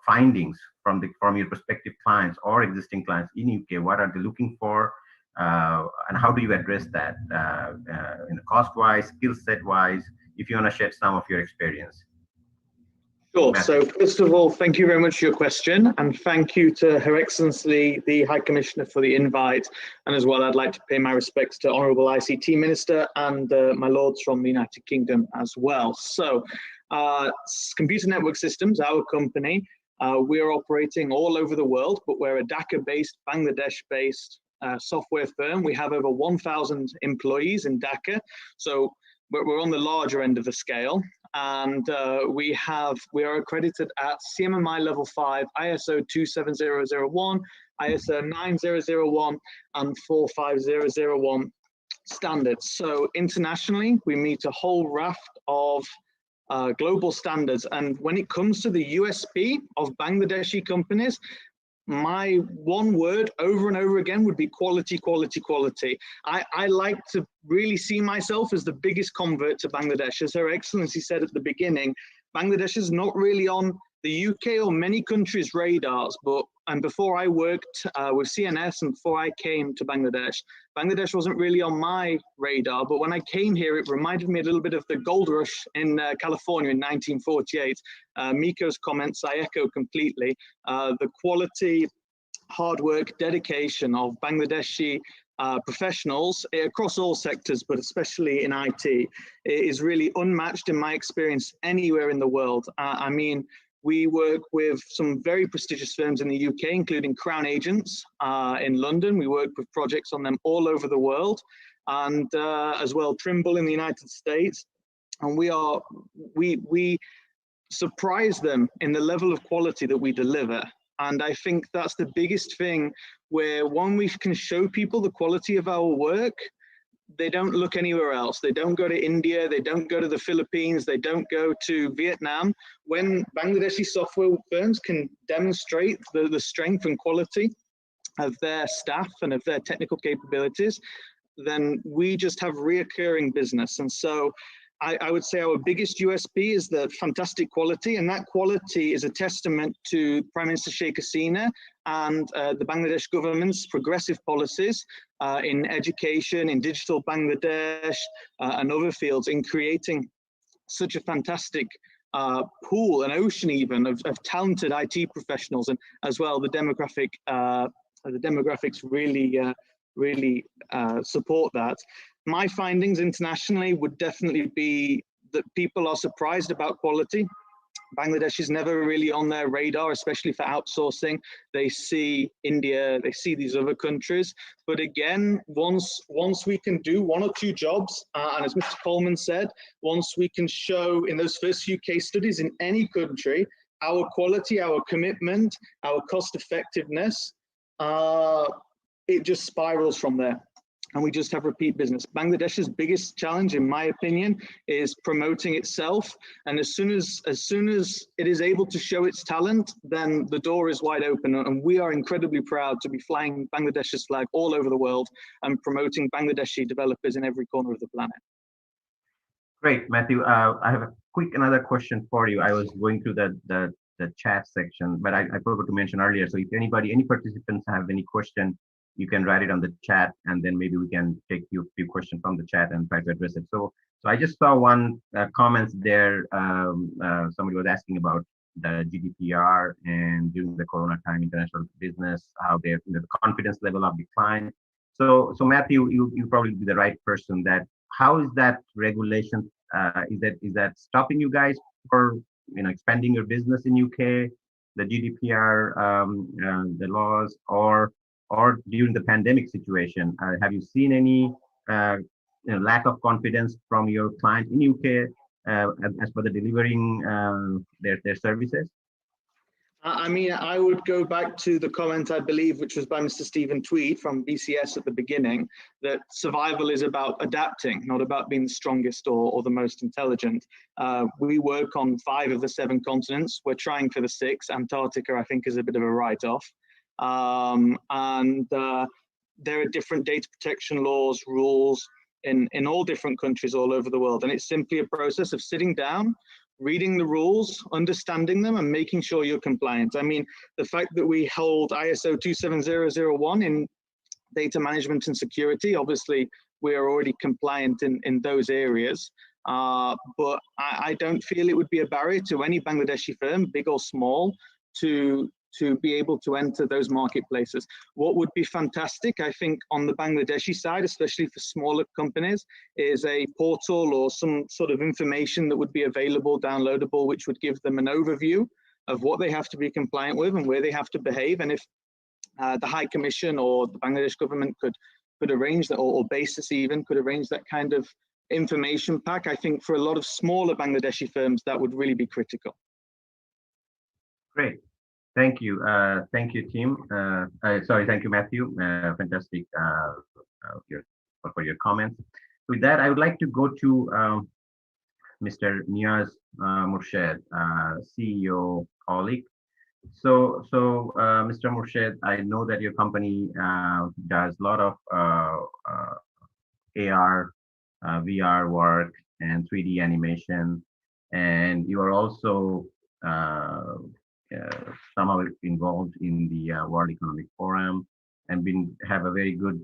findings from your prospective clients or existing clients in UK? What are they looking for, and how do you address that, cost-wise, skill set-wise? If you want to share some of your experience. Sure. So first of all, thank you very much for your question, and thank you to Her Excellency the High Commissioner for the invite. And as well, I'd like to pay my respects to Honourable ICT Minister and my lords from the United Kingdom as well. So Computer Network Systems, our company, we are operating all over the world, but we're a Dhaka-based, Bangladesh-based software firm. We have over 1,000 employees in Dhaka, so we're on the larger end of the scale. And we are accredited at CMMI level 5, ISO 27001, ISO 9001, and 45001 standards. So internationally, we meet a whole raft of global standards. And when it comes to the USP of Bangladeshi companies, my one word over and over again would be quality, quality, quality. I like to really see myself as the biggest convert to Bangladesh. As Her Excellency said at the beginning, Bangladesh is not really on the UK or many countries' radars, and before I worked with CNS and before I came to Bangladesh, Bangladesh wasn't really on my radar, but when I came here, it reminded me a little bit of the gold rush in California in 1948. Miko's comments I echo completely. The quality, hard work, dedication of Bangladeshi professionals across all sectors, but especially in IT, is really unmatched in my experience anywhere in the world. I mean, we work with some very prestigious firms in the UK, including Crown Agents in London. We work with projects on them all over the world, and as well Trimble in the United States. And we surprise them in the level of quality that we deliver. And I think that's the biggest thing, where when we can show people the quality of our work, they don't look anywhere else. They don't go to India, they don't go to the Philippines, they don't go to Vietnam. When Bangladeshi software firms can demonstrate the strength and quality of their staff and of their technical capabilities, then we just have reoccurring business. And so I would say our biggest USP is the fantastic quality, and that quality is a testament to Prime Minister Sheikh Hasina and the Bangladesh government's progressive policies in education, in digital Bangladesh, and other fields, in creating such a fantastic pool, an ocean even, of talented IT professionals, and as well the demographics really support that. My findings internationally would definitely be that people are surprised about quality. Bangladesh is never really on their radar, especially for outsourcing. They see India, they see these other countries. But again, once we can do one or two jobs, and as Mr. Coleman said, once we can show in those first few case studies in any country, our quality, our commitment, our cost effectiveness, it just spirals from there. And we just have repeat business. Bangladesh's biggest challenge, in my opinion, is promoting itself. And as soon as it is able to show its talent, then the door is wide open. And we are incredibly proud to be flying Bangladesh's flag all over the world and promoting Bangladeshi developers in every corner of the planet. Great, Matthew. I have another question for you. I was going through the chat section, but I forgot to mention earlier. So if any participants have any question, you can write it on the chat, and then maybe we can take a few questions from the chat and try to address it. So I just saw one comment there. Somebody was asking about the GDPR and during the Corona time, international business, how the confidence level of the client. So Matthew, you probably be the right person. That how is that regulation? Is that stopping you guys for expanding your business in UK? The GDPR, the laws, or during the pandemic situation, have you seen any lack of confidence from your client in UK as for the delivering their services? I mean, I would go back to the comment, I believe, which was by Mr. Stephen Tweed from BCS at the beginning, that survival is about adapting, not about being the strongest or the most intelligent. We work on 5 of the 7 continents. We're trying for the 6th. Antarctica, I think, is a bit of a write-off. There are different data protection laws, rules in all different countries all over the world. And it's simply a process of sitting down, reading the rules, understanding them, and making sure you're compliant. I mean, the fact that we hold ISO 27001 in data management and security, obviously we are already compliant in those areas. But I don't feel it would be a barrier to any Bangladeshi firm, big or small, to be able to enter those marketplaces. What would be fantastic, I think, on the Bangladeshi side, especially for smaller companies, is a portal or some sort of information that would be available, downloadable, which would give them an overview of what they have to be compliant with and where they have to behave. And if the High Commission or the Bangladesh government could arrange that, or BASIS even could arrange that kind of information pack, I think for a lot of smaller Bangladeshi firms, that would really be critical. Great. Thank you. Thank you, Tim. Thank you, Matthew. Fantastic for your comments. With that, I would like to go to Mr. Niaz Murshid, CEO, Aulic. So Mr. Murshid, I know that your company does a lot of AR, VR work and 3D animation, and you are also somehow involved in the World Economic Forum and have a very good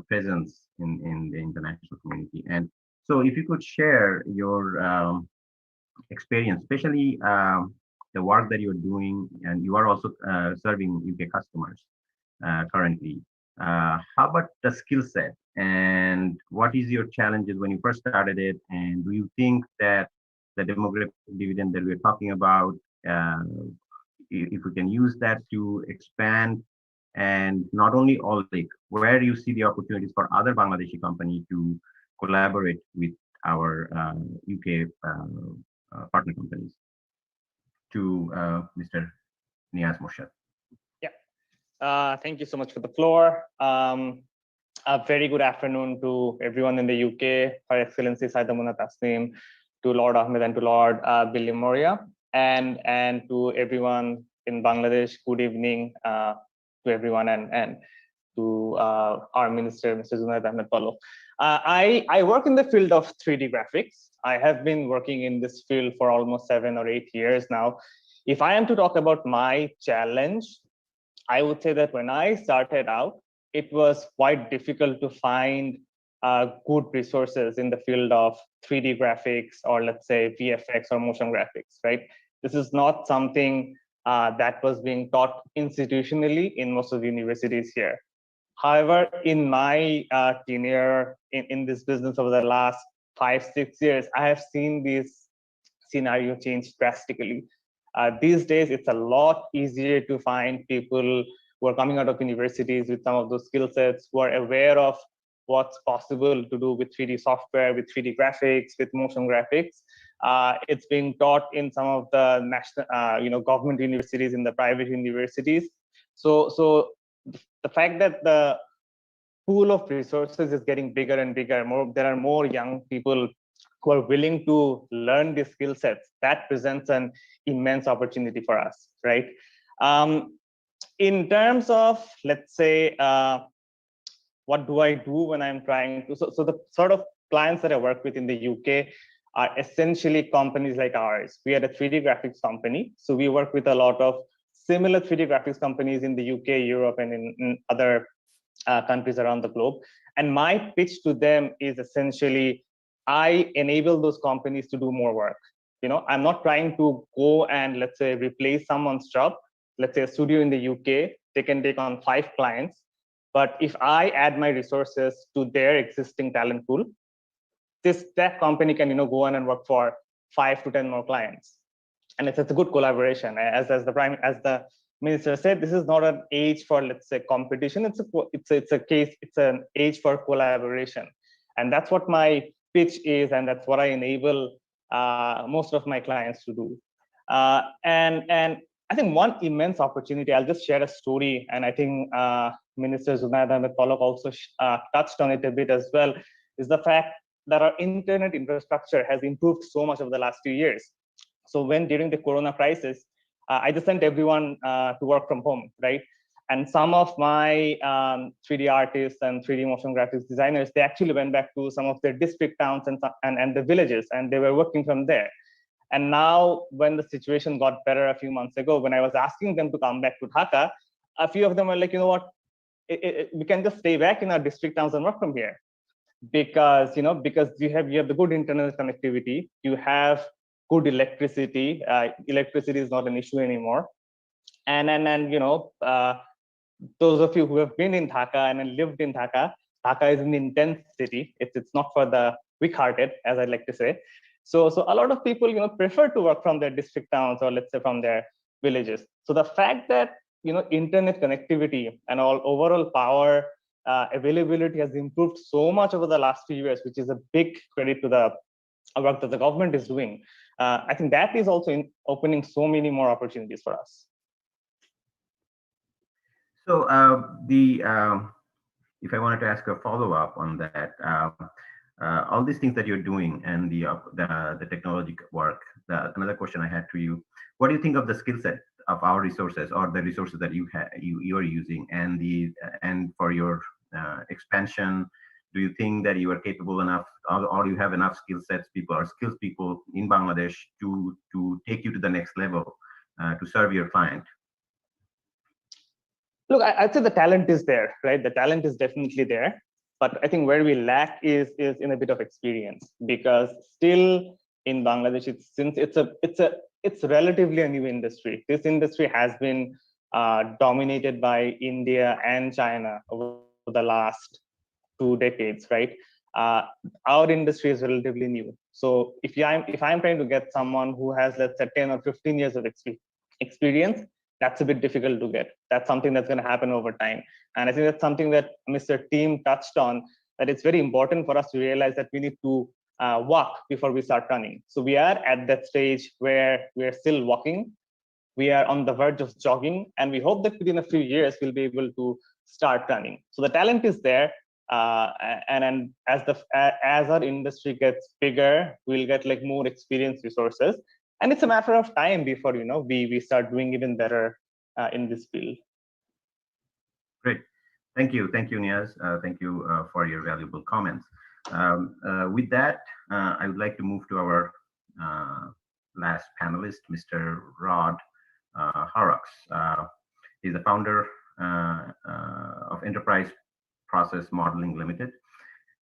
presence in the international community. And so if you could share your experience, especially the work that you're doing, and you are also serving UK customers currently. How about the skill set, and what is your challenges when you first started it? And do you think that the demographic dividend that we're talking about, if we can use that to expand, and not only Aulic, where do you see the opportunities for other Bangladeshi companies to collaborate with our UK partner companies? To Mr. Niaz Murshid. Yeah, thank you so much for the floor. A very good afternoon to everyone in the UK, Her Excellency Saidamuna Tasneem, to Lord Ahmed and to Lord Billy Moria, and to everyone in Bangladesh. Good evening to everyone, and to our Minister, Mr. Zunaid Ahmed Palak. I work in the field of 3D graphics. I have been working in this field for almost 7 or 8 years now. If I am to talk about my challenge, I would say that when I started out, it was quite difficult to find good resources in the field of 3D graphics, or let's say VFX or motion graphics, right? This is not something that was being taught institutionally in most of the universities here. However, in my tenure in this business over the last 5-6 years, I have seen this scenario change drastically. These days, it's a lot easier to find people who are coming out of universities with some of those skill sets, who are aware of what's possible to do with 3D software, with 3D graphics, with motion graphics. It's being taught in some of the national, government universities, in the private universities. So the fact that the pool of resources is getting bigger and bigger, there are more young people who are willing to learn these skill sets, that presents an immense opportunity for us, right? In terms of, let's say, what do I do when I'm trying to, so the sort of clients that I work with in the UK are essentially companies like ours. We are a 3D graphics company, so we work with a lot of similar 3D graphics companies in the UK, Europe, and in other countries around the globe. And my pitch to them is essentially, I enable those companies to do more work. I'm not trying to go and, let's say, replace someone's job. Let's say a studio in the UK, they can take on 5 clients. But if I add my resources to their existing talent pool, that company can go on and work for 5 to 10 more clients. And it's a good collaboration. As the minister said, this is not an age for, let's say, competition. It's an age for collaboration. And that's what my pitch is, and that's what I enable most of my clients to do. And I think one immense opportunity, I'll just share a story, and I think Minister Zunaid Ahmed Palak also touched on it a bit as well, is the fact that our internet infrastructure has improved so much over the last few years. So when during the Corona crisis, I just sent everyone to work from home, right? And some of my 3D artists and 3D motion graphics designers, they actually went back to some of their district towns and the villages, and they were working from there. And now when the situation got better a few months ago, when I was asking them to come back to Dhaka, a few of them were like, you know what, we can just stay back in our district towns and work from here. Because, because you have the good internet connectivity, you have good electricity. Electricity is not an issue anymore. And those of you who have been in Dhaka and lived in Dhaka, Dhaka is an intense city. It's not for the weak-hearted, as I like to say. So a lot of people, prefer to work from their district towns, or let's say from their villages. So the fact that, internet connectivity and overall power availability has improved so much over the last few years, which is a big credit to the work that the government is doing. I think that is also opening so many more opportunities for us. So if I wanted to ask a follow-up on that, all these things that you're doing and the technology work, another question I had to you, what do you think of the skill set of our resources, or the resources that you are using, and for your expansion? Do you think that you are capable enough, or you have enough skill sets, skills people in Bangladesh to take you to the next level, to serve your client? Look, I'd say the talent is there, right? The talent is definitely there, but I think where we lack is in a bit of experience, because still in Bangladesh, it's relatively a new industry. This industry has been dominated by India and China over the last 2 decades, right? Our industry is relatively new. So if I'm trying to get someone who has, let's say, 10 or 15 years of experience, that's a bit difficult to get. That's something that's going to happen over time. And I think that's something that Mr. Team touched on, that it's very important for us to realize that we need to walk before we start running. So we are at that stage where we are still walking. We are on the verge of jogging, and we hope that within a few years, we'll be able to start running. So the talent is there. And as our industry gets bigger, we'll get like more experienced resources. And it's a matter of time before, we start doing even better in this field. Great. Thank you, Niaz. Thank you for your valuable comments. With that, I would like to move to our last panelist, Mr. Rod Horrocks. He's the founder of Enterprise Process Modeling Limited,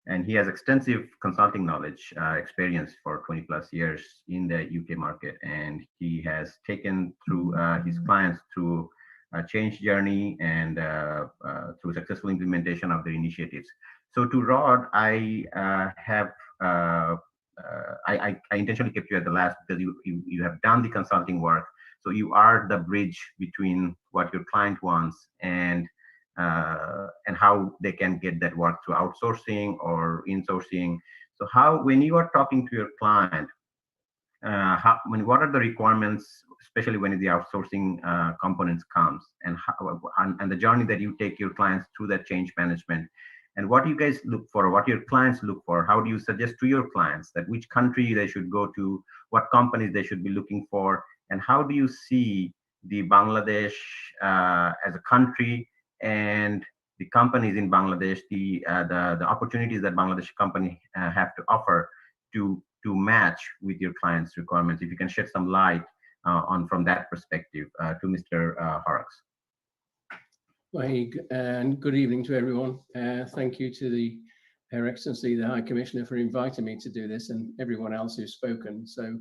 and he has extensive consulting knowledge, experience for 20+ years in the UK market, and he has taken through his clients through a change journey and through successful implementation of their initiatives. So to Rod, I intentionally kept you at the last, because you have done the consulting work, so you are the bridge between what your client wants and how they can get that work through outsourcing or insourcing. So when you are talking to your client, what are the requirements, especially when the outsourcing components comes, and the journey that you take your clients through that change management, and what do you guys look for, what your clients look for? How do you suggest to your clients that which country they should go to, what companies they should be looking for, and how do you see the Bangladesh as a country and the companies in Bangladesh, the opportunities that Bangladesh company have to offer to match with your clients' requirements? If you can shed some light from that perspective to Mr. Horrocks. Well, and good evening to everyone. Thank you to Her Excellency, the High Commissioner, for inviting me to do this, and everyone else who's spoken. So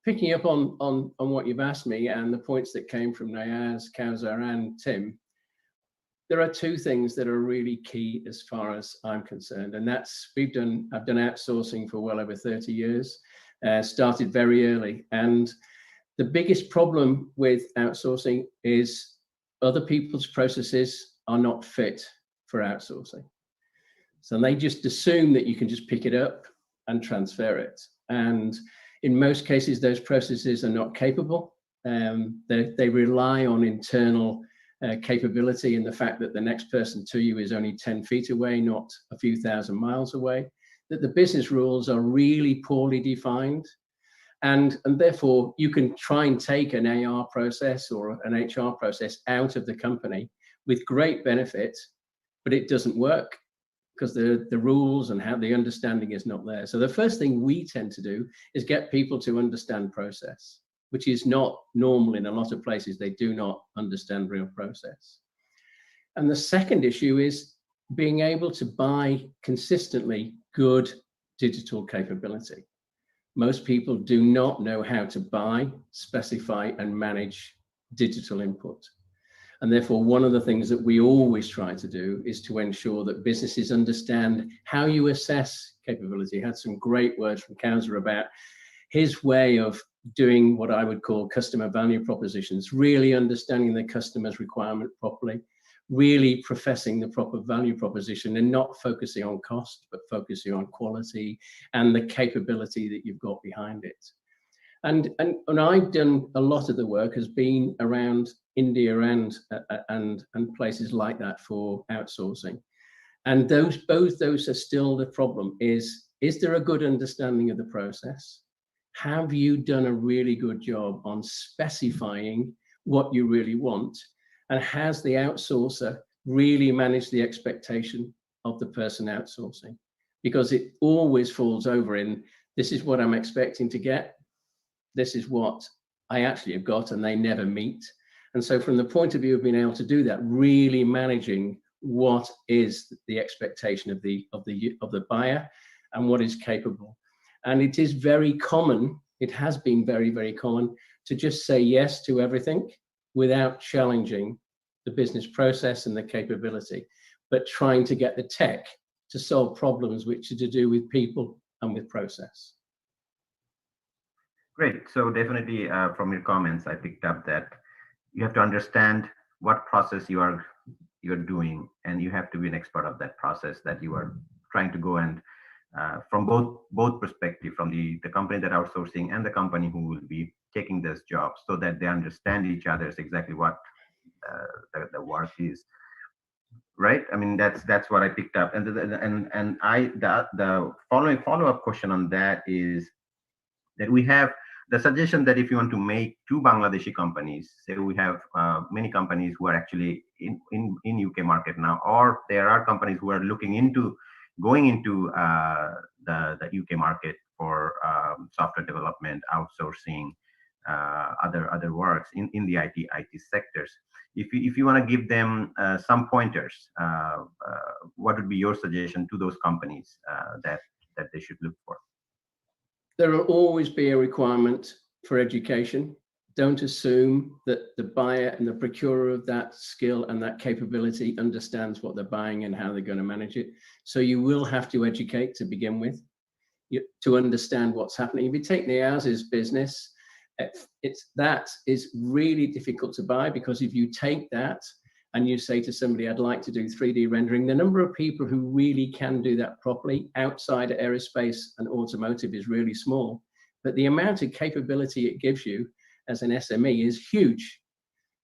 picking up on what you've asked me and the points that came from Niaz, Kausar, and Tim, there are two things that are really key as far as I'm concerned, and that's I've done outsourcing for well over 30 years, started very early, and the biggest problem with outsourcing is other people's processes are not fit for outsourcing. So they just assume that you can just pick it up and transfer it, and in most cases those processes are not capable They rely on internal capability and the fact that the next person to you is only 10 feet away, not a few thousand miles away, that the business rules are really poorly defined. And therefore, you can try and take an AR process or an HR process out of the company with great benefit, but it doesn't work because the rules and how the understanding is not there. So the first thing we tend to do is get people to understand process, which is not normal in a lot of places. They do not understand real process. And the second issue is being able to buy consistently good digital capability. Most people do not know how to buy, specify, and manage digital input. And therefore, one of the things that we always try to do is to ensure that businesses understand how you assess capability. I had some great words from Kauser about his way of doing what I would call customer value propositions, really understanding the customer's requirement properly, really professing the proper value proposition and not focusing on cost, but focusing on quality and the capability that you've got behind it. And I've done a lot of the work has been around India and places like that for outsourcing. And both those are still the problem. Is there a good understanding of the process? Have you done a really good job on specifying what you really want? And has the outsourcer really managed the expectation of the person outsourcing? Because it always falls over in, this is what I'm expecting to get. This is what I actually have got, and they never meet. And so from the point of view of being able to do that, really managing what is the expectation of the buyer and what is capable. And it is very common, it has been very, very common to just say yes to everything without challenging the business process and the capability, but trying to get the tech to solve problems which are to do with people and with process. Great. So definitely from your comments, I picked up that you have to understand what process you're doing, and you have to be an expert of that process that you are trying to go and from both perspective, from the company that outsourcing and the company who will be taking this job, so that they understand each other's exactly what the work is. Right. I mean, that's what I picked up. And the following follow-up question on that is that we have the suggestion that if you want to make two Bangladeshi companies, say we have many companies who are actually in UK market now, or there are companies who are looking into going into the UK market for software development, outsourcing, other works in the IT sectors. If you want to give them some pointers, what would be your suggestion to those companies that they should look for? There will always be a requirement for education. Don't assume that the buyer and the procurer of that skill and that capability understands what they're buying and how they're going to manage it. So you will have to educate to begin with, to understand what's happening. If you take Niaz's business, that is really difficult to buy, because if you take that and you say to somebody, I'd like to do 3D rendering, the number of people who really can do that properly outside of aerospace and automotive is really small. But the amount of capability it gives you as an SME is huge.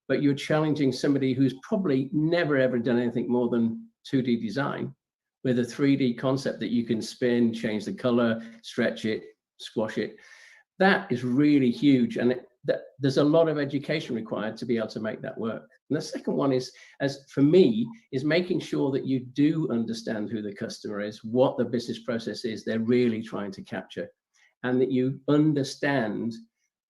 But you're challenging somebody who's probably never ever done anything more than 2D design with a 3D concept that you can spin, change the color, stretch it, squash it. That is really huge, and there's a lot of education required to be able to make that work. And the second one is, as for me, is making sure that you do understand who the customer is, what the business process is they're really trying to capture, and that you understand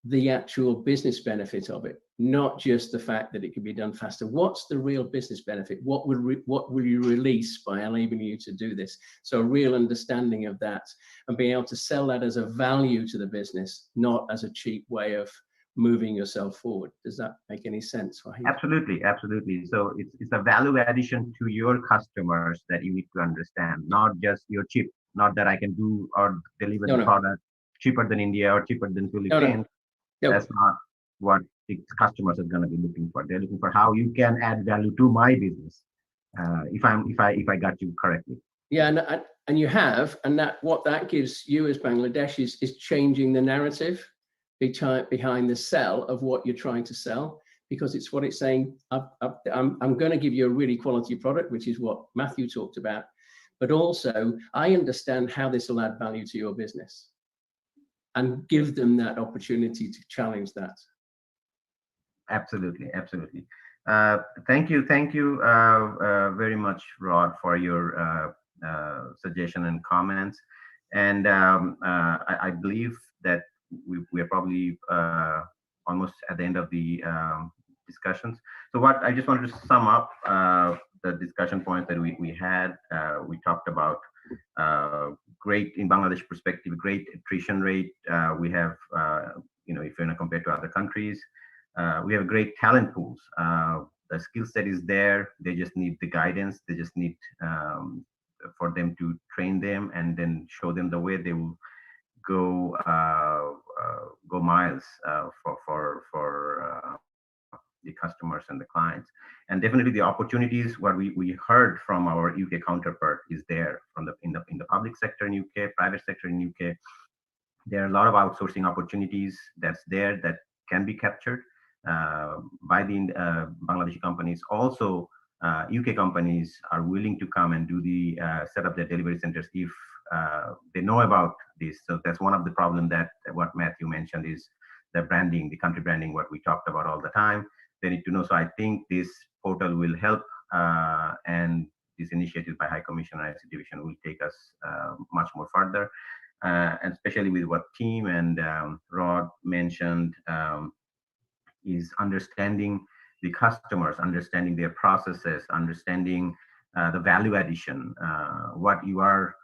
the actual business benefit of it, not just the fact that it can be done faster. What's the real business benefit? What will you release by enabling you to do this? So a real understanding of that, and being able to sell that as a value to the business, not as a cheap way of moving yourself forward. Does that make any sense? Absolutely, absolutely. So it's a value addition to your customers that you need to understand, not just your chip, not that I can do or deliver the product cheaper than India or cheaper than Philippines. That's not what the customers are going to be looking for. They're looking for how you can add value to my business. If I got you correctly. Yeah, and you have, and that what that gives you as Bangladesh is changing the narrative. behind the sell of what you're trying to sell, because it's what it's saying. I'm going to give you a really quality product, which is what Matthew talked about, but also I understand how this will add value to your business, and give them that opportunity to challenge that. Absolutely, absolutely. Thank you very much, Rod, for your suggestion and comments. And I believe that we are probably almost at the end of the discussions. So what I just wanted to sum up the discussion points that we had. We talked about great, in Bangladesh perspective, great attrition rate. We have, if you're going to compare to other countries, we have great talent pools. The skill set is there. They just need the guidance. They just need for them to train them and then show them the way. They will go miles for the customers and the clients. And definitely the opportunities, what we heard from our UK counterpart, is there from in the public sector in UK, private sector in UK. There are a lot of outsourcing opportunities that's there that can be captured by the Bangladeshi companies. Also, UK companies are willing to come and do the set up their delivery centers if they know about this. So that's one of the problems that what Matthew mentioned is the branding, the country branding, what we talked about all the time. They need to know. So I think this portal will help, and this initiative by High Commissioner and ICT Division will take us much more further, and especially with what Team and Rod mentioned, is understanding the customers, understanding their processes, understanding the value addition, what you are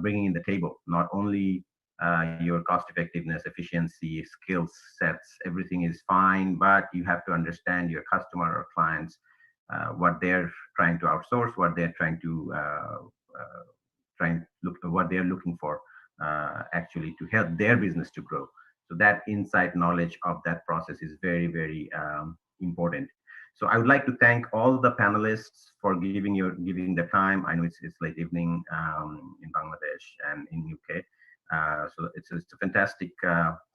bringing in the table, not only your cost effectiveness, efficiency, skill sets, everything is fine, but you have to understand your customer or clients, what they're trying to outsource, what they're trying to what they're looking for actually to help their business to grow. So that insight knowledge of that process is very, very important. So I would like to thank all the panelists for giving the time. I know it's late evening in Bangladesh and in UK. So it's a fantastic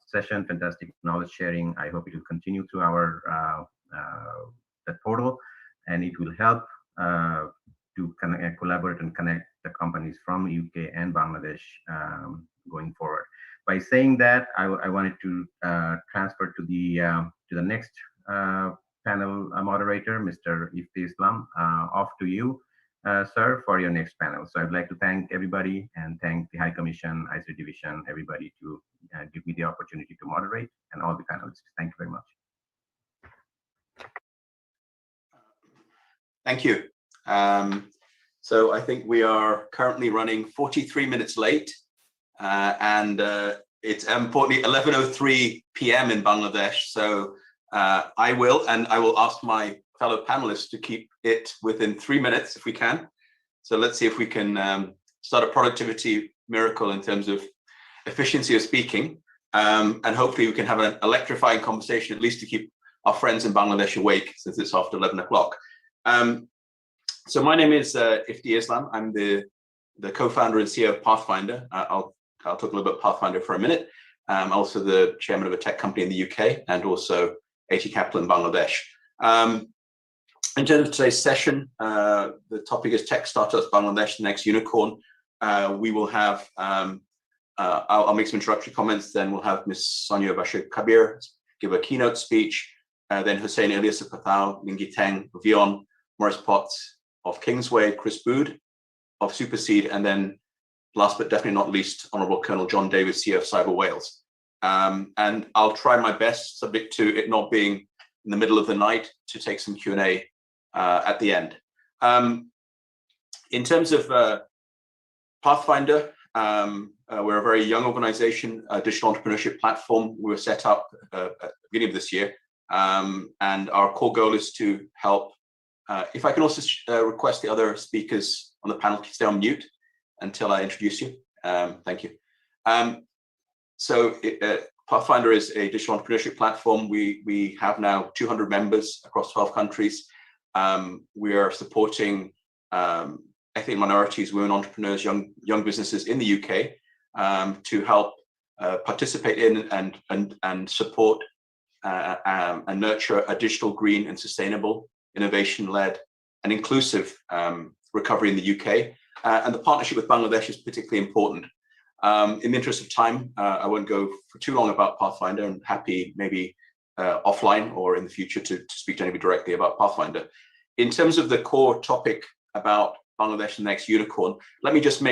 session, fantastic knowledge sharing. I hope it will continue through our the portal, and it will help to collaborate and connect the companies from UK and Bangladesh going forward. By saying that, I wanted to transfer to the next panel moderator, Mr. Ifti Islam. Off to you, sir, for your next panel. So I'd like to thank everybody and thank the High Commission, ICT Division, everybody to give me the opportunity to moderate, and all the panelists. Thank you very much. Thank you. So I think we are currently running 43 minutes late, and it's importantly 11:03 p.m. in Bangladesh. So I will ask my fellow panelists to keep it within 3 minutes if we can. So let's see if we can start a productivity miracle in terms of efficiency of speaking, and hopefully we can have an electrifying conversation, at least to keep our friends in Bangladesh awake, since it's after 11 o'clock. So my name is Ifti Islam. I'm the co-founder and CEO of Pathfinder. I'll talk a little bit about Pathfinder for a minute. I'm also the chairman of a tech company in the UK and also AT Capital in Bangladesh. In terms of today's session, the topic is Tech Startups Bangladesh, the next unicorn. We will have, I'll make some introductory comments, then we'll have Ms. Sonia Bashir Kabir give a keynote speech, then Hussein Ilyas Pathau, Lingi Teng of Vion, Maurice Potts of Kingsway, Chris Bood of Superseed, and then last but definitely not least, Honourable Colonel John Davis, CEO of Cyber Wales. And I'll try my best, subject to it not being in the middle of the night, to take some Q&A at the end. In terms of Pathfinder, we're a very young organization, a digital entrepreneurship platform. We were set up at the beginning of this year, and our core goal is to help. If I can also request the other speakers on the panel to stay on mute until I introduce you. Thank you. So Pathfinder is a digital entrepreneurship platform. We have now 200 members across 12 countries. We are supporting ethnic minorities, women entrepreneurs, young businesses in the UK to help participate in and support and nurture a digital, green and sustainable, innovation-led and inclusive recovery in the UK. And the partnership with Bangladesh is particularly important. In the interest of time, I won't go for too long about Pathfinder. I'm happy maybe offline or in the future to speak to anybody directly about Pathfinder. In terms of the core topic about Bangladesh and the next unicorn, let me just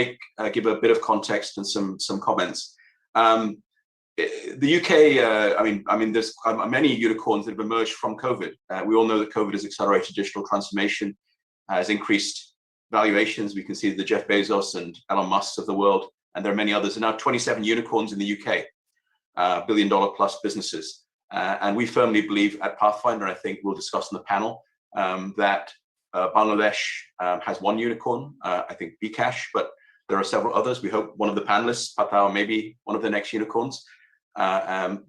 give a bit of context and some comments. The UK, I mean, there's many unicorns that have emerged from COVID. We all know that COVID has accelerated digital transformation, has increased valuations. We can see the Jeff Bezos and Elon Musk of the world, and there are many others. There are now 27 unicorns in the UK, $1 billion plus businesses. And we firmly believe at Pathfinder, I think we'll discuss on the panel, that Bangladesh has one unicorn, I think Bcash, but there are several others. We hope one of the panelists, Patawa, maybe one of the next unicorns. And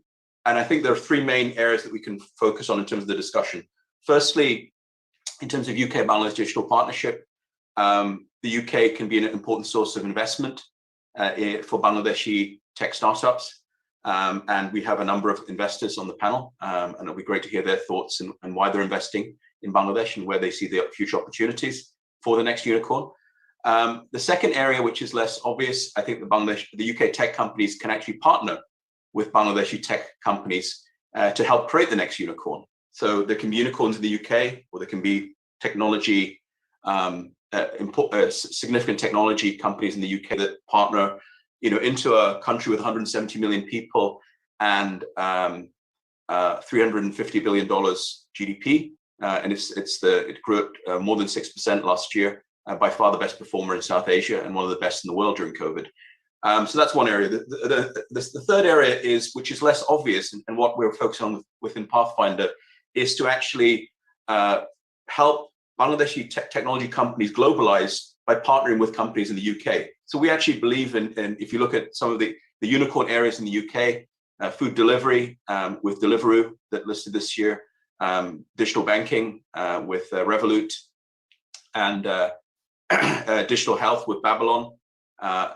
I think there are three main areas that we can focus on in terms of the discussion. Firstly, in terms of UK-Bangladesh digital partnership, the UK can be an important source of investment for Bangladeshi tech startups. And we have a number of investors on the panel, and it'll be great to hear their thoughts and why they're investing in Bangladesh and where they see the future opportunities for the next unicorn. The second area, which is less obvious, I think the UK tech companies can actually partner with Bangladeshi tech companies to help create the next unicorn. So there can be unicorns in the UK, or there can be technology, significant technology companies in the UK that partner, into a country with 170 million people and $350 billion GDP, and it grew at more than 6% last year. By far the best performer in South Asia and one of the best in the world during COVID. So that's one area. The third area is, which is less obvious, and what we're focusing on within Pathfinder, is to actually help Bangladeshi technology companies globalize by partnering with companies in the UK. So we actually believe in if you look at some of the unicorn areas in the UK, food delivery with Deliveroo that listed this year, digital banking with Revolut, and digital health with Babylon,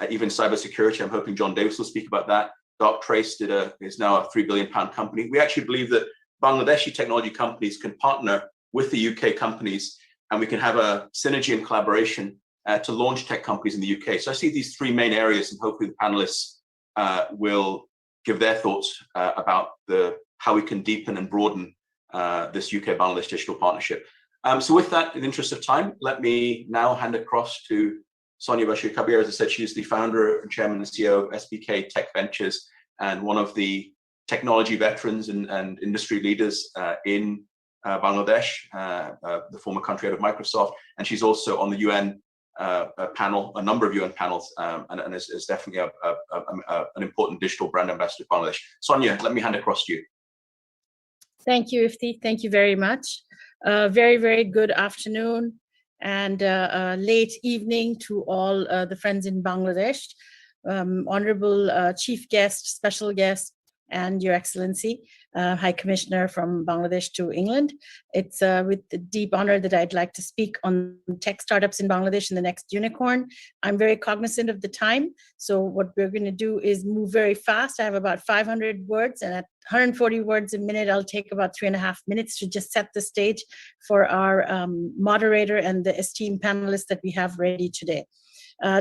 even cybersecurity. I'm hoping John Davis will speak about that. Darktrace is now a £3 billion company. We actually believe that Bangladeshi technology companies can partner with the UK companies, and we can have a synergy and collaboration to launch tech companies in the UK. So I see these three main areas, and hopefully the panelists will give their thoughts about how we can deepen and broaden this UK-Bangladesh digital partnership. So with that, in the interest of time, let me now hand across to Sonia Bashir Kabir. As I said, she's the founder and chairman and CEO of SBK Tech Ventures, and one of the technology veterans and industry leaders in Bangladesh, the former country head of Microsoft. And she's also on the UN panel, a number of UN panels, and is definitely an important digital brand ambassador for Bangladesh. Sonia, let me hand across to you. Thank you, Ifti. Thank you very much. Very, very good afternoon and late evening to all the friends in Bangladesh, Honorable Chief Guest, Special Guest, and Your Excellency, High Commissioner from Bangladesh to England. It's with deep honor that I'd like to speak on tech startups in Bangladesh and the next unicorn. I'm very cognizant of the time, so what we're going to do is move very fast. I have about 500 words, and at 140 words a minute, I'll take about 3.5 minutes to just set the stage for our moderator and the esteemed panelists that we have ready today.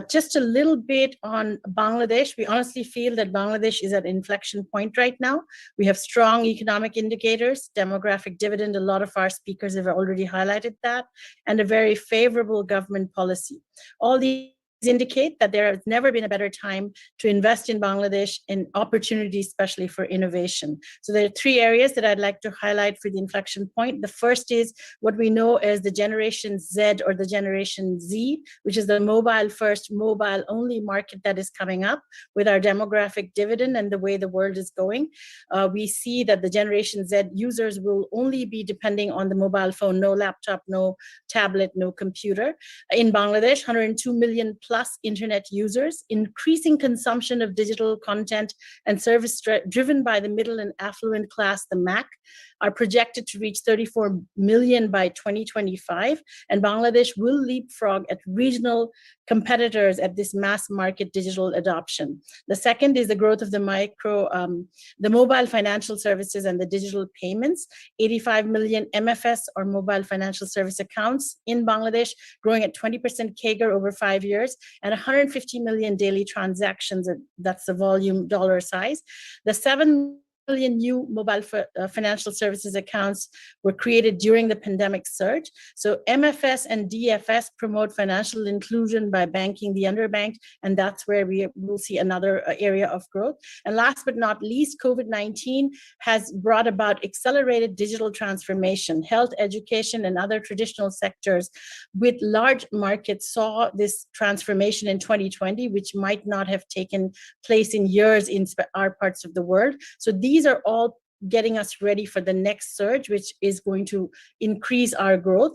Just a little bit on Bangladesh. We honestly feel that Bangladesh is at an inflection point right now. We have strong economic indicators, demographic dividend, a lot of our speakers have already highlighted that, and a very favorable government policy. All these indicate that there has never been a better time to invest in Bangladesh in opportunities, especially for innovation. So there are three areas that I'd like to highlight for the inflection point. The first is what we know as the Generation Z or the Generation Z, which is the mobile first, mobile only market that is coming up with our demographic dividend and the way the world is going. We see that the Generation Z users will only be depending on the mobile phone, no laptop, no tablet, no computer. In Bangladesh, 102 million plus internet users, increasing consumption of digital content and service driven by the middle and affluent class, the MAC. are projected to reach 34 million by 2025, and Bangladesh will leapfrog at regional competitors at this mass market digital adoption. The second is the growth of the mobile financial services and the digital payments. 85 million MFS or mobile financial service accounts in Bangladesh, growing at 20% CAGR over 5 years, and 150 million daily transactions. That's the volume dollar size. The 7 million new mobile financial services accounts were created during the pandemic surge. So MFS and DFS promote financial inclusion by banking the underbanked, and that's where we will see another area of growth. And last but not least, COVID-19 has brought about accelerated digital transformation. Health, education, and other traditional sectors with large markets saw this transformation in 2020, which might not have taken place in years in our parts of the world. So these are all getting us ready for the next surge, which is going to increase our growth.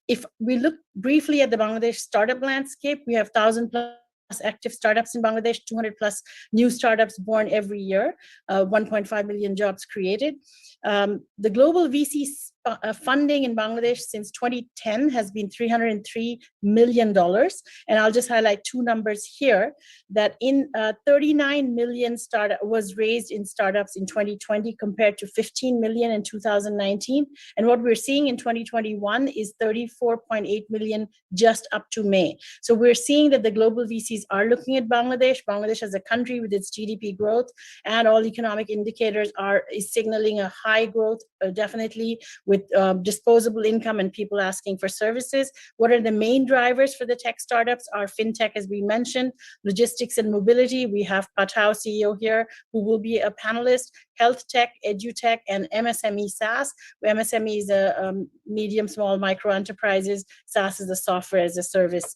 If we look briefly at the Bangladesh startup landscape, we have 1,000+ active startups in Bangladesh, 200+ new startups born every year, 1.5 million jobs created. The global VC funding in Bangladesh since 2010 has been $303 million. And I'll just highlight two numbers here, that in 39 million was raised in startups in 2020 compared to 15 million in 2019. And what we're seeing in 2021 is 34.8 million just up to May. So we're seeing that the global VCs are looking at Bangladesh. Bangladesh as a country with its GDP growth and all economic indicators is signaling a high growth, definitely, with disposable income and people asking for services. What are the main drivers for the tech startups? Are fintech, as we mentioned, logistics and mobility. We have Patao, CEO here, who will be a panelist, health tech, edutech, and MSME SaaS. MSME is a medium, small, micro enterprises. SaaS is the software as a service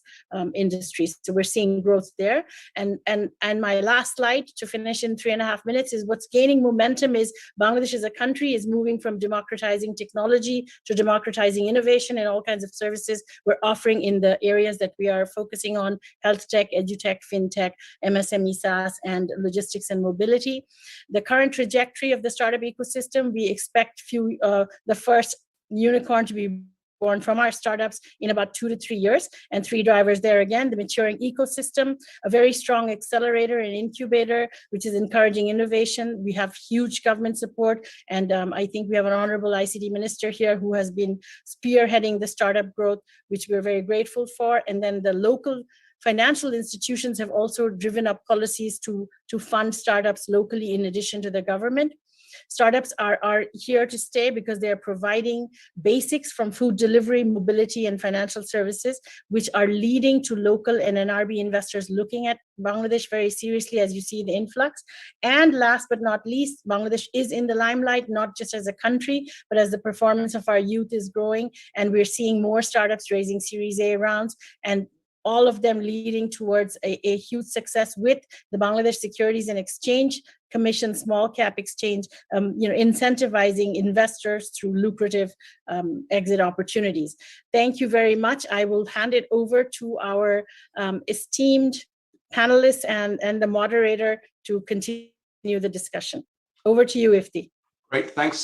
industry. So we're seeing growth there. And my last slide to finish in 3.5 minutes is what's gaining momentum is Bangladesh as a country is moving from democratizing technology to democratizing innovation and all kinds of services we're offering in the areas that we are focusing on: health tech, edutech, fintech, MSME SaaS, and logistics and mobility. The current trajectory of the startup ecosystem, we expect the first unicorn to be born from our startups in about 2 to 3 years, and 3 drivers there again: the maturing ecosystem, a very strong accelerator and incubator, which is encouraging innovation. We have huge government support, and I think we have an honorable ICT minister here who has been spearheading the startup growth, which we're very grateful for. And then the local financial institutions have also driven up policies to fund startups locally in addition to the government. Startups are here to stay because they are providing basics from food delivery, mobility, and financial services, which are leading to local and NRB investors looking at Bangladesh very seriously, as you see the influx. And last but not least, Bangladesh is in the limelight, not just as a country, but as the performance of our youth is growing. And we're seeing more startups raising Series A rounds, and all of them leading towards a huge success with the Bangladesh Securities and Exchange Commission small cap exchange, incentivizing investors through lucrative exit opportunities. Thank you very much. I will hand it over to our esteemed panelists and the moderator to continue the discussion. Over to you, Ifti. Great, thanks,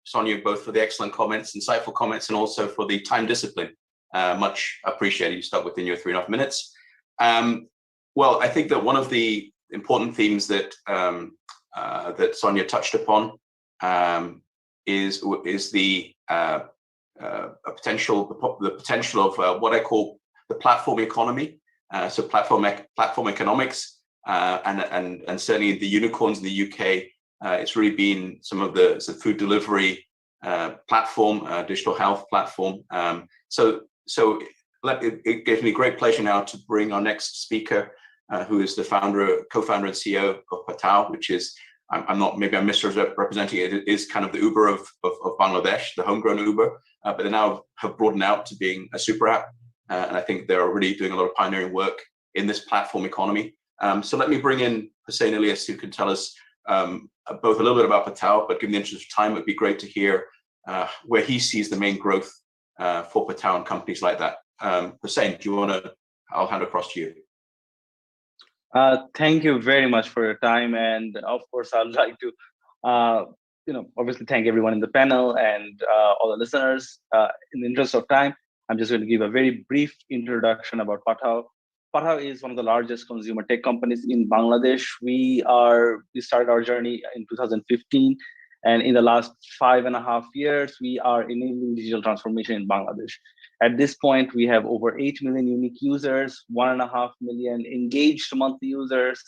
Sonia, both for the excellent comments, insightful comments, and also for the time discipline. Much appreciated. You start within your 3.5 minutes. Well, I think that one of the important themes that that Sonia touched upon is the potential of what I call the platform economy. So platform economics, and certainly the unicorns in the UK. It's really been some of the food delivery platform, digital health platform. So it gives me great pleasure now to bring our next speaker, who is the co-founder and CEO of Patao, which is, I'm misrepresenting it. It is kind of the Uber of Bangladesh, the homegrown Uber, but they now have broadened out to being a super app. And I think they're already doing a lot of pioneering work in this platform economy. So let me bring in Hussein Ilyas, who can tell us both a little bit about Patao, but given the interest of time, it'd be great to hear where he sees the main growth for Patao and companies like that. Hussein, do you want to? I'll hand across to you. Thank you very much for your time, and of course, I'd like to obviously thank everyone in the panel and all the listeners. In the interest of time, I'm just going to give a very brief introduction about Pathao. Pathao is one of the largest consumer tech companies in Bangladesh. We started our journey in 2015, and in the last 5.5 years, we are enabling digital transformation in Bangladesh. At this point, we have over 8 million unique users, 1.5 million engaged monthly users,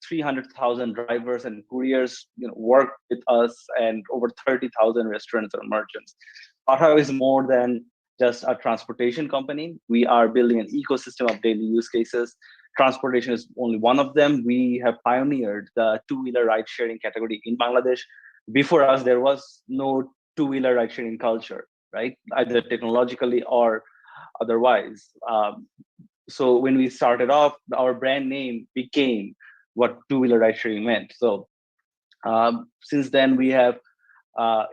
300,000 drivers and couriers work with us, and over 30,000 restaurants and merchants. Pathao is more than just a transportation company. We are building an ecosystem of daily use cases. Transportation is only one of them. We have pioneered the two-wheeler ride-sharing category in Bangladesh. Before us, there was no two-wheeler ride-sharing culture, right? Either technologically or otherwise. So when we started off, our brand name became what two-wheeler ride-sharing meant. So since then, we have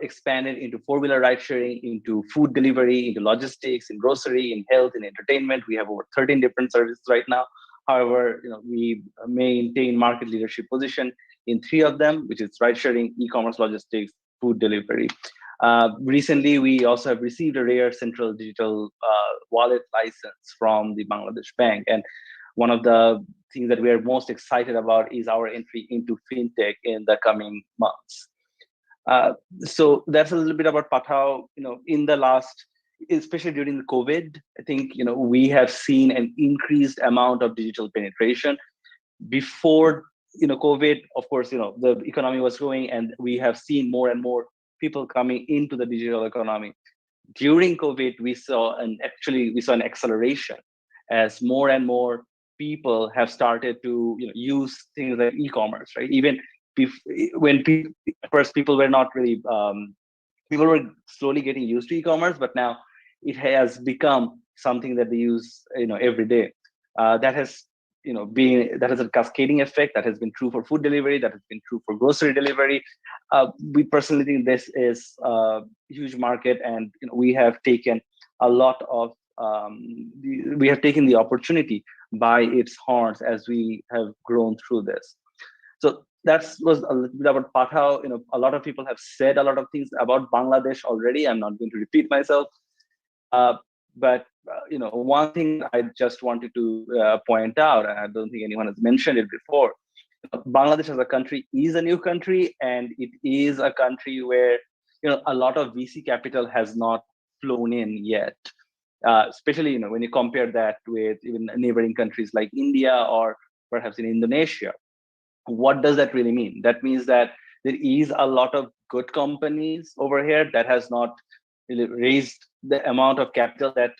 expanded into four-wheeler ride-sharing, into food delivery, into logistics, in grocery, in health, in entertainment. We have over 13 different services right now. However, we maintain market leadership position in 3 of them, which is ride-sharing, e-commerce, logistics, food delivery. Recently, we also have received a rare central digital wallet license from the Bangladesh Bank. And one of the things that we are most excited about is our entry into fintech in the coming months. So that's a little bit about Pathao. In the last, especially during the COVID, I think we have seen an increased amount of digital penetration. Before COVID, of course, the economy was growing, and we have seen more and more people coming into the digital economy. During COVID, we saw an acceleration as more and more people have started to use things like e-commerce, right? Even when people were not really, people were slowly getting used to e-commerce, but now it has become something that they use every day. That has a cascading effect. That has been true for food delivery. That has been true for grocery delivery. We personally think this is a huge market, and we have taken a lot of we have taken the opportunity by its horns as we have grown through this. So that was a little bit about Pathao. A lot of people have said a lot of things about Bangladesh already. I'm not going to repeat myself. But one thing I just wanted to point out, and I don't think anyone has mentioned it before, Bangladesh as a country is a new country, and it is a country where a lot of VC capital has not flown in yet. Especially when you compare that with even neighboring countries like India or perhaps in Indonesia. What does that really mean? That means that there is a lot of good companies over here that has not really raised the amount of capital that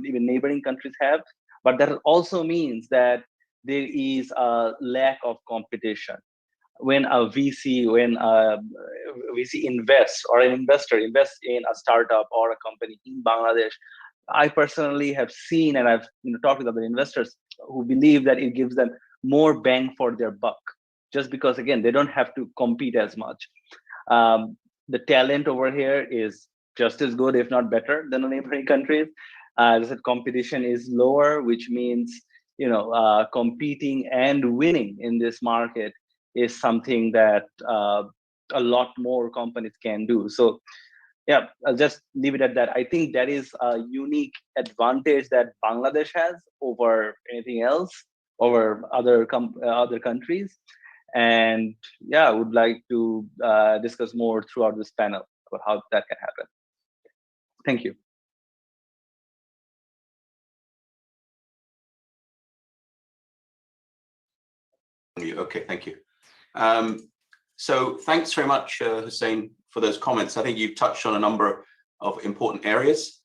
even neighboring countries have. But that also means that there is a lack of competition. When a VC invests, or an investor invests in a startup or a company in Bangladesh, I personally have seen, and I've talked with other investors who believe that it gives them more bang for their buck, just because, again, they don't have to compete as much. The talent over here is just as good, if not better, than the neighboring countries. As I said, competition is lower, which means competing and winning in this market is something that a lot more companies can do. So yeah, I'll just leave it at that. I think that is a unique advantage that Bangladesh has over anything else, over other countries. And yeah, I would like to discuss more throughout this panel about how that can happen. Thank you. Okay, thank you. So thanks very much, Hussein, for those comments. I think you've touched on a number of important areas.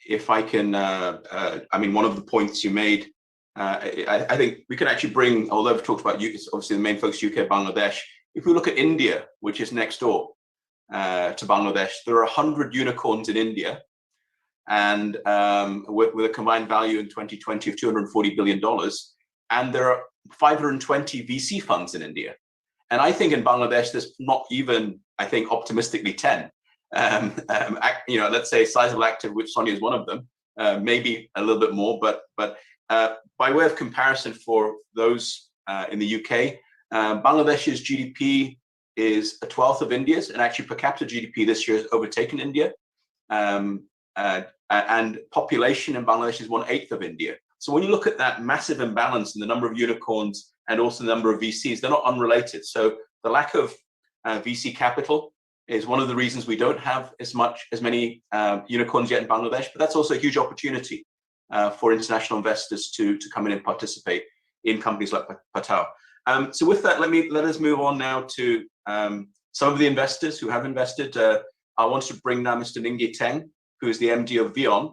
If I can, I mean, one of the points you made, I think we can actually bring, although we've talked about obviously the main focus UK, Bangladesh. If we look at India, which is next door to Bangladesh, there are 100 unicorns in India, and with a combined value in 2020 of $240 billion. And there are 520 VC funds in India. And I think in Bangladesh, there's not even, I think, optimistically 10. Let's say sizable active, which Sonia is one of them, maybe a little bit more, but by way of comparison for those in the UK, Bangladesh's GDP is a 1/12 of India's, and actually per capita GDP this year has overtaken India. And population in Bangladesh is 1/8 of India. So when you look at that massive imbalance in the number of unicorns and also the number of VCs, they're not unrelated. So the lack of VC capital is one of the reasons we don't have as many unicorns yet in Bangladesh, but that's also a huge opportunity for international investors to come in and participate in companies like Patao. So with that, let us move on now to some of the investors who have invested. I want to bring now Mr. Ningyi Teng, who is the MD of VEON,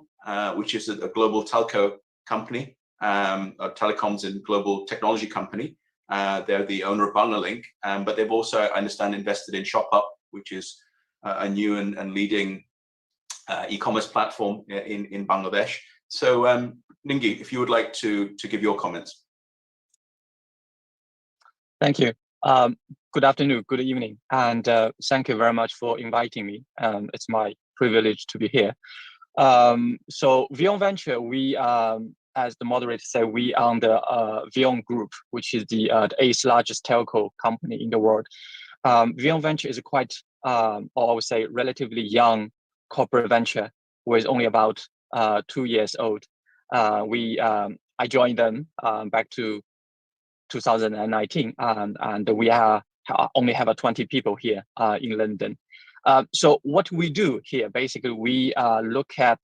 which is a global telco company, telecoms and global technology company. They're the owner of Banglalink, but they've also, I understand, invested in ShopUp, which is a new and leading e-commerce platform in Bangladesh. So Ningyi, if you would like to give your comments. Thank you. Good afternoon, good evening, and thank you very much for inviting me. It's my privilege to be here. So VEON Venture, we, as the moderator said, we are the VEON Group, which is the 8th largest telco company in the world. VEON Venture is a quite, or I would say, relatively young corporate venture, with only about 2 years old. I joined them back to 2019, and we only have 20 people here in London. So what we do here, basically, we look at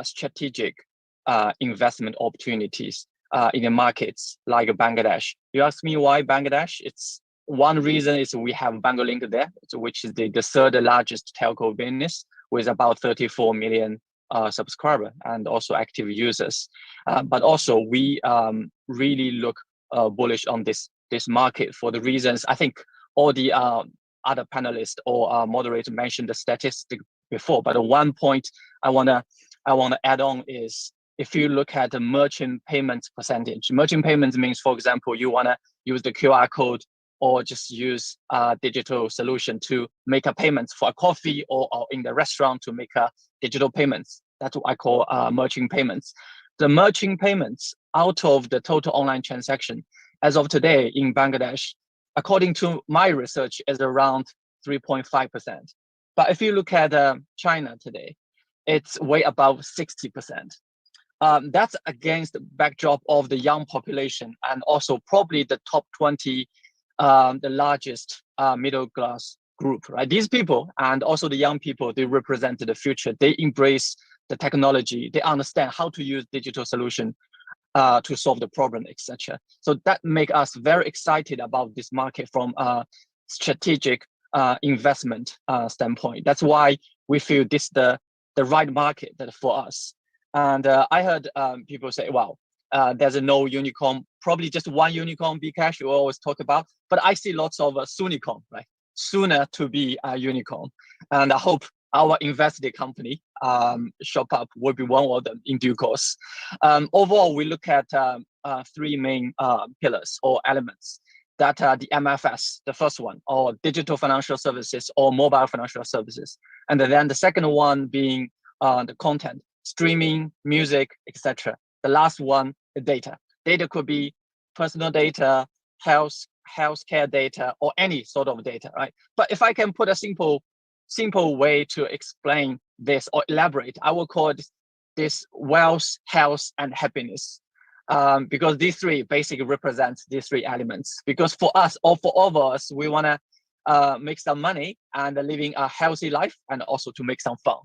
strategic investment opportunities in the markets like Bangladesh. You ask me why Bangladesh? It's one reason is we have Banglalink there, which is the third largest telco business with about 34 million subscribers and also active users. But also we really look bullish on this market for the reasons I think all the other panelists or moderators mentioned the statistic before. But one point I wanna add on is if you look at the merchant payments percentage. Merchant payments means, for example, you wanna use the QR code or just use a digital solution to make a payment for a coffee or in the restaurant to make a digital payments. That's what I call merchant payments. The merchant payments out of the total online transaction as of today in Bangladesh, according to my research, is around 3.5%. But if you look at China today, it's way above 60%. That's against the backdrop of the young population and also probably the top 20, the largest middle class group, right? These people and also the young people, they represent the future. They embrace the technology. They understand how to use digital solution to solve the problem, etc. So that makes us very excited about this market from a strategic investment standpoint. That's why we feel this is the right market for us. And I heard people say, wow, there's no unicorn, probably just one unicorn, Bcash you always talk about, but I see lots of soonicorn, right? Sooner to be a unicorn. And I hope our invested company, ShopUp, will be one of them in due course. Overall, we look at 3 main pillars or elements that are the MFS, the first one, or digital financial services or mobile financial services. And then the second one being the content, streaming, music, etc. The last one, the data. Data could be personal data, healthcare data, or any sort of data, right? But if I can put a simple way to explain this or elaborate, I will call this wealth, health, and happiness. Because these three basically represent these 3 elements. Because for us, or for all of us, we want to make some money and living a healthy life and also to make some fun.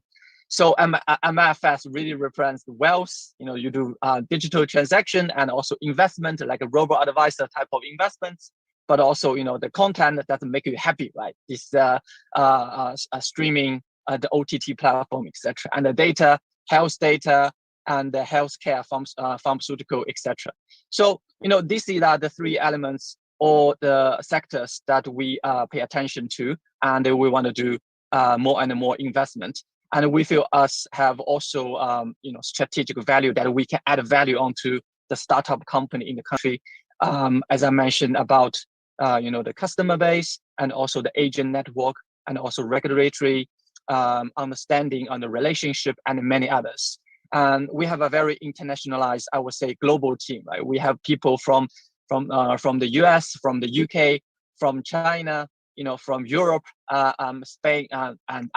So MFS really represents wealth. You know, you do digital transaction and also investment, like a robo-advisor type of investments, but also, you know, the content that make you happy, right? This streaming, the OTT platform, etc. And the data, health data, and the healthcare, pharmaceutical, etc. So, you know, these are the 3 elements or the sectors that we pay attention to, and we want to do more and more investment. And we feel us have also, you know, strategic value that we can add value onto the startup company in the country. As I mentioned about, you know, the customer base and also the agent network and also regulatory understanding on the relationship and many others. And we have a very internationalized, I would say, global team, right? We have people from the US, from the UK, from China, from Europe, Spain, and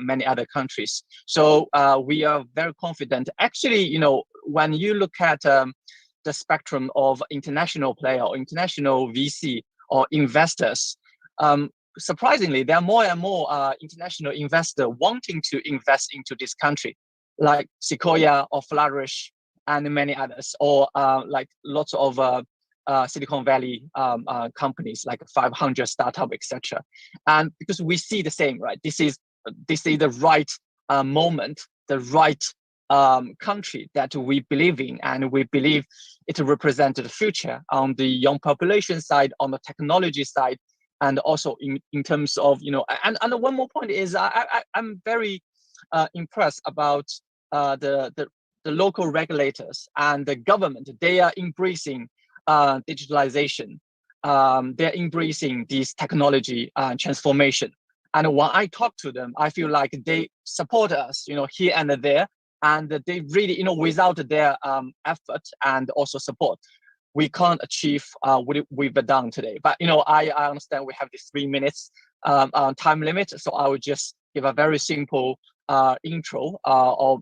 many other countries. So we are very confident. Actually, when you look at the spectrum of international player or international VC or investors, surprisingly, there are more and more international investors wanting to invest into this country, like Sequoia or Flourish and many others, or like lots of Silicon Valley companies like 500 startup, etc. And because we see the same, right? This is the right moment, the right country that we believe in, and we believe it represents the future on the young population side, on the technology side, and also in terms of and one more point is I'm very impressed about the local regulators and the government. They are embracing digitalization. They're embracing this technology transformation. And when I talk to them, I feel like they support us, here and there. And they really, without their effort and also support, we can't achieve what we've done today. But, I understand we have this 3 minutes time limit. So I will just give a very simple intro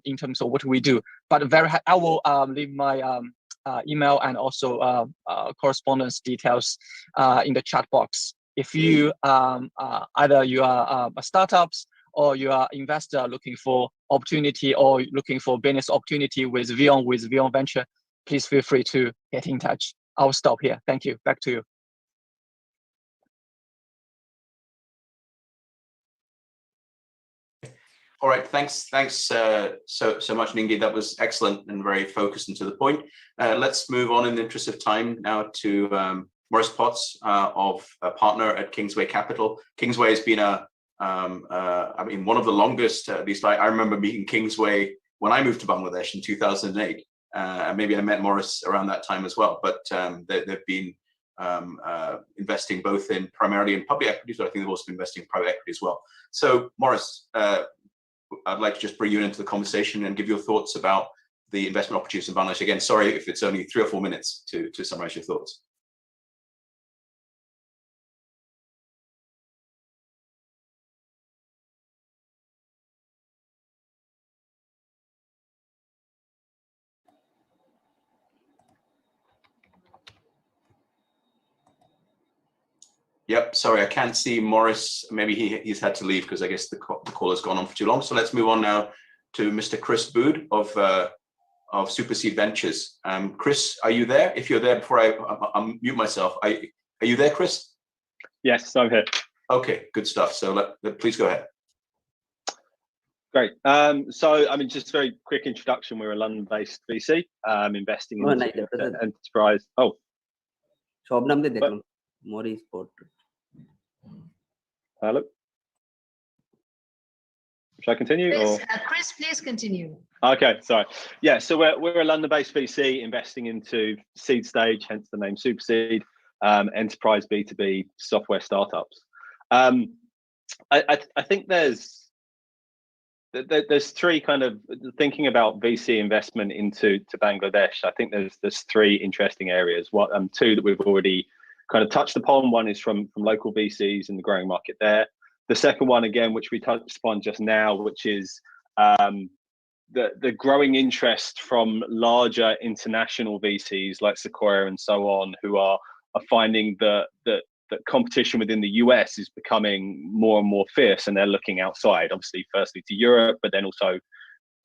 in terms of what we do. But I will leave my email and also correspondence details in the chat box. If you either you are startups or you are investor looking for opportunity or looking for business opportunity with Vion Venture, please feel free to get in touch. I'll stop here. Thank you. Back to you. All right, thanks so much, Ningi. That was excellent and very focused and to the point. Let's move on in the interest of time now to Maurice Potts, of a partner at Kingsway Capital. Kingsway has been one of the longest, at least I remember meeting Kingsway when I moved to Bangladesh in 2008. And maybe I met Maurice around that time as well, but they've been investing both primarily in public equities, but I think they've also been investing in private equity as well. So Maurice, I'd like to just bring you into the conversation and give your thoughts about the investment opportunities in Bangladesh. Again, sorry if it's only 3 or 4 minutes to summarize your thoughts. Yep, sorry, I can't see Maurice. Maybe he's had to leave because I guess the call has gone on for too long. So let's move on now to Mr. Chris Bood of Superseed Ventures. Chris, are you there? If you're there, before I mute myself, are you there, Chris? Yes, I'm here. Okay, good stuff. So please go ahead. Great. So, just a very quick introduction. We're a London-based VC, investing in enterprise. Oh. Maurice Potts. Hello. Should I continue? Chris, please continue. Okay, sorry. Yeah, so we're a London-based VC investing into seed stage, hence the name Superseed, enterprise B2B software startups. I think there's 3 kind of thinking about VC investment into Bangladesh. I think there's 3 interesting areas. 2 that we've already kind of touched upon. One is from local VCs in the growing market there. The second one, again, which we touched upon just now, which is the growing interest from larger international VCs like Sequoia and so on, who are finding that competition within the US is becoming more and more fierce, and they're looking outside, obviously, firstly to Europe, but then also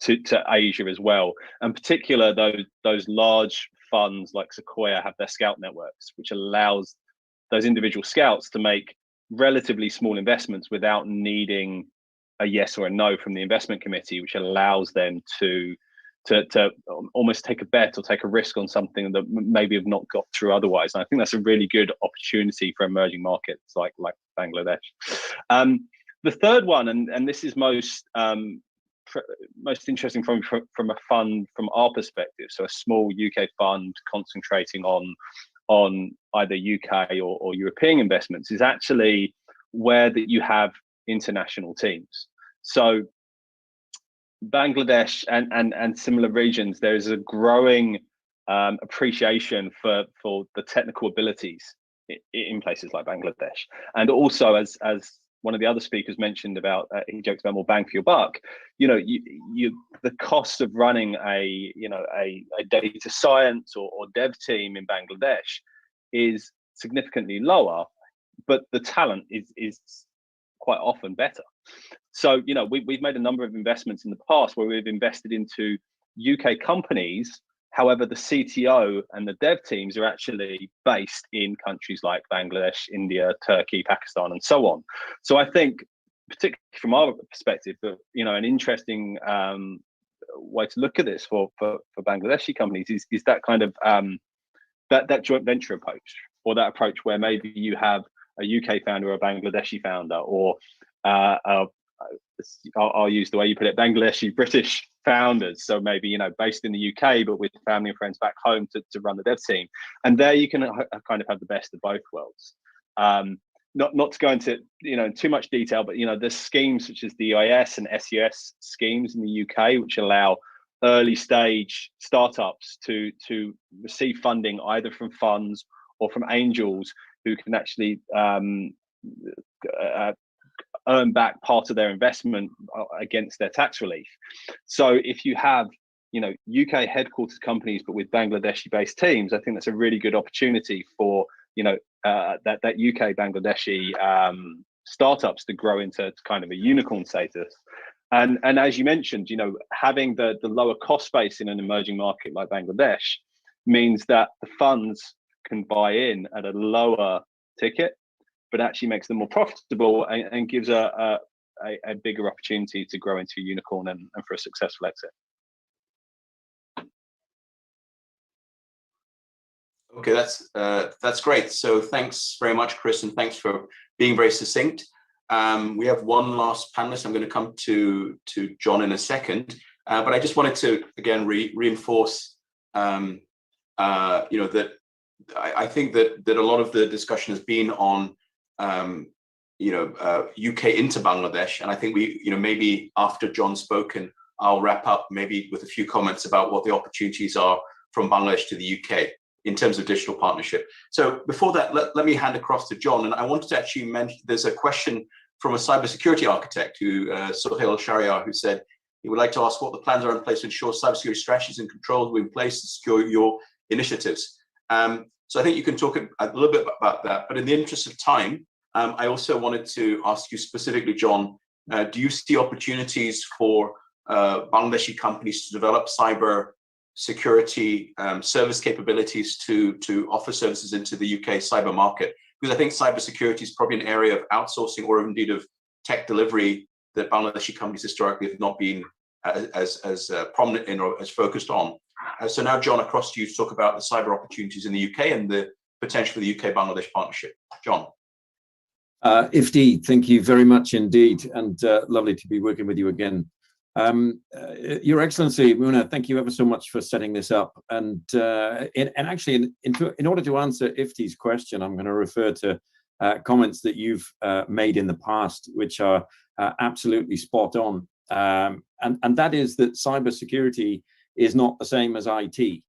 to Asia as well. In particular, those large funds like Sequoia have their scout networks, which allows those individual scouts to make relatively small investments without needing a yes or a no from the investment committee, which allows them to almost take a bet or take a risk on something that maybe have not got through otherwise. And I think that's a really good opportunity for emerging markets like Bangladesh. The third one, and this is most interesting from a fund from our perspective, so a small UK fund concentrating on either UK or European investments, is actually where that you have international teams. So Bangladesh and similar regions, there is a growing appreciation for the technical abilities in places like Bangladesh. And also, as one of the other speakers mentioned about, he jokes about more bang for your buck. You know, the cost of running a data science or dev team in Bangladesh is significantly lower, but the talent is quite often better. So, you know, we've made a number of investments in the past where we've invested into UK companies. However, the CTO and the dev teams are actually based in countries like Bangladesh, India, Turkey, Pakistan, and so on. So I think, particularly from our perspective, that, you know, an interesting way to look at this for Bangladeshi companies is that kind of that joint venture approach, or that approach where maybe you have a UK founder or a Bangladeshi founder, or I'll use the way you put it, Bangladeshi British founders. So maybe, you know, based in the UK, but with family and friends back home to run the dev team. And there you can kind of have the best of both worlds. Not to go into, you know, too much detail, but, you know, there's schemes such as the EIS and SES schemes in the UK, which allow early stage startups to receive funding either from funds or from angels who can actually earn back part of their investment against their tax relief. So if you have, you know, UK headquartered companies but with Bangladeshi based teams, I think that's a really good opportunity for, you know, that UK Bangladeshi startups to grow into kind of a unicorn status. And as you mentioned, you know, having the lower cost base in an emerging market like Bangladesh means that the funds can buy in at a lower ticket, but actually makes them more profitable and gives a bigger opportunity to grow into a unicorn and for a successful exit. Okay, that's great. So thanks very much, Chris, and thanks for being very succinct. We have one last panelist. I'm going to come to John in a second, but I just wanted to again reinforce, you know, that I think that a lot of the discussion has been on, you know, UK into Bangladesh, and I think we, you know, maybe after John's spoken, I'll wrap up maybe with a few comments about what the opportunities are from Bangladesh to the UK in terms of digital partnership. So before that, let me hand across to John, and I wanted to actually mention there's a question from a cybersecurity architect, Sohail Shariar, who said he would like to ask what the plans are in place to ensure cybersecurity strategies and controls are in place to secure your initiatives. So I think you can talk a little bit about that, but in the interest of time, I also wanted to ask you specifically, John, do you see opportunities for Bangladeshi companies to develop cyber security service capabilities to offer services into the UK cyber market? Because I think cybersecurity is probably an area of outsourcing or indeed of tech delivery that Bangladeshi companies historically have not been as prominent in or as focused on. So now, John, across to you to talk about the cyber opportunities in the UK and the potential for the UK-Bangladesh partnership. John. Ifti, thank you very much indeed, and lovely to be working with you again. Your Excellency, Muna, thank you ever so much for setting this up. And actually, in order to answer Ifti's question, I'm going to refer to comments that you've made in the past, which are absolutely spot on. And that is that cybersecurity is not the same as IT.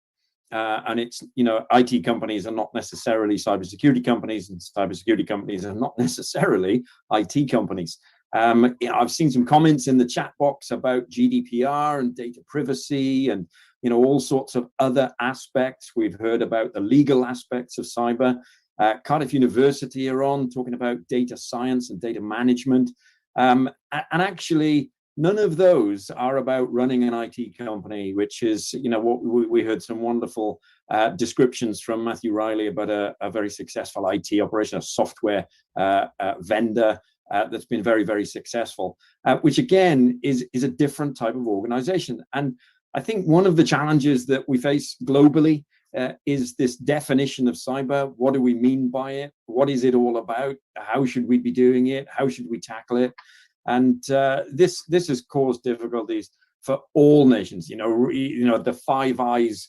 And it's, you know, IT companies are not necessarily cybersecurity companies, and cybersecurity companies are not necessarily IT companies. You know, I've seen some comments in the chat box about GDPR and data privacy and, you know, all sorts of other aspects. We've heard about the legal aspects of cyber. Cardiff University are on talking about data science and data management. And actually, none of those are about running an IT company, which is, you know, what we heard some wonderful descriptions from Matthew Riley about a very successful IT operation, a software vendor that's been very, very successful, which again is a different type of organization. And I think one of the challenges that we face globally is this definition of cyber. What do we mean by it? What is it all about? How should we be doing it? How should we tackle it? And this has caused difficulties for all nations. You know, the Five Eyes,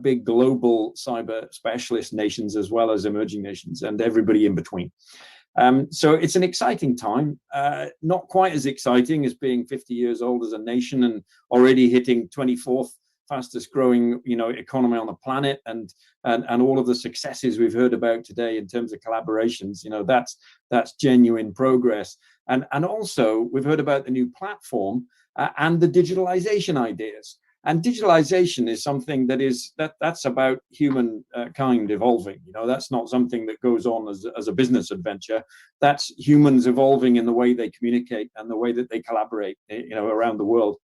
big global cyber specialist nations, as well as emerging nations, and everybody in between. So it's an exciting time, not quite as exciting as being 50 years old as a nation and already hitting 24th fastest growing, economy on the planet, and all of the successes we've heard about today in terms of collaborations, that's genuine progress. And also we've heard about the new platform and the digitalization ideas. And digitalization is something that's about humankind evolving. That's not something that goes on as a business adventure. That's humans evolving in the way they communicate and the way that they collaborate, around the world.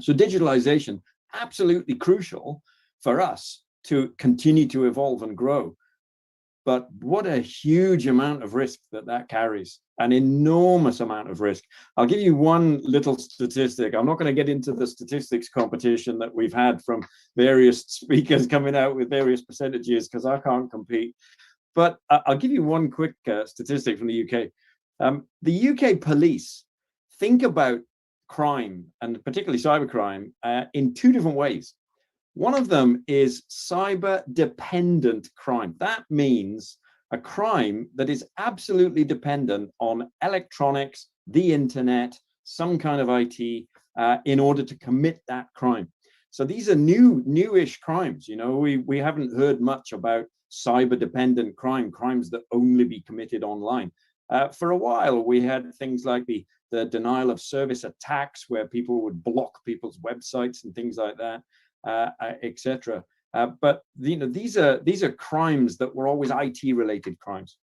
So digitalization, absolutely crucial for us to continue to evolve and grow. But what a huge amount of risk that carries, an enormous amount of risk. I'll give you one little statistic. I'm not going to get into the statistics competition that we've had from various speakers coming out with various percentages, because I can't compete. But I'll give you one quick statistic from the UK. The UK police think about crime, and particularly cybercrime, in two different ways. One of them is cyber-dependent crime. That means a crime that is absolutely dependent on electronics, the internet, some kind of IT, in order to commit that crime. So these are newish crimes. We haven't heard much about cyber-dependent crimes that only be committed online. For a while, we had things like the denial of service attacks, where people would block people's websites and things like that. Etc. But these are crimes that were always IT-related crimes.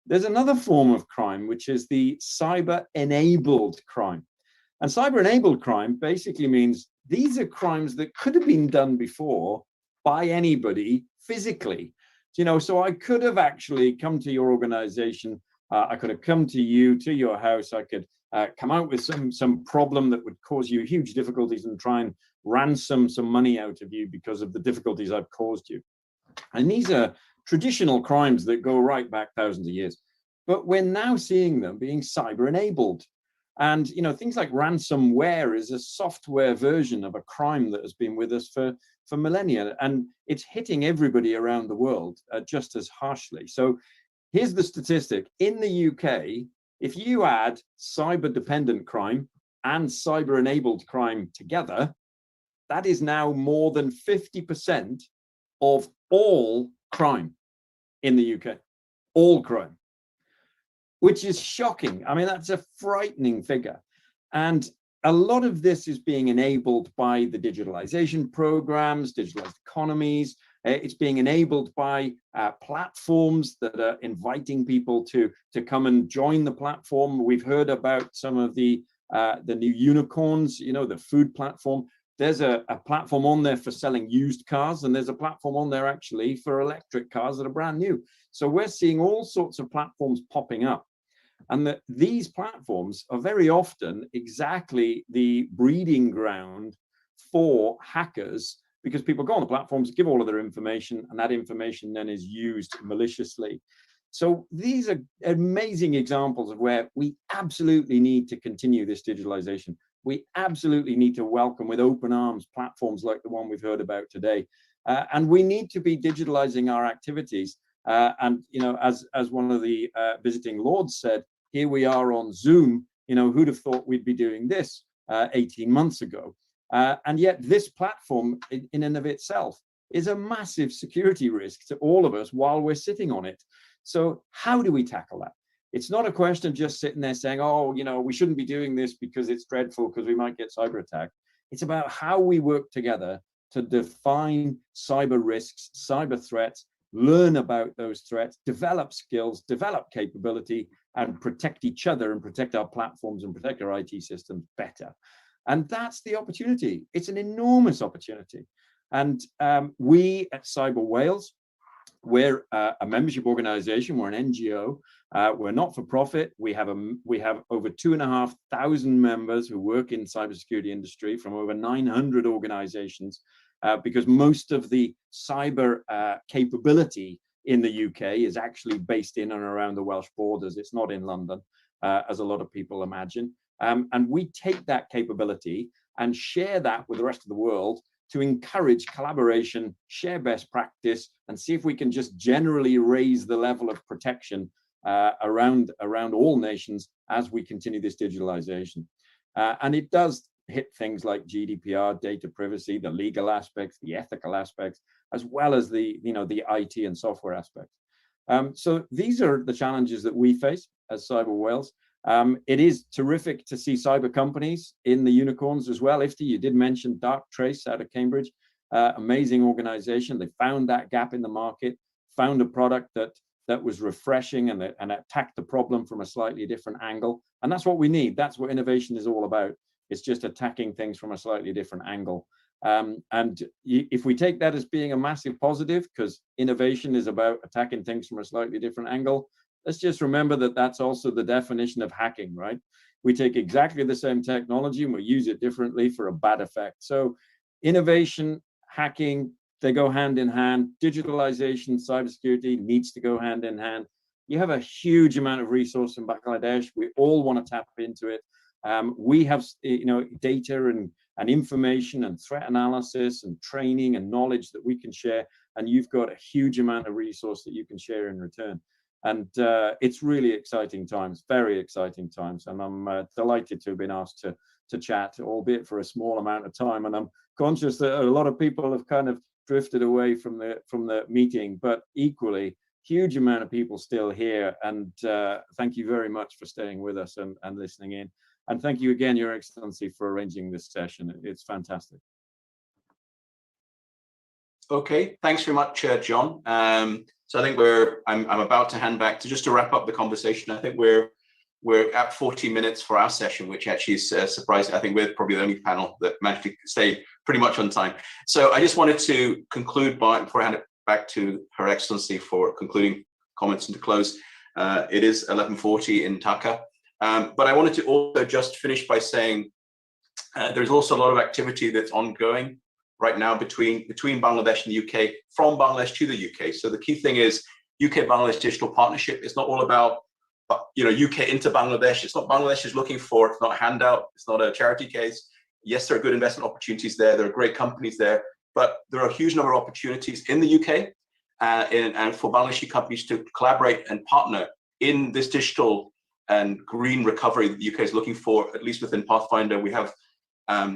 There's another form of crime, which is the cyber-enabled crime. And cyber-enabled crime basically means these are crimes that could have been done before by anybody physically. So I could have actually come to your organization. I could have come to you, to your house. I could come out with some problem that would cause you huge difficulties and try and ransom some money out of you because of the difficulties I've caused you. And these are traditional crimes that go right back thousands of years. But we're now seeing them being cyber-enabled. And things like ransomware is a software version of a crime that has been with us for millennia, and it's hitting everybody around the world just as harshly. So here's the statistic. In the UK, if you add cyber-dependent crime and cyber-enabled crime together, that is now more than 50% of all crime in the UK, all crime, which is shocking. I mean, that's a frightening figure. And a lot of this is being enabled by the digitalization programs, digitalized economies. It's being enabled by platforms that are inviting people to come and join the platform. We've heard about some of the new unicorns, the food platform. There's a platform on there for selling used cars, and there's a platform on there actually for electric cars that are brand new. So we're seeing all sorts of platforms popping up, and these platforms are very often exactly the breeding ground for hackers, because people go on the platforms, give all of their information, and that information then is used maliciously. So these are amazing examples of where we absolutely need to continue this digitalization. We absolutely need to welcome with open arms platforms like the one we've heard about today. And we need to be digitalizing our activities. And, as one of the visiting lords said, here we are on Zoom. Who'd have thought we'd be doing this 18 months ago? And yet this platform in and of itself is a massive security risk to all of us while we're sitting on it. So how do we tackle that? It's not a question of just sitting there saying, oh, we shouldn't be doing this because it's dreadful because we might get cyber attacked. It's about how we work together to define cyber risks, cyber threats, learn about those threats, develop skills, develop capability, and protect each other and protect our platforms and protect our IT systems better. And that's the opportunity. It's an enormous opportunity. And we at Cyber Wales, we're a membership organization. We're an NGO. We're not for profit. We have over 2,500 members who work in cybersecurity industry from over 900 organizations, because most of the cyber capability in the UK is actually based in and around the Welsh borders. It's not in London, as a lot of people imagine. And we take that capability and share that with the rest of the world to encourage collaboration, share best practice, and see if we can just generally raise the level of protection around all nations as we continue this digitalization. And it does hit things like GDPR, data privacy, the legal aspects, the ethical aspects, as well as the IT and software aspects. So these are the challenges that we face as Cyber Wales. It is terrific to see cyber companies in the unicorns as well. Ifti, you did mention Darktrace out of Cambridge, amazing organization. They found that gap in the market, found a product that was refreshing and attacked the problem from a slightly different angle. And that's what we need. That's what innovation is all about. It's just attacking things from a slightly different angle. And if we take that as being a massive positive, because innovation is about attacking things from a slightly different angle, let's just remember that that's also the definition of hacking, right? We take exactly the same technology and we use it differently for a bad effect. So innovation, hacking, they go hand in hand. Digitalization, cybersecurity needs to go hand in hand. You have a huge amount of resource in Bangladesh. We all want to tap into it. We have, data and information and threat analysis and training and knowledge that we can share. And you've got a huge amount of resource that you can share in return. And it's really exciting times, very exciting times. And I'm delighted to have been asked to chat, albeit for a small amount of time. And I'm conscious that a lot of people have kind of drifted away from the meeting, but equally, huge amount of people still here. And thank you very much for staying with us and listening in. And thank you again, Your Excellency, for arranging this session. It's fantastic. Okay, thanks very much, John. So I think I'm about to hand back to wrap up the conversation. I think we're at 40 minutes for our session, which actually is surprising. I think we're probably the only panel that managed to stay pretty much on time. So I just wanted to conclude before I hand it back to Her Excellency for concluding comments and to close. It is 11:40 in Dhaka. But I wanted to also just finish by saying there's also a lot of activity that's ongoing right now between Bangladesh and the UK, from Bangladesh to the UK. So the key thing is UK-Bangladesh digital partnership. It's not all about UK into Bangladesh. It's not Bangladesh is looking for. It's not a handout. It's not a charity case. Yes, there are good investment opportunities there. There are great companies there, but there are a huge number of opportunities in the UK and for Bangladeshi companies to collaborate and partner in this digital and green recovery that the UK is looking for. At least within Pathfinder, we have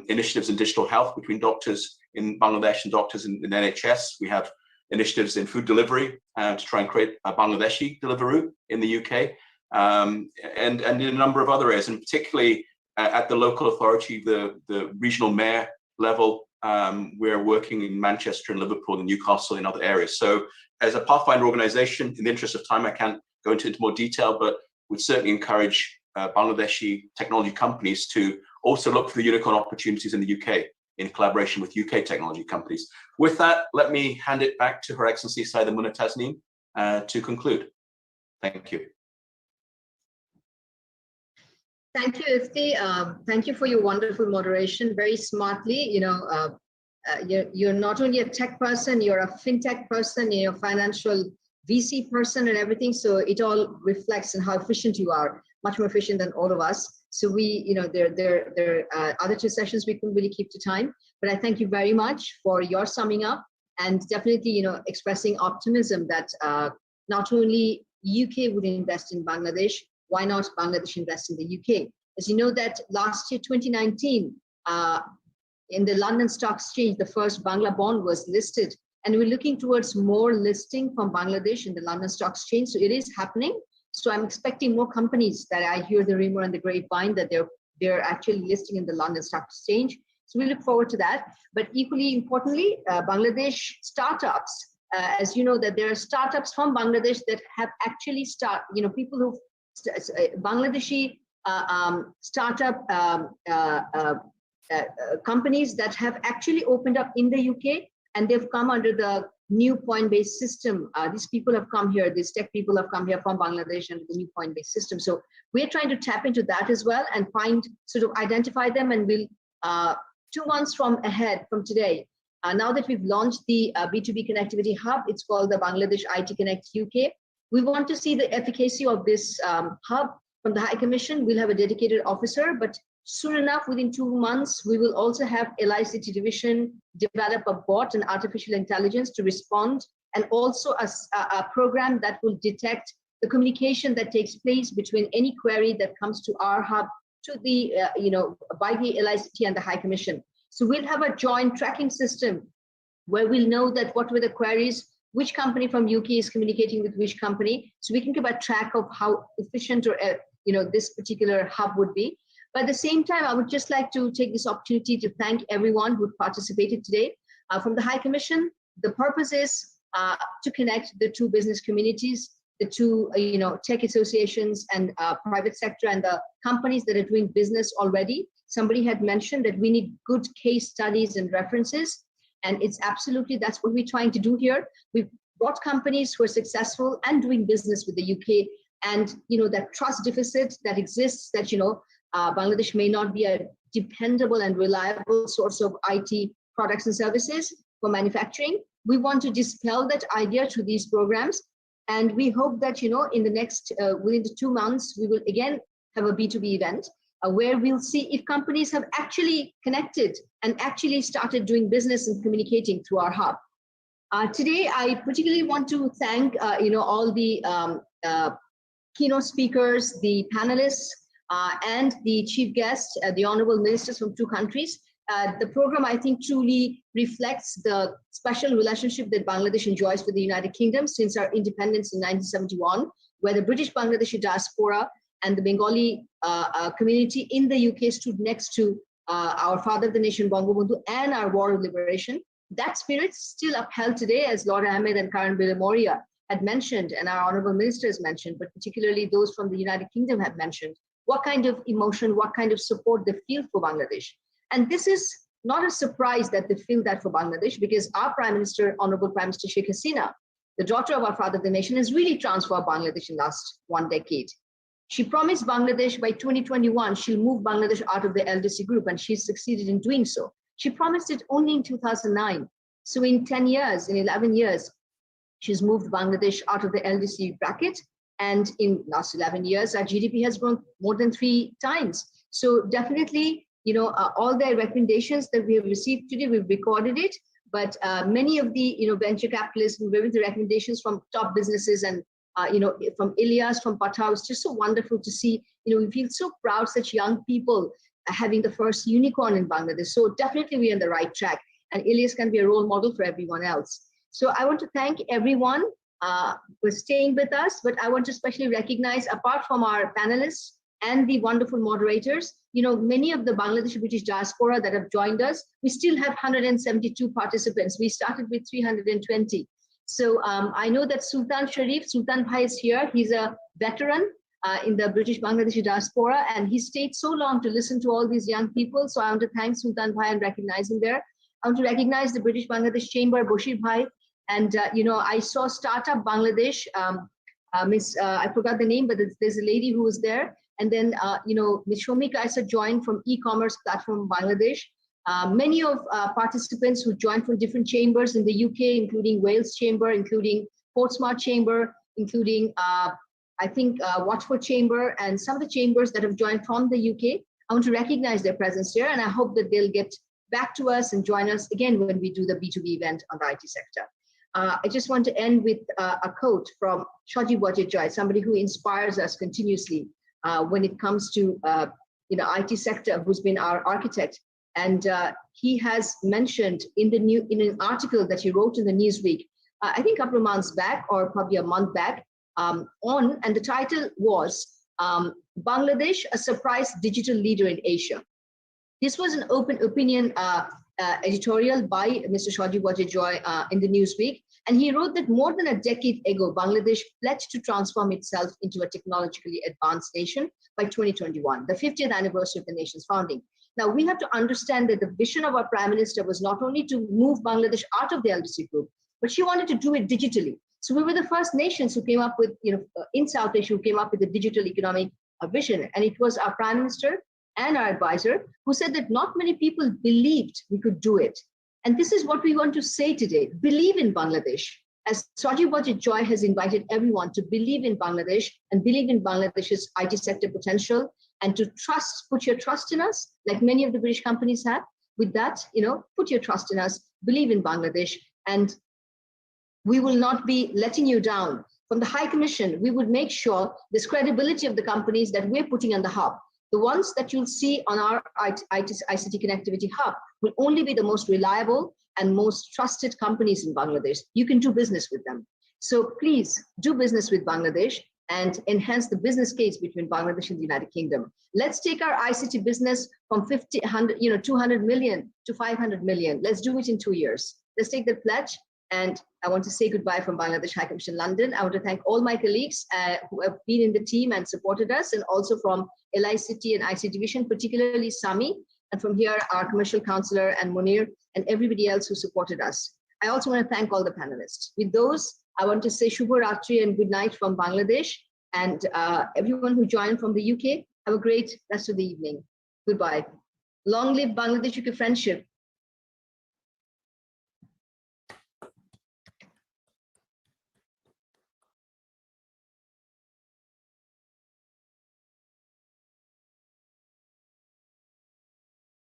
initiatives in digital health between doctors in Bangladesh and doctors in NHS. We have initiatives in food delivery to try and create a Bangladeshi Deliveroo in the UK, and in a number of other areas, and particularly at the local authority, the regional mayor level. We're working in Manchester and Liverpool and Newcastle and other areas. So as a Pathfinder organization, in the interest of time, I can't go into more detail, but would certainly encourage Bangladeshi technology companies to also look for the unicorn opportunities in the UK in collaboration with UK technology companies. With that, let me hand it back to Her Excellency Saida Muna Tasneem to conclude. Thank you. Thank you, Ifti. Thank you for your wonderful moderation. Very smartly, you're not only a tech person, you're a fintech person, you're a financial VC person and everything. So it all reflects in how efficient you are, much more efficient than all of us. So there are other two sessions we couldn't really keep to time, but I thank you very much for your summing up and definitely, expressing optimism that not only UK would invest in Bangladesh, why not Bangladesh invest in the UK? As you know that last year, 2019, in the London Stock Exchange, the first Bangla bond was listed, and we're looking towards more listing from Bangladesh in the London Stock Exchange. So it is happening. So I'm expecting more companies that I hear the rumor and the grapevine that they're actually listing in the London Stock Exchange. So we look forward to that. But equally importantly, Bangladesh startups, as you know, that there are startups from Bangladesh that have actually people who Bangladeshi startup companies that have actually opened up in the UK, and they've come under the new point-based system. These people have come here, these tech people have come here from Bangladesh and the new point-based system. So we're trying to tap into that as well and identify them, and we'll 2 months from today, now that we've launched the B2B connectivity hub, it's called the Bangladesh IT Connect UK. We want to see the efficacy of this hub from the High Commission. We'll have a dedicated officer, but soon enough, within 2 months, we will also have ICT Division develop a bot and artificial intelligence to respond, and also a program that will detect the communication that takes place between any query that comes to our hub to the, by the LICT and the High Commission. So we'll have a joint tracking system where we'll know that what were the queries, which company from UK is communicating with which company, so we can keep a track of how efficient or this particular hub would be. But at the same time, I would just like to take this opportunity to thank everyone who participated today. From the High Commission, the purpose is to connect the two business communities, the two tech associations and private sector and the companies that are doing business already. Somebody had mentioned that we need good case studies and references. And it's absolutely, that's what we're trying to do here. We've brought companies who are successful and doing business with the UK, and that trust deficit that exists, that Bangladesh may not be a dependable and reliable source of IT products and services for manufacturing. We want to dispel that idea through these programs. And we hope that, in the next, within the 2 months, we will again have a B2B event where we'll see if companies have actually connected and actually started doing business and communicating through our hub. Today, I particularly want to thank, all the keynote speakers, the panelists, and the chief guests, the honorable ministers from 2 countries. The program, I think, truly reflects the special relationship that Bangladesh enjoys with the United Kingdom since our independence in 1971, where the British Bangladeshi diaspora and the Bengali community in the UK stood next to our father of the nation, Bangabandhu, and our war of liberation. That spirit still upheld today, as Lord Ahmed and Karen Moria had mentioned, and our honorable ministers mentioned, but particularly those from the United Kingdom have mentioned, what kind of emotion, what kind of support they feel for Bangladesh. And this is not a surprise that they feel that for Bangladesh, because our Prime Minister, Honorable Prime Minister Sheikh Hasina, the daughter of our father of the nation, has really transformed Bangladesh in the last 1 decade. She promised Bangladesh by 2021, she'll move Bangladesh out of the LDC group, and she's succeeded in doing so. She promised it only in 2009. So in 10 years, in 11 years, she's moved Bangladesh out of the LDC bracket. And in last 11 years, our GDP has grown more than 3 times. So definitely, all the recommendations that we have received today, we've recorded it, but many of the, venture capitalists, with the recommendations from top businesses and, from Ilyas, from Patao, it's just so wonderful to see, we feel so proud, such young people having the first unicorn in Bangladesh. So definitely we're on the right track, and Ilyas can be a role model for everyone else. So I want to thank everyone for staying with us, but I want to especially recognize, apart from our panelists and the wonderful moderators, many of the Bangladeshi British diaspora that have joined us, we still have 172 participants. We started with 320. So I know that Sultan Bhai is here. He's a veteran in the British Bangladeshi diaspora, and he stayed so long to listen to all these young people. So I want to thank Sultan Bhai and recognize him there. I want to recognize the British Bangladesh Chamber, Bashir Bhai. And, I saw Startup Bangladesh, I forgot the name, but there's a lady who was there. And then, Ms. Shomika Isa joined from e-commerce platform Bangladesh. Many of participants who joined from different chambers in the UK, including Wales Chamber, including Portsmouth Chamber, including, I think, Watford Chamber, and some of the chambers that have joined from the UK. I want to recognize their presence here, and I hope that they'll get back to us and join us again when we do the B2B event on the IT sector. I just want to end with a quote from Shoji Bhattacharya, somebody who inspires us continuously when it comes to IT sector, who's been our architect. And he has mentioned in an article that he wrote in the Newsweek, I think a couple of months back, or probably a month back, and the title was Bangladesh, a surprise digital leader in Asia. This was an open opinion editorial by Mr. Shoji Bhattacharya in the Newsweek, and he wrote that more than a decade ago, Bangladesh pledged to transform itself into a technologically advanced nation by 2021, the 50th anniversary of the nation's founding. Now, we have to understand that the vision of our Prime Minister was not only to move Bangladesh out of the LDC group, but she wanted to do it digitally. So we were the first nations who came up with, in South Asia, who came up with a digital economic vision. And it was our Prime Minister and our advisor who said that not many people believed we could do it. And this is what we want to say today: believe in Bangladesh. As Shoji Bhattacharya has invited everyone to believe in Bangladesh and believe in Bangladesh's IT sector potential, and to trust, put your trust in us, like many of the British companies have. With that, put your trust in us, believe in Bangladesh, and we will not be letting you down. From the High Commission, we would make sure this credibility of the companies that we're putting on the hub, The ones that you'll see on our ICT Connectivity Hub will only be the most reliable and most trusted companies in Bangladesh. You can do business with them. So please do business with Bangladesh and enhance the business case between Bangladesh and the United Kingdom. Let's take our ICT business from 200 million to 500 million. Let's do it in 2 years. Let's take that pledge. And I want to say goodbye from Bangladesh High Commission London. I want to thank all my colleagues who have been in the team and supported us, and also from LICT and ICT Division, particularly Sami, and from here, our commercial counselor and Munir, and everybody else who supported us. I also want to thank all the panelists. With those, I want to say Shubha Ratri and good night from Bangladesh, and everyone who joined from the UK, have a great rest of the evening. Goodbye. Long live Bangladesh UK friendship.